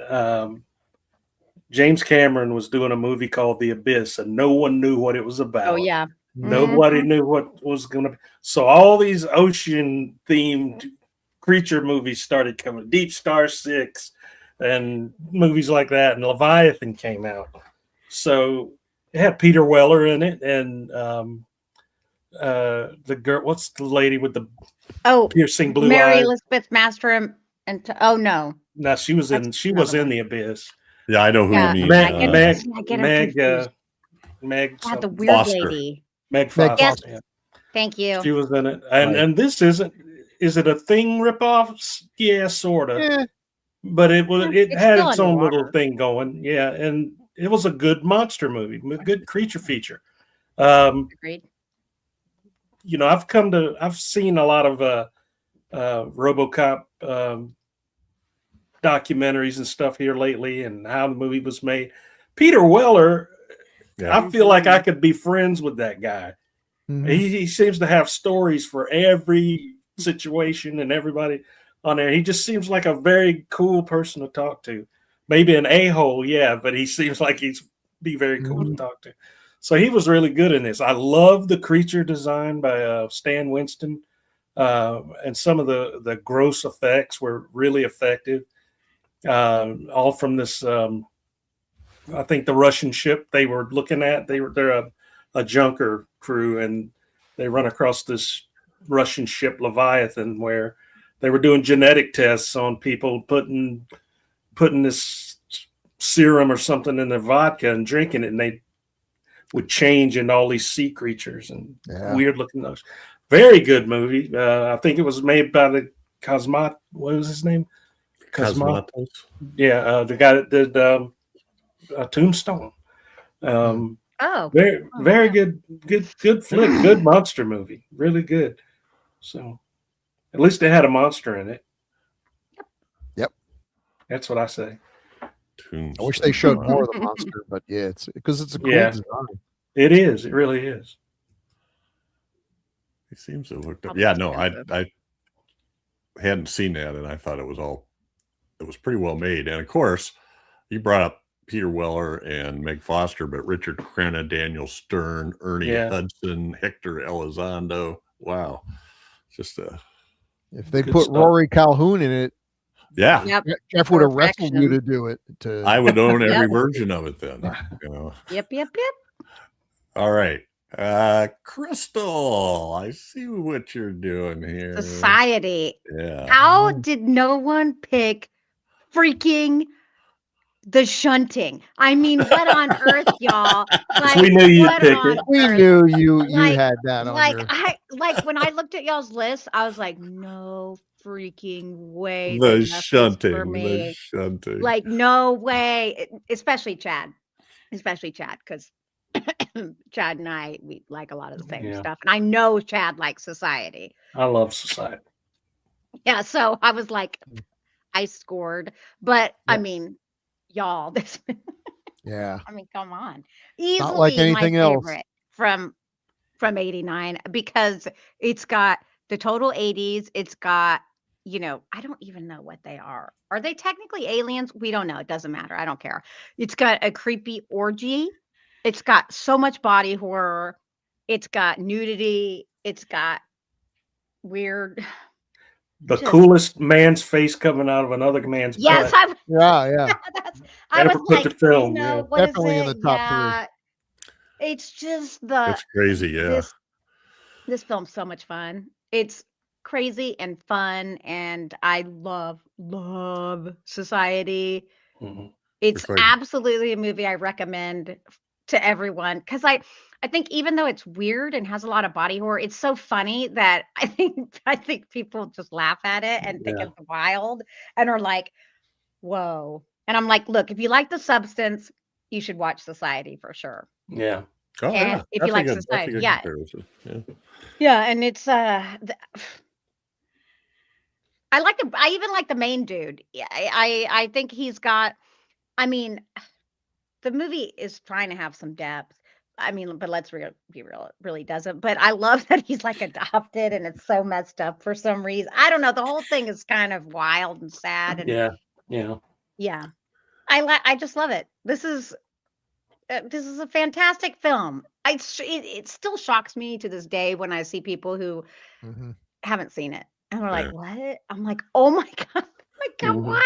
James Cameron was doing a movie called The Abyss, and no one knew what it was about. Oh yeah. Nobody knew what was going to be. So all these ocean themed creature movies started coming. Deep Star 6 and movies like that. And Leviathan came out. So it had Peter Weller in it. And the girl, what's the lady with the piercing blue Mary eyes? Elizabeth Master oh no. No, she was in The Abyss. Yeah, I know who you mean. Meg the weird Foster. lady. Meg Foster. Yes. Yeah. Thank you. She was in it. And this isn't, is it a Thing ripoff? Yeah, sort of. Yeah. But it had still its own underwater. little thing going. Yeah. And it was a good monster movie, a good creature feature. Agreed. You know, I've seen a lot of RoboCop documentaries and stuff here lately and how the movie was made. Peter Weller, Yeah. I feel like I could be friends with that guy. Mhm. He seems to have stories for every situation and everybody on there. He just seems like a very cool person to talk to. Maybe an a-hole, yeah, but he seems like he's be very cool to talk to. So he was really good in this. I love the creature design by Stan Winston, and some of the gross effects were really effective. All from this, I think the Russian ship they were looking at. They're a junker crew, and they run across this Russian ship Leviathan where they were doing genetic tests on people, putting this serum or something in their vodka and drinking it, and they would change into all these sea creatures and weird looking those. Very good movie. I think it was made by the What was his name? Cosmatos. Yeah, the guy that did Tombstone. Very good flick, good monster movie, really good. So, at least they had a monster in it. Yep, that's what I say. I wish they showed more of the monster, but yeah, it's because it's a cool design. It is. It really is. He seems to have looked up. Yeah, no, I hadn't seen that, and I thought it was pretty well made. And of course, you brought up Peter Weller and Meg Foster, but Richard Crenna, Daniel Stern, Ernie Hudson, Hector Elizondo. Wow. Just if they put Rory Calhoun in it, yeah, Jeff would have wrestled you to do it. I would own every version of it then. You know. Yep. All right. Crystal, I see what you're doing here. Society. Yeah. How did no one pick freaking The Shunting? I mean, what on earth, y'all? Like, we knew you'd pick it. We knew you had that on your... when I looked at y'all's list, I was like, no freaking way. The Shunting. Like, no way. Especially Chad, because Chad and I, we like a lot of the same stuff. And I know Chad likes Society. I love Society. Yeah, so I was like, I scored. But, I mean, y'all, this... Yeah. I mean, come on. Easily not like anything my else favorite from 89, because it's got the total 80s. It's got, I don't even know what they are. Are they technically aliens? We don't know. It doesn't matter. I don't care. It's got a creepy orgy. It's got so much body horror. It's got nudity. It's got weird. The coolest man's face coming out of another man's butt. I was like, the film. What definitely is in the top 3. It's just it's crazy, yeah. This film's so much fun. It's crazy and fun, and I love Society. Mm-hmm. It's absolutely a movie I recommend to everyone, because I think even though it's weird and has a lot of body horror, it's so funny that I think people just laugh at it and think it's wild and are like, whoa. And I'm like, look, if you like the substance, you should watch Society for sure. Yeah. Oh, and if you like Society, yeah. And it's I even like the main dude. I think he's got, I mean, the movie is trying to have some depth. I mean, but let's be real, it really doesn't. But I love that he's like adopted, and it's so messed up for some reason. I don't know. The whole thing is kind of wild and sad, and Yeah. I just love it. This is a fantastic film. It still shocks me to this day when I see people who haven't seen it, and they're like, "What?" I'm like, "Oh my god, Mhm. what?"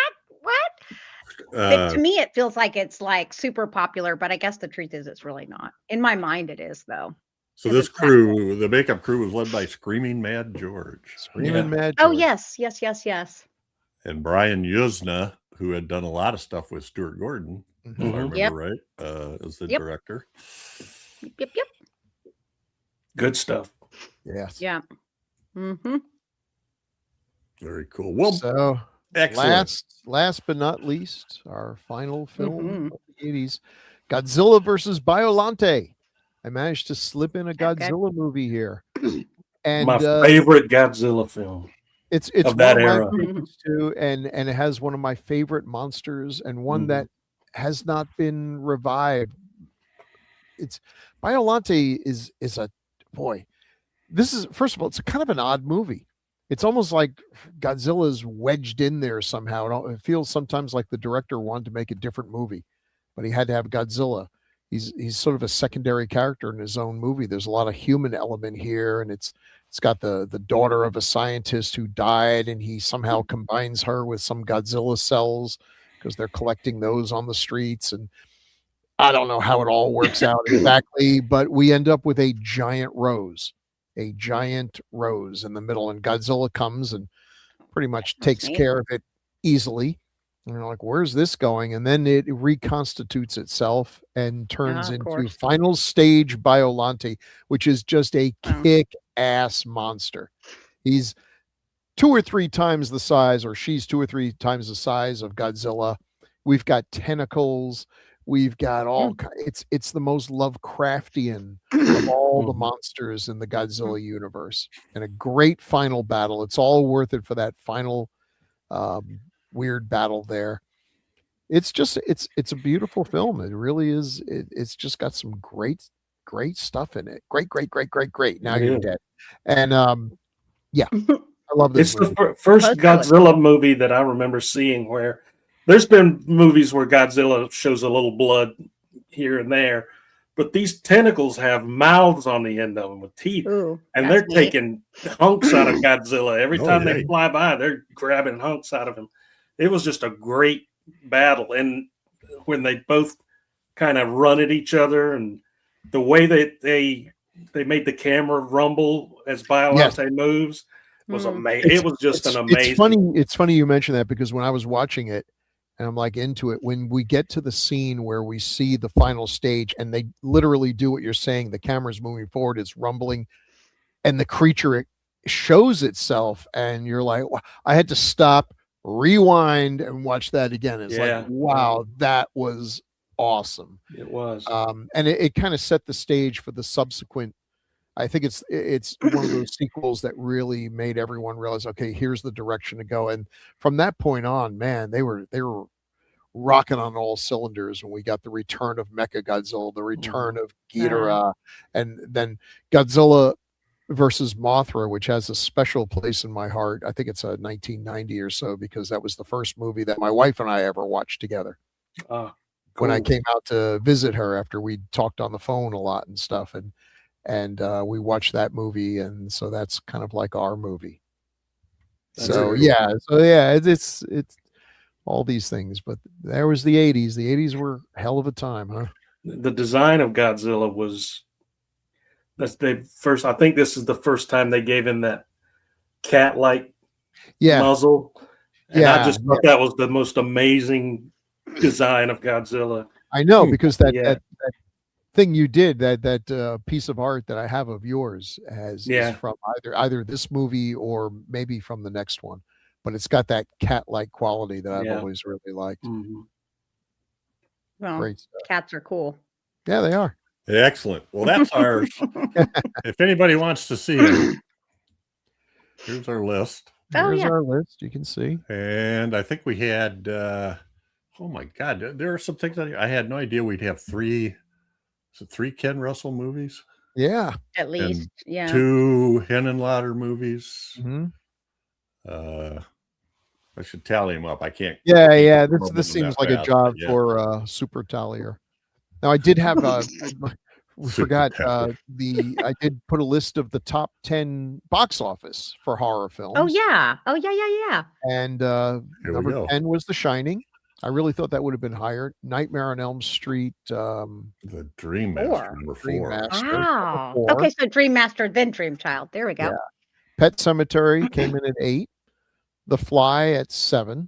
But to me, it feels like it's like super popular, but I guess the truth is it's really not. In my mind, it is though. So 'Cause this it's that good. crew, the makeup crew, was led by Screaming Mad George Screaming Mad Oh George. yes. and Brian Yuzna, who had done a lot of stuff with Stuart Gordon, if I remember Yep. right, as the Yep. director. Yep. Good stuff. Yes. Yeah. Mm-hmm. Very cool. Well, So excellent. last but not least, our final film Mhm. of the 80s, Godzilla versus Biollante. I managed to slip in a Okay. Godzilla movie here. And My favorite Godzilla film. it's of one that of my era. favorites too, and it has one of my favorite monsters and one that has not been revived. It's Biollante is a boy. This is, first of all, it's kind of an odd movie. It's almost like Godzilla's wedged in there somehow. It feels sometimes like the director wanted to make a different movie, but he had to have Godzilla. He's sort of a secondary character in his own movie. There's a lot of human element here, and it's got the daughter of a scientist who died, and he somehow combines her with some Godzilla cells because they're collecting those on the streets. And I don't know how it all works out exactly, but we end up with a giant rose in the middle, and Godzilla comes and pretty much takes neat. care of it easily. And you're like, where's this going? And then it reconstitutes itself and turns of into course. final stage Biollante, which is just a Wow. kick-ass monster. He's 2 or 3 times the size, or she's 2 or 3 times the size of Godzilla. We've got tentacles. We've got all it's the most Lovecraftian of all the monsters in the Godzilla universe, and a great final battle. It's all worth it for that final weird battle there. It's just it's a beautiful film. It really is. It's just got some great stuff in it. Great. Now you're dead. And yeah, I love this It's movie. the first That's Godzilla movie that I remember seeing where there's been movies where Godzilla shows a little blood here and there, but these tentacles have mouths on the end of them with teeth, Ooh, and that's they're neat. taking hunks out of Godzilla. Every Oh, time yeah. they fly by, they're grabbing hunks out of him. It was just a great battle. And when they both kind of run at each other, and the way that they made the camera rumble as Biollante moves was amazing. It was just an amazing. It's funny you mention that, because when I was watching it and I'm like into it, when we get to the scene where we see the final stage and they literally do what you're saying, the camera's moving forward, it's rumbling, and the creature, it shows itself, and you're like, I had to stop, rewind, and watch that again. It's like, wow, that was awesome. It was. And it kind of set the stage for the subsequent. I think it's one of those sequels that really made everyone realize, okay, here's the direction to go. And from that point on, man, they were rocking on all cylinders when we got the return of Mechagodzilla, the return of Ghidorah, and then Godzilla versus Mothra, which has a special place in my heart. I think it's a 1990 or so, because that was the first movie that my wife and I ever watched together. When I came out to visit her after we talked on the phone a lot and stuff, and we watched that movie, and so that's kind of like our movie. It's all these things. But there was the 80s. The 80s were a hell of a time, huh? The design of Godzilla was I think this is the first time they gave him that cat-like muzzle. And I just thought that was the most amazing design of Godzilla. I know, because that thing you did, that piece of art that I have of yours is from either this movie or maybe from the next one, but it's got that cat-like quality that I've always really liked. Well, great stuff. Cats are cool. Yeah, they are. Excellent. Well, that's ours. If anybody wants to see it, here's our list. Here's our list. You can see. And I think we had Oh my God, there are some things I had no idea we'd have three. Is it 3 Ken Russell movies? Yeah. At least, And yeah. 2 Henenlotter movies. Mm-hmm. I should tally them up. I can't. Yeah. This seems like a job for Super Tallier. Now I did have we forgot I did put a list of the top 10 box office for horror films. Oh yeah. And number 10 was The Shining. I really thought that would have been higher. Nightmare on Elm Street. The Dream Master, number 4. Wow. Okay, so Dream Master, then Dream Child. There we go. Yeah. Pet Sematary came in at 8. The Fly at 7.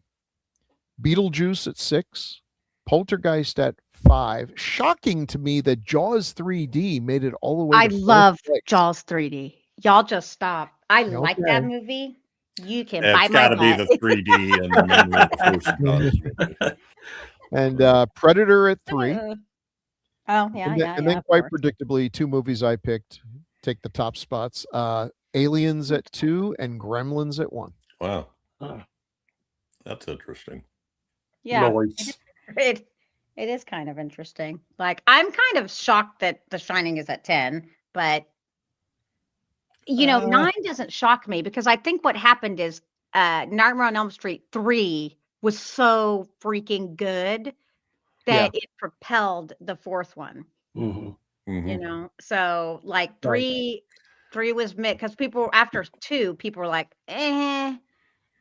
Beetlejuice at 6. Poltergeist at 5. Shocking to me that Jaws 3D made it all the way. I love Jaws 3D. Y'all just stop. I like that Okay. movie. You can It's buy my got to be butt. the 3D and the memory of the first Jaws. And Predator at 3. Oh yeah, And then quite predictably, 2 movies I picked take the top spots. Aliens at 2 and Gremlins at 1. Wow. That's interesting. Yeah. Noise. It is kind of interesting. Like, I'm kind of shocked that The Shining is at 10, but 9 doesn't shock me because I think what happened is Nightmare on Elm Street 3 was so freaking good that it propelled the 4th one. Mm-hmm. So like 3 was mid because people after 2 people were like, eh.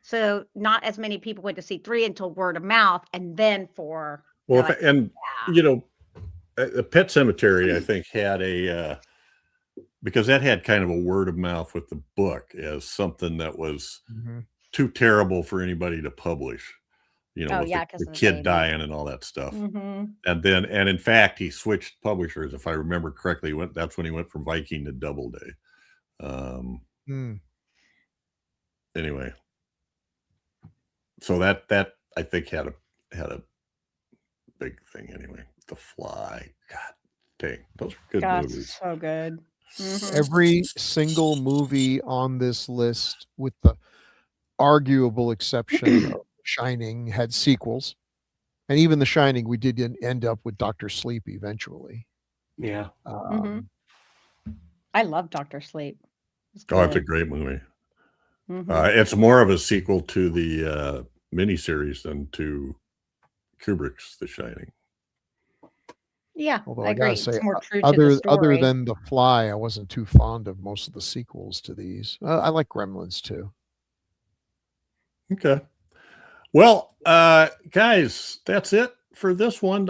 So not as many people went to see 3 until word of mouth, and then 4. Well, Pet Sematary, I think, had a because that had kind of a word of mouth with the book as something that was too terrible for anybody to publish. With the kid dying and all that stuff. And in fact, he switched publishers, if I remember correctly. That's when he went from Viking to Doubleday. Anyway, so that I think had a big thing. Anyway, The Fly, God dang, those are good movies. So good. Every single movie on this list, with the arguable exception of Shining, had sequels, and even The Shining, we did end up with Dr. Sleep eventually. Yeah. I love Dr. Sleep. It's a great movie. It's more of a sequel to the miniseries than to Kubrick's The Shining. Yeah, although I gotta agree. say, It's more true to the story. other than The Fly, I wasn't too fond of most of the sequels to these. I like Gremlins too. Okay. Well, guys, that's it for this one.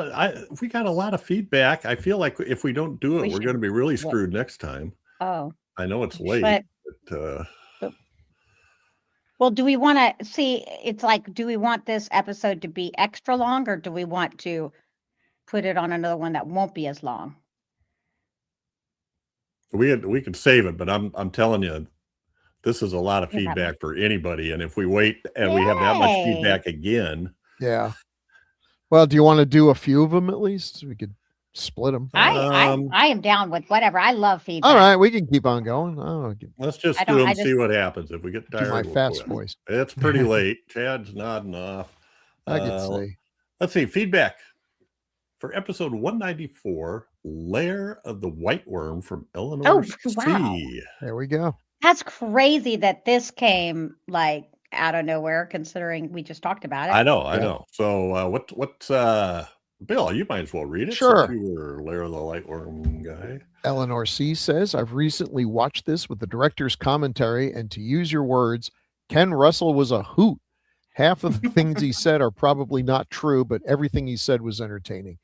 We got a lot of feedback. I feel like if we don't do it, we're going to be really screwed next time. Oh. I know it's late. But well, do we want to see? It's like, do we want this episode to be extra long, or do we want to put it on another one that won't be as long? We could save it, but I'm telling you, this is a lot of feedback for anybody. And if we wait and we have that much feedback again. Yeah. Well, do you want to do a few of them at least? We could split them. I am down with whatever. I love feedback. All right, we can keep on going. Let's just do them and see what happens. If we get tired, my fast voice. It's pretty late. Chad's nodding off. I can see. Let's see. Feedback for episode 194, Lair of the White Worm from Eleanor C. Wow. There we go. That's crazy that this came like out of nowhere, considering we just talked about it. I know. So what's Bill, you might as well read it. Sure. Since you were Lair of the White Worm guy. Eleanor C. says, I've recently watched this with the director's commentary, and to use your words, Ken Russell was a hoot. Half of the things he said are probably not true, but everything he said was entertaining.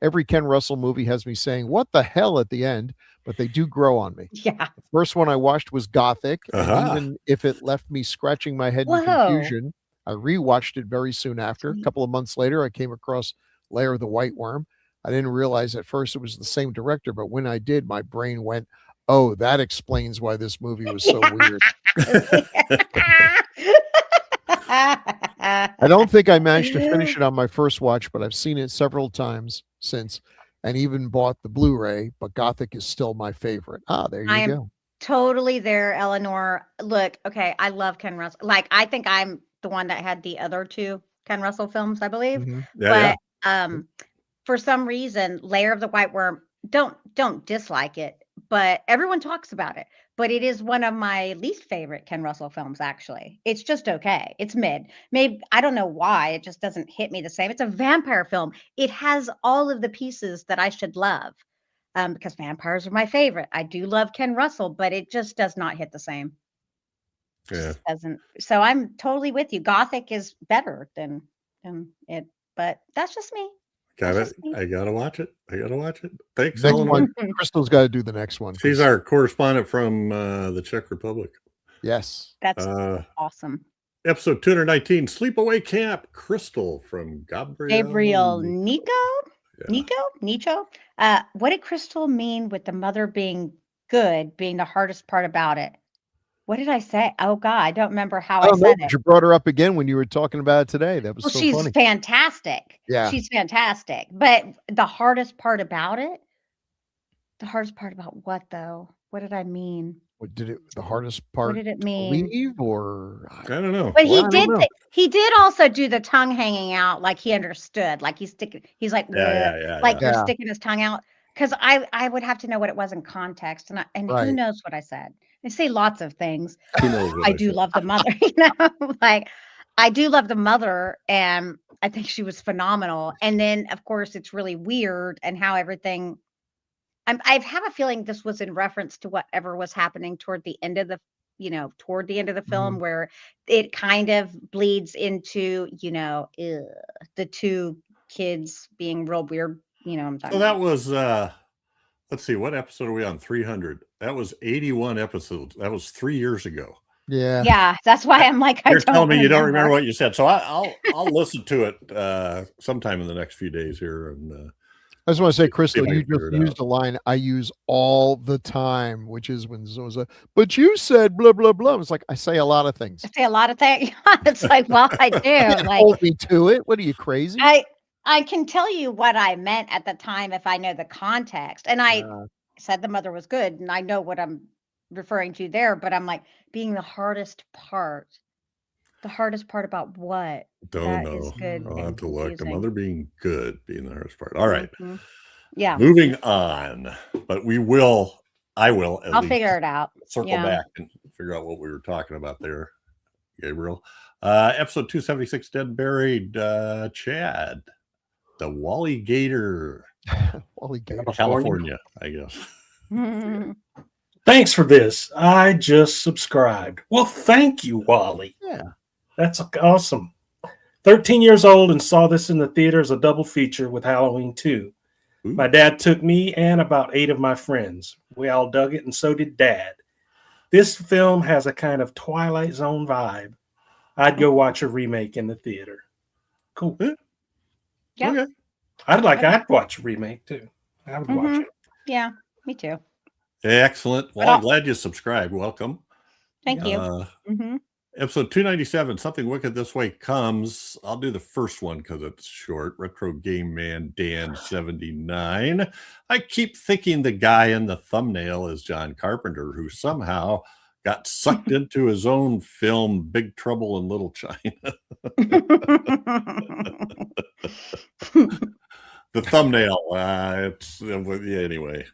Every Ken Russell movie has me saying, what the hell at the end, but they do grow on me. Yeah. The first one I watched was Gothic, and even if it left me scratching my head in confusion, I rewatched it very soon after. A couple of months later, I came across Lair of the White Worm. I didn't realize at first it was the same director, but when I did, my brain went, oh, that explains why this movie was so weird. I don't think I managed to finish it on my first watch, but I've seen it several times since, and even bought the Blu-ray, but Gothic is still my favorite. There you go. Totally there, Eleanor. Look, okay, I love Ken Russell. Like, I think I'm the one that had the other two Ken Russell films, I believe. Mhm. Yeah, But for some reason, Lair of the White Worm, don't dislike it, but everyone talks about it. But it is one of my least favorite Ken Russell films, actually. It's just okay. It's mid. Maybe I don't know why. It just doesn't hit me the same. It's a vampire film. It has all of the pieces that I should love. Because vampires are my favorite. I do love Ken Russell, but it just does not hit the same. yeah. Just doesn't. So I'm totally with you. Gothic is better than it, but that's just me. Got That's it. just me. I gotta watch it. Thanks, Next Eleanor. one, Crystal's got to do the next one. She's 'cause- our correspondent from the Czech Republic. yes. That's Uh, awesome. episode 219, Sleepaway Camp. Crystal from Gabriel Nico? Yeah. Nicho? What did Crystal mean with the mother being good, being the hardest part about it? What did I say? Oh God, I don't remember how I I don't know, said but it. you brought her up again when you were talking about it today. That was Well, so she's funny. fantastic. Yeah. She's fantastic. But the hardest part about it? The hardest part about what though? What did I mean? What did it? The hardest part What did it to mean? leave, or I don't know. But Well, I don't know. he did also do the tongue hanging out like he understood. Like he's like Yeah. like you're Yeah. sticking his tongue out. Because I would have to know what it was in context. And who Right. knows what I said. I say lots of things. Who knows what I do said. love the mother, like I do love the mother, and I think she was phenomenal. And then of course it's really weird and how everything I have a feeling this was in reference to whatever was happening toward the end of the film, where it kind of bleeds into, the two kids being real weird. You know what I'm talking So that about. was let's see, what episode are we on? 300. That was 81 episodes. That was 3 years ago. Yeah. Yeah, that's why I'm like, You're I don't telling me you don't remember remember. what you said. So I'll listen to it sometime in the next few days here. And I just want to say, if Crystal, I you figure just it used a line I use all the time, which is when someone's like, but you said blah, blah, blah. It's like, I say a lot of things. I say a lot of things. It's like, well, I do. Can't Like hold me to it. What are you, crazy? I can tell you what I meant at the time if I know the context. And I said the mother was good, and I know what I'm referring to there, but I'm like, being the hardest part. The hardest part about what? don't That know. is good I'll and have to look. The confusing. mother being good being the hardest part. All right. Mhm. Yeah, Moving on. But I will at I'll least figure it out. circle Yeah. back and figure out what we were talking about there, Gabriel. Episode 276, Dead Buried, Chad. The Wally Gator. Wally Gator. California, I guess. Thanks for this. I just subscribed. Well, thank you, Wally. Yeah. That's awesome. 13 years old and saw this in the theater as a double feature with Halloween 2. Ooh. My dad took me and about 8 of my friends. We all dug it, and so did Dad. This film has a kind of Twilight Zone vibe. I'd go watch a remake in the theater. Cool. Yeah. Okay. I'd watch a remake too. I would watch it. Yeah, me too. Excellent. Well, But I'm glad you subscribed. Welcome. Thank you. Uh, Episode 297, Something Wicked This Way Comes. I'll do the first one because it's short. Retro Game Man Dan 79. I keep thinking the guy in the thumbnail is John Carpenter, who somehow got sucked into his own film, Big Trouble in Little China. The thumbnail, it's anyway.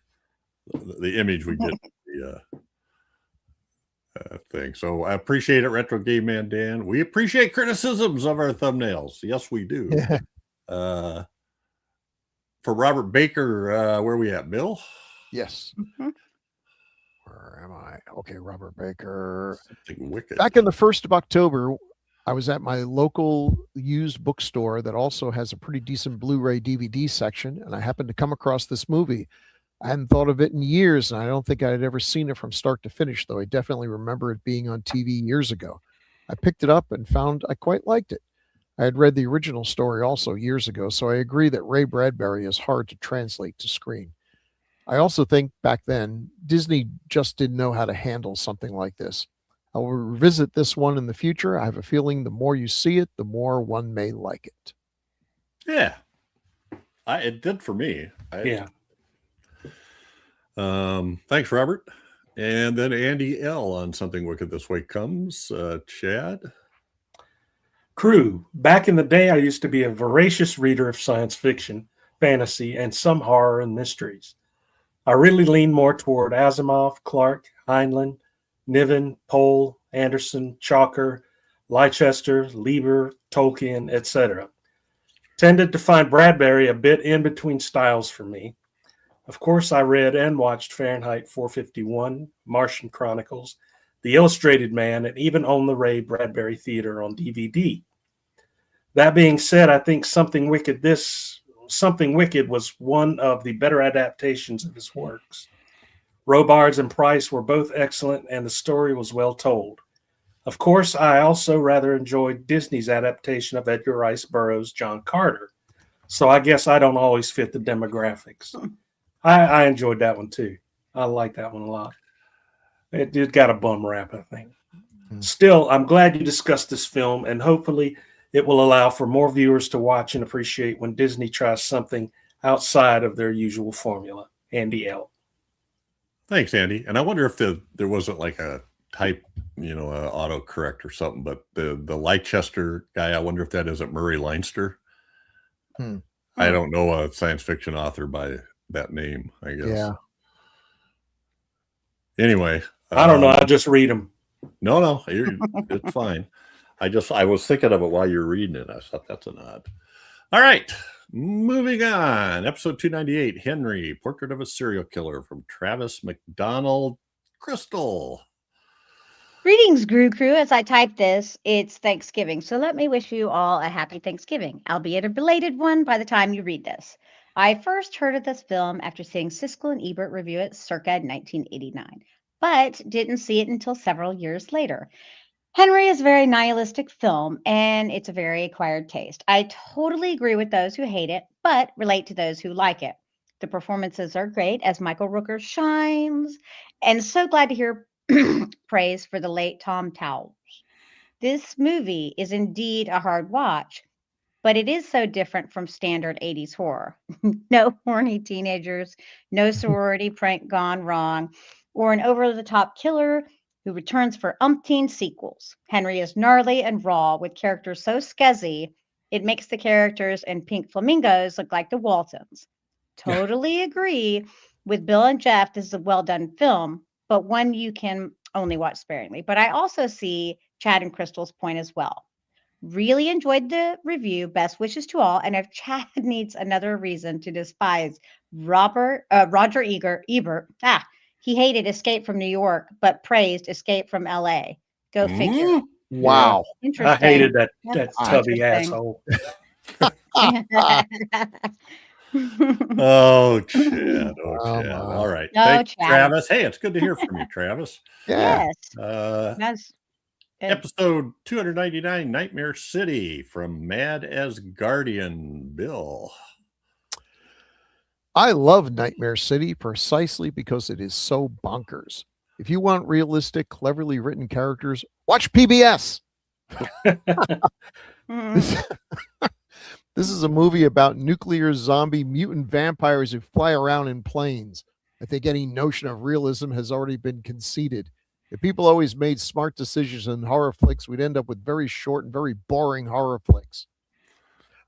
The image we get. The thing. So I appreciate it, Retro Game Man Dan. We appreciate criticisms of our thumbnails. Yes, we do. For Robert Baker, where are we at, Bill? Yes. Where am I? Okay, Robert Baker. Something Wicked. Back in the 1st of October, I was at my local used bookstore that also has a pretty decent Blu-ray DVD section, and I happened to come across this movie. I hadn't thought of it in years, and I don't think I had ever seen it from start to finish, though I definitely remember it being on TV years ago. I picked it up and found I quite liked it. I had read the original story also years ago, so I agree that Ray Bradbury is hard to translate to screen. I also think back then, Disney just didn't know how to handle something like this. I will revisit this one in the future. I have a feeling the more you see it, the more one may like it. Yeah. It did for me. Yeah. Thanks, Robert. And then Andy L on Something Wicked This Way Comes. Chad. Crew. Back in the day, I used to be a voracious reader of science fiction, fantasy, and some horror and mysteries. I really lean more toward Asimov, Clarke, Heinlein, Niven, Pohl, Anderson, Chalker, Leicester, Lieber, Tolkien, etc. Tended to find Bradbury a bit in between styles for me. Of course, I read and watched Fahrenheit 451, Martian Chronicles, The Illustrated Man, and even owned the Ray Bradbury Theater on DVD. That being said, I think Something Wicked was one of the better adaptations of his works. Robards and Price were both excellent, and the story was well told. Of course, I also rather enjoyed Disney's adaptation of Edgar Rice Burroughs' John Carter, so I guess I don't always fit the demographics. I enjoyed that one too. I like that one a lot. It got a bum rap, I think. Still, I'm glad you discussed this film, and hopefully it will allow for more viewers to watch and appreciate when Disney tries something outside of their usual formula. Andy L. Thanks, Andy. And I wonder if there wasn't like a type, autocorrect or something, but the Leicester guy, I wonder if that isn't Murray Leinster. I don't know a science fiction author by that name, I guess. Yeah. Anyway. I don't know. I just read them. No, it's fine. I was thinking of it while you were reading it. I thought that's an odd. All right. Moving on. Episode 298, Henry, Portrait of a Serial Killer, from Travis McDonald Crystal. Greetings, Grue Crew. As I type this, it's Thanksgiving. So let me wish you all a happy Thanksgiving, albeit a belated one by the time you read this. I first heard of this film after seeing Siskel and Ebert review it circa 1989, but didn't see it until several years later. Henry is a very nihilistic film, and it's a very acquired taste. I totally agree with those who hate it, but relate to those who like it. The performances are great as Michael Rooker shines, and so glad to hear praise for the late Tom Towles. This movie is indeed a hard watch, but it is so different from standard 80s horror. No horny teenagers, no sorority prank gone wrong, or an over-the-top killer who returns for umpteen sequels. Henry is gnarly and raw, with characters so scuzzy, it makes the characters in Pink Flamingos look like the Waltons. Totally agree with Bill and Jeff. This is a well-done film, but one you can only watch sparingly. But I also see Chad and Crystal's point as well. Really enjoyed the review. Best wishes to all. And if Chad needs another reason to despise Roger Ebert, he hated Escape from New York, but praised Escape from LA. Go figure. Wow. Yeah. I hated that tubby asshole. Oh, Chad. All right. No, Thanks, Chad. Travis. Hey, it's good to hear from you, Travis. Yeah. Yes. That's Episode 299, Nightmare City, from Mad as Guardian, Bill. I love Nightmare City precisely because it is so bonkers. If you want realistic, cleverly written characters, watch PBS. This is a movie about nuclear zombie mutant vampires who fly around in planes. I think any notion of realism has already been conceded. If people always made smart decisions in horror flicks, we'd end up with very short and very boring horror flicks.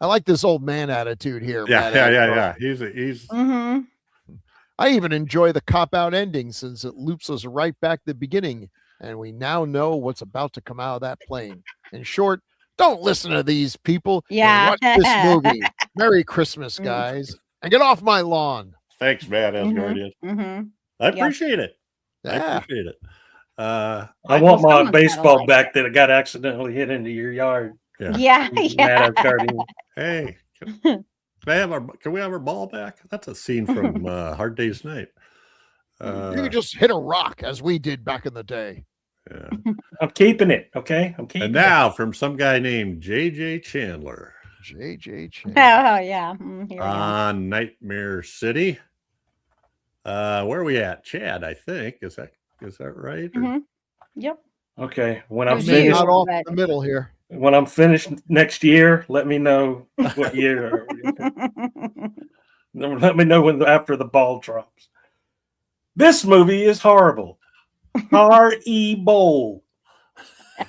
I like this old man attitude here. Yeah. He's. Mm-hmm. I even enjoy the cop-out ending since it loops us right back to the beginning, and we now know what's about to come out of that plane. In short, don't listen to these people. Yeah. Watch this movie. Merry Christmas, guys. And get off my lawn. Thanks, Mad as Guardian. I appreciate it. Yeah. I appreciate it. I want my baseball bat that got accidentally hit into your yard. Yeah. Mad as Guardian. Hey, can we have our ball back? That's a scene from Hard Day's Night. You can just hit a rock as we did back in the day. Yeah. I'm keeping it. Okay. I'm keeping And now from some guy named J.J. Chandler. J.J. Oh, Chandler. yeah. Here I am. On Nightmare City. Where are we at? Chad, I think. Is that right? Or- Yep. Okay. When I'm Review. finished, Not off but- the middle here. when I'm finished next year, let me know what year. Let me know when after the ball drops. This movie is horrible. Horrible.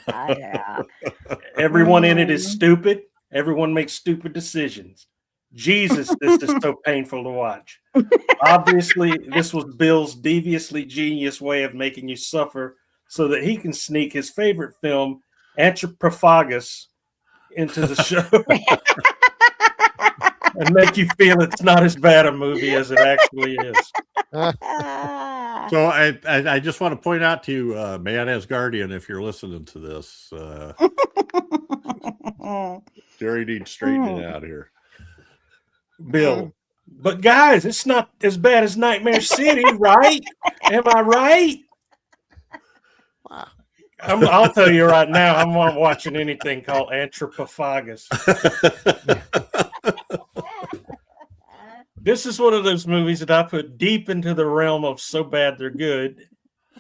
Yeah. Everyone in it is stupid. Everyone makes stupid decisions. Jesus, this is so painful to watch. Obviously, this was Bill's deviously genius way of making you suffer so that he can sneak his favorite film, Anthropophagus, into the show and make you feel it's not as bad a movie as it actually is. So I just want to point out to you, Man as Guardian, if you're listening to this, Jerry needs straightening out here. Bill. But guys, it's not as bad as Nightmare City, right? Am I right? I'll tell you right now, I'm not watching anything called Anthropophagus. This is one of those movies that I put deep into the realm of so bad they're good,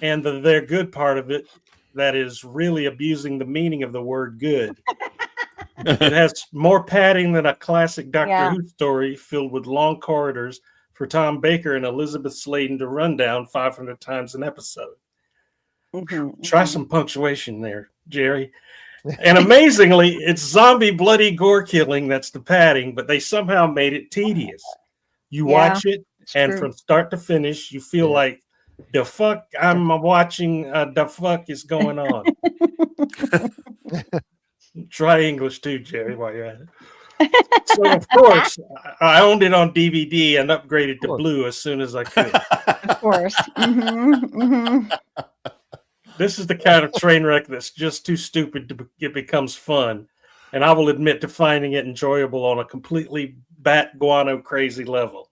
and the they're good part of it that is really abusing the meaning of the word good. It has more padding than a classic Doctor Who story filled with long corridors for Tom Baker and Elizabeth Sladen to run down 500 times an episode. Try some punctuation there, Jerry. And amazingly, it's zombie bloody gore killing that's the padding, but they somehow made it tedious. You watch it, and from start to finish, you feel like, the fuck I'm watching, the fuck is going on. Try English too, Jerry, while you're at it. So, of course, I owned it on DVD and upgraded to blue as soon as I could. Of course. This is the kind of train wreck that's just too stupid it becomes fun. And I will admit to finding it enjoyable on a completely bat guano crazy level.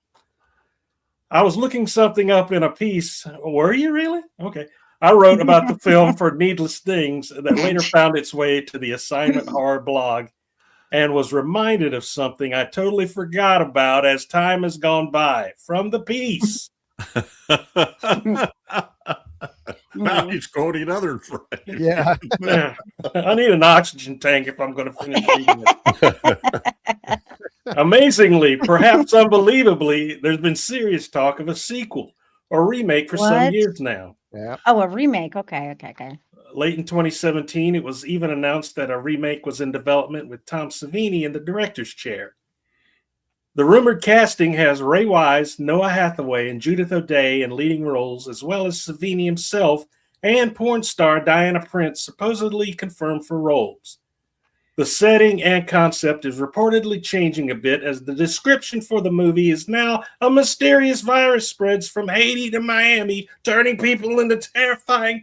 I was looking something up in a piece. Were you really? Okay. I wrote about the film for Needless Things that later found its way to the Assignment Horror blog and was reminded of something I totally forgot about as time has gone by from the piece. Now he's quoting others. Right? Yeah. I need an oxygen tank if I'm going to finish reading it. Amazingly, perhaps unbelievably, there's been serious talk of a sequel or remake for some years now. Yeah. Oh, a remake. Okay. Late in 2017, it was even announced that a remake was in development with Tom Savini in the director's chair. The rumored casting has Ray Wise, Noah Hathaway, and Judith O'Dea in leading roles, as well as Savini himself and porn star Diana Prince supposedly confirmed for roles. The setting and concept is reportedly changing a bit as the description for the movie is now a mysterious virus spreads from Haiti to Miami, turning people into terrifying,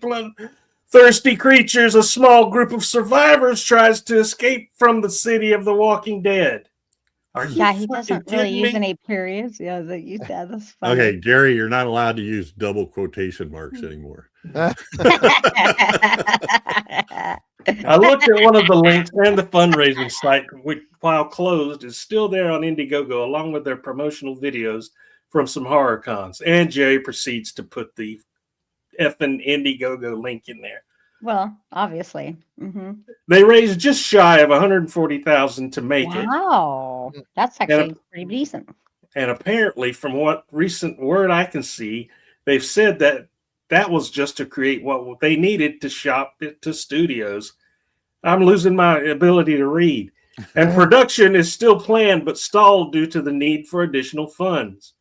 thirsty creatures. A small group of survivors tries to escape from the city of the Walking Dead. He doesn't really use any periods. Yeah, that's funny. Okay, Jerry, you're not allowed to use double quotation marks anymore. I looked at one of the links, and the fundraising site, which, while closed, is still there on Indiegogo, along with their promotional videos from some horror cons. And Jerry proceeds to put the effing Indiegogo link in there. Well, obviously. They raised just shy of $140,000 to make it. Wow, that's actually pretty decent. And apparently, from what recent word I can see, they've said that that was just to create what they needed to shop it to studios. I'm losing my ability to read. And production is still planned, but stalled due to the need for additional funds.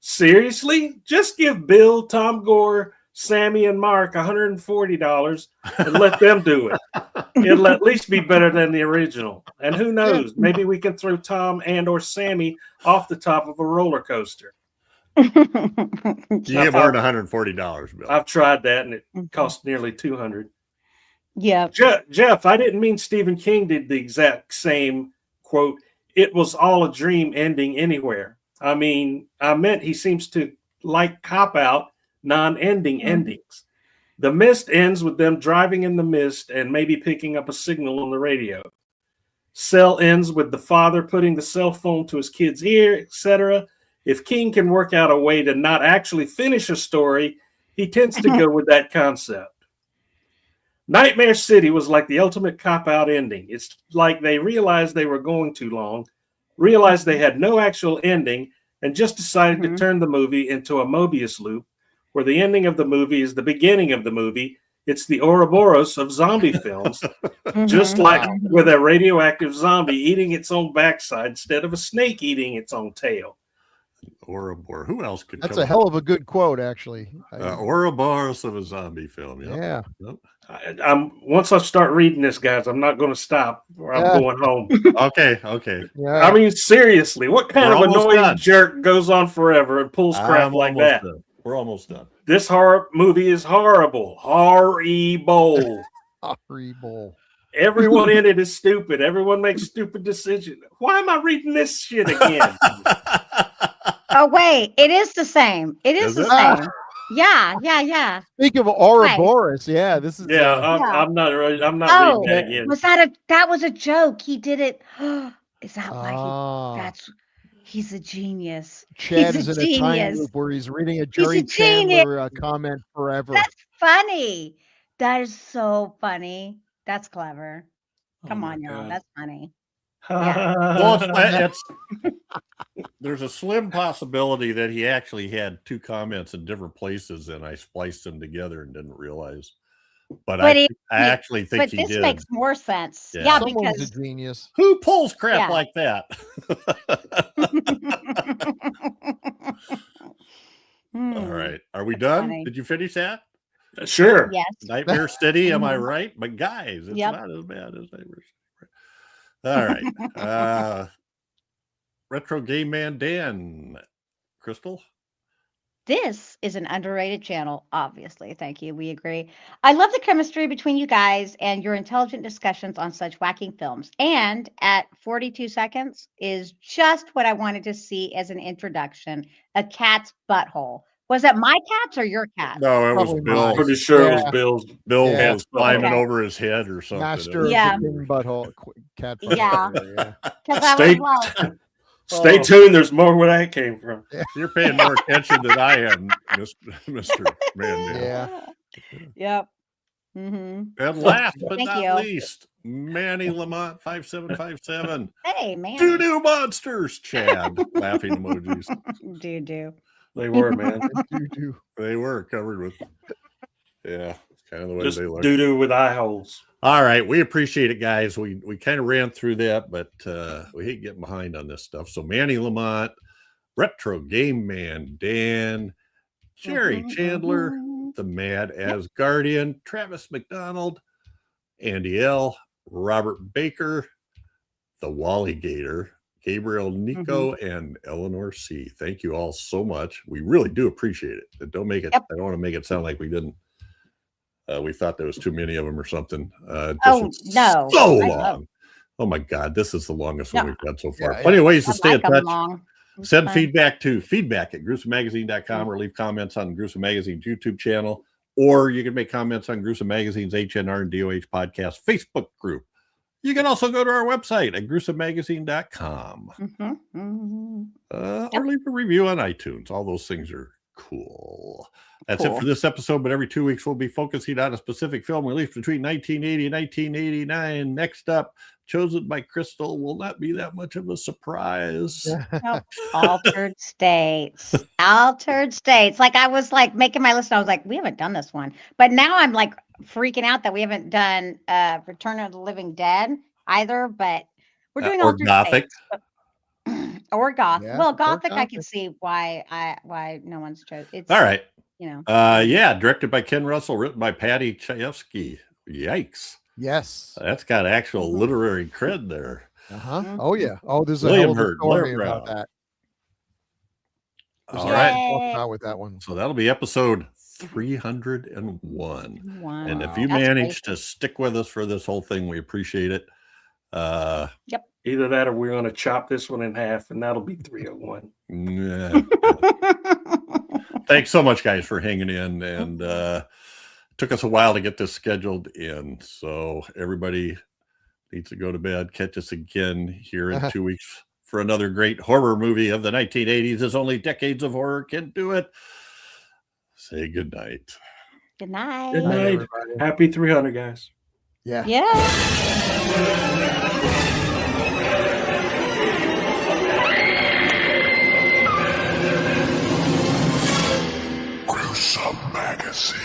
Seriously? Just give Bill, Tom Gore, Sammy, and Mark $140 and let them do it. It'll at least be better than the original. And who knows? Maybe we can throw Tom and or Sammy off the top of a roller coaster. You get more than $140, Bill. I've tried that, and it cost nearly $200. Yeah. Jeff, I didn't mean Stephen King did the exact same, quote, "It was all a dream" ending anywhere. I meant he seems to like cop-out, non-ending endings. The Mist ends with them driving in the mist and maybe picking up a signal on the radio. Cell ends with the father putting the cell phone to his kid's ear, etc. If King can work out a way to not actually finish a story, he tends to go with that concept. Nightmare City was like the ultimate cop-out ending. It's like they realized they were going too long, realized they had no actual ending, and just decided to turn the movie into a Mobius loop, where the ending of the movie is the beginning of the movie, It's the Ouroboros of zombie films, just Mhm. like with a radioactive zombie eating its own backside instead of a snake eating its own tail. Ouroboros. Who else could That's come a hell of a good quote, actually. Ouroboros of a zombie film. Yep. Yeah. Yep. I'm once I start reading this, guys, I'm not going to stop, or I'm going home. Okay. Yeah. I mean, seriously, what kind We're of almost annoying done. jerk goes on forever and pulls crap I'm like almost that? done. We're almost done. This horror movie is horrible. Horrible. Horrible. Everyone in it is stupid. Everyone makes stupid decisions. Why am I reading this shit again? Oh wait, it is the same. It is the same. Yeah. Speak of Ouroboros. Yeah, this is. Yeah, I'm not reading that again. Was that was a joke? He did it. Is that why he's a genius. Chad He's is a in a time genius. loop where he's reading a Jerry genius. Chandler comment forever. That's funny. That is so funny. That's clever. Come on, y'all. That's funny. Well, there's a slim possibility that he actually had two comments in different places, and I spliced them together and didn't realize. But I actually think he did. But this makes more sense. Yeah. Yeah, Someone's because a genius. Who pulls crap like that? All right. Are we done? funny. Did you finish that? Sure. Yes. Nightmare City, am I right? But guys, it's not as bad as Nightmare City. All right. Retro Game Man Dan. Crystal? This is an underrated channel, obviously. Thank you. We agree. I love the chemistry between you guys and your intelligent discussions on such whacking films. And at 42 seconds is just what I wanted to see as an introduction. A cat's butthole. Was it my cats or your cats? No, it was Probably Bill. I'm pretty sure it was Bill's. Bill Yeah. was climbing Okay. over his head or something. Master of Yeah. the King Butthole. Cat butthole. Yeah. Yeah. Because I Stay- was like, Stay tuned. There's more where that came from. You're paying more attention than I am, Mr. Man. Yeah. yep. Mm-hmm. And last but Thank not you. least, Manny Lamont 5757. Hey, man. Doo-doo monsters, Chad. Laughing emojis. Do. They were, man. Do. They were covered with, yeah, it's kind of the way Just they look. doo-doo with eye holes. All right, we appreciate it, guys. We kind of ran through that, but we hate getting behind on this stuff. So Manny Lamont, Retro Game Man Dan, Jerry Chandler, the Mad Asgardian, Travis McDonald, Andy L, Robert Baker, the Wally Gator, Gabriel Nico, and Eleanor C. Thank you all so much. We really do appreciate it. Don't make it. I don't want to make it sound like we didn't. We thought there was too many of them or something. No. So long. Oh my God, this is the longest one we've had so far. Yeah, Plenty of ways to stay in touch. It's Send fun. feedback to feedback@gruesomemagazine.com or leave comments on Gruesome Magazine's YouTube channel, or you can make comments on Gruesome Magazine's HNR and DOH podcast Facebook group. You can also go to our website at gruesomemagazine.com or leave a review on iTunes. All those things are cool. That's it for this episode, but every 2 weeks we'll be focusing on a specific film released between 1980 and 1989. Next up, chosen by Crystal, will not be that much of a surprise. Nope. Altered States. Altered States. Like I was like making my list and I was like, we haven't done this one. But now I'm like freaking out that we haven't done Return of the Living Dead either, but we're doing or Altered Gothic. States. Or Gothic. Yeah, Well, or Gothic, I can Gothic. see why no one's chosen. It's All right. you know. Yeah, directed by Ken Russell, written by Patty Chayefsky. Yikes. Yes. That's got actual literary cred there. Oh yeah. Oh, there's a William hell of a Hurt, story Blair about Brown. that. All right. Yay. Talk with that one. So that'll be episode 301. Wow. And if you That's manage to stick with us for this whole thing, we appreciate it. Either that or we're going to chop this one in half, and that'll be 301. Yeah. Thanks so much, guys, for hanging in. And took us a while to get this scheduled in. So everybody needs to go to bed. Catch us again here in 2 weeks for another great horror movie of the 1980s. As only decades of horror can do it. Say good night. Good night. Good night. everybody. Happy 300, guys. Yeah. Yeah. Gruesome Magazine.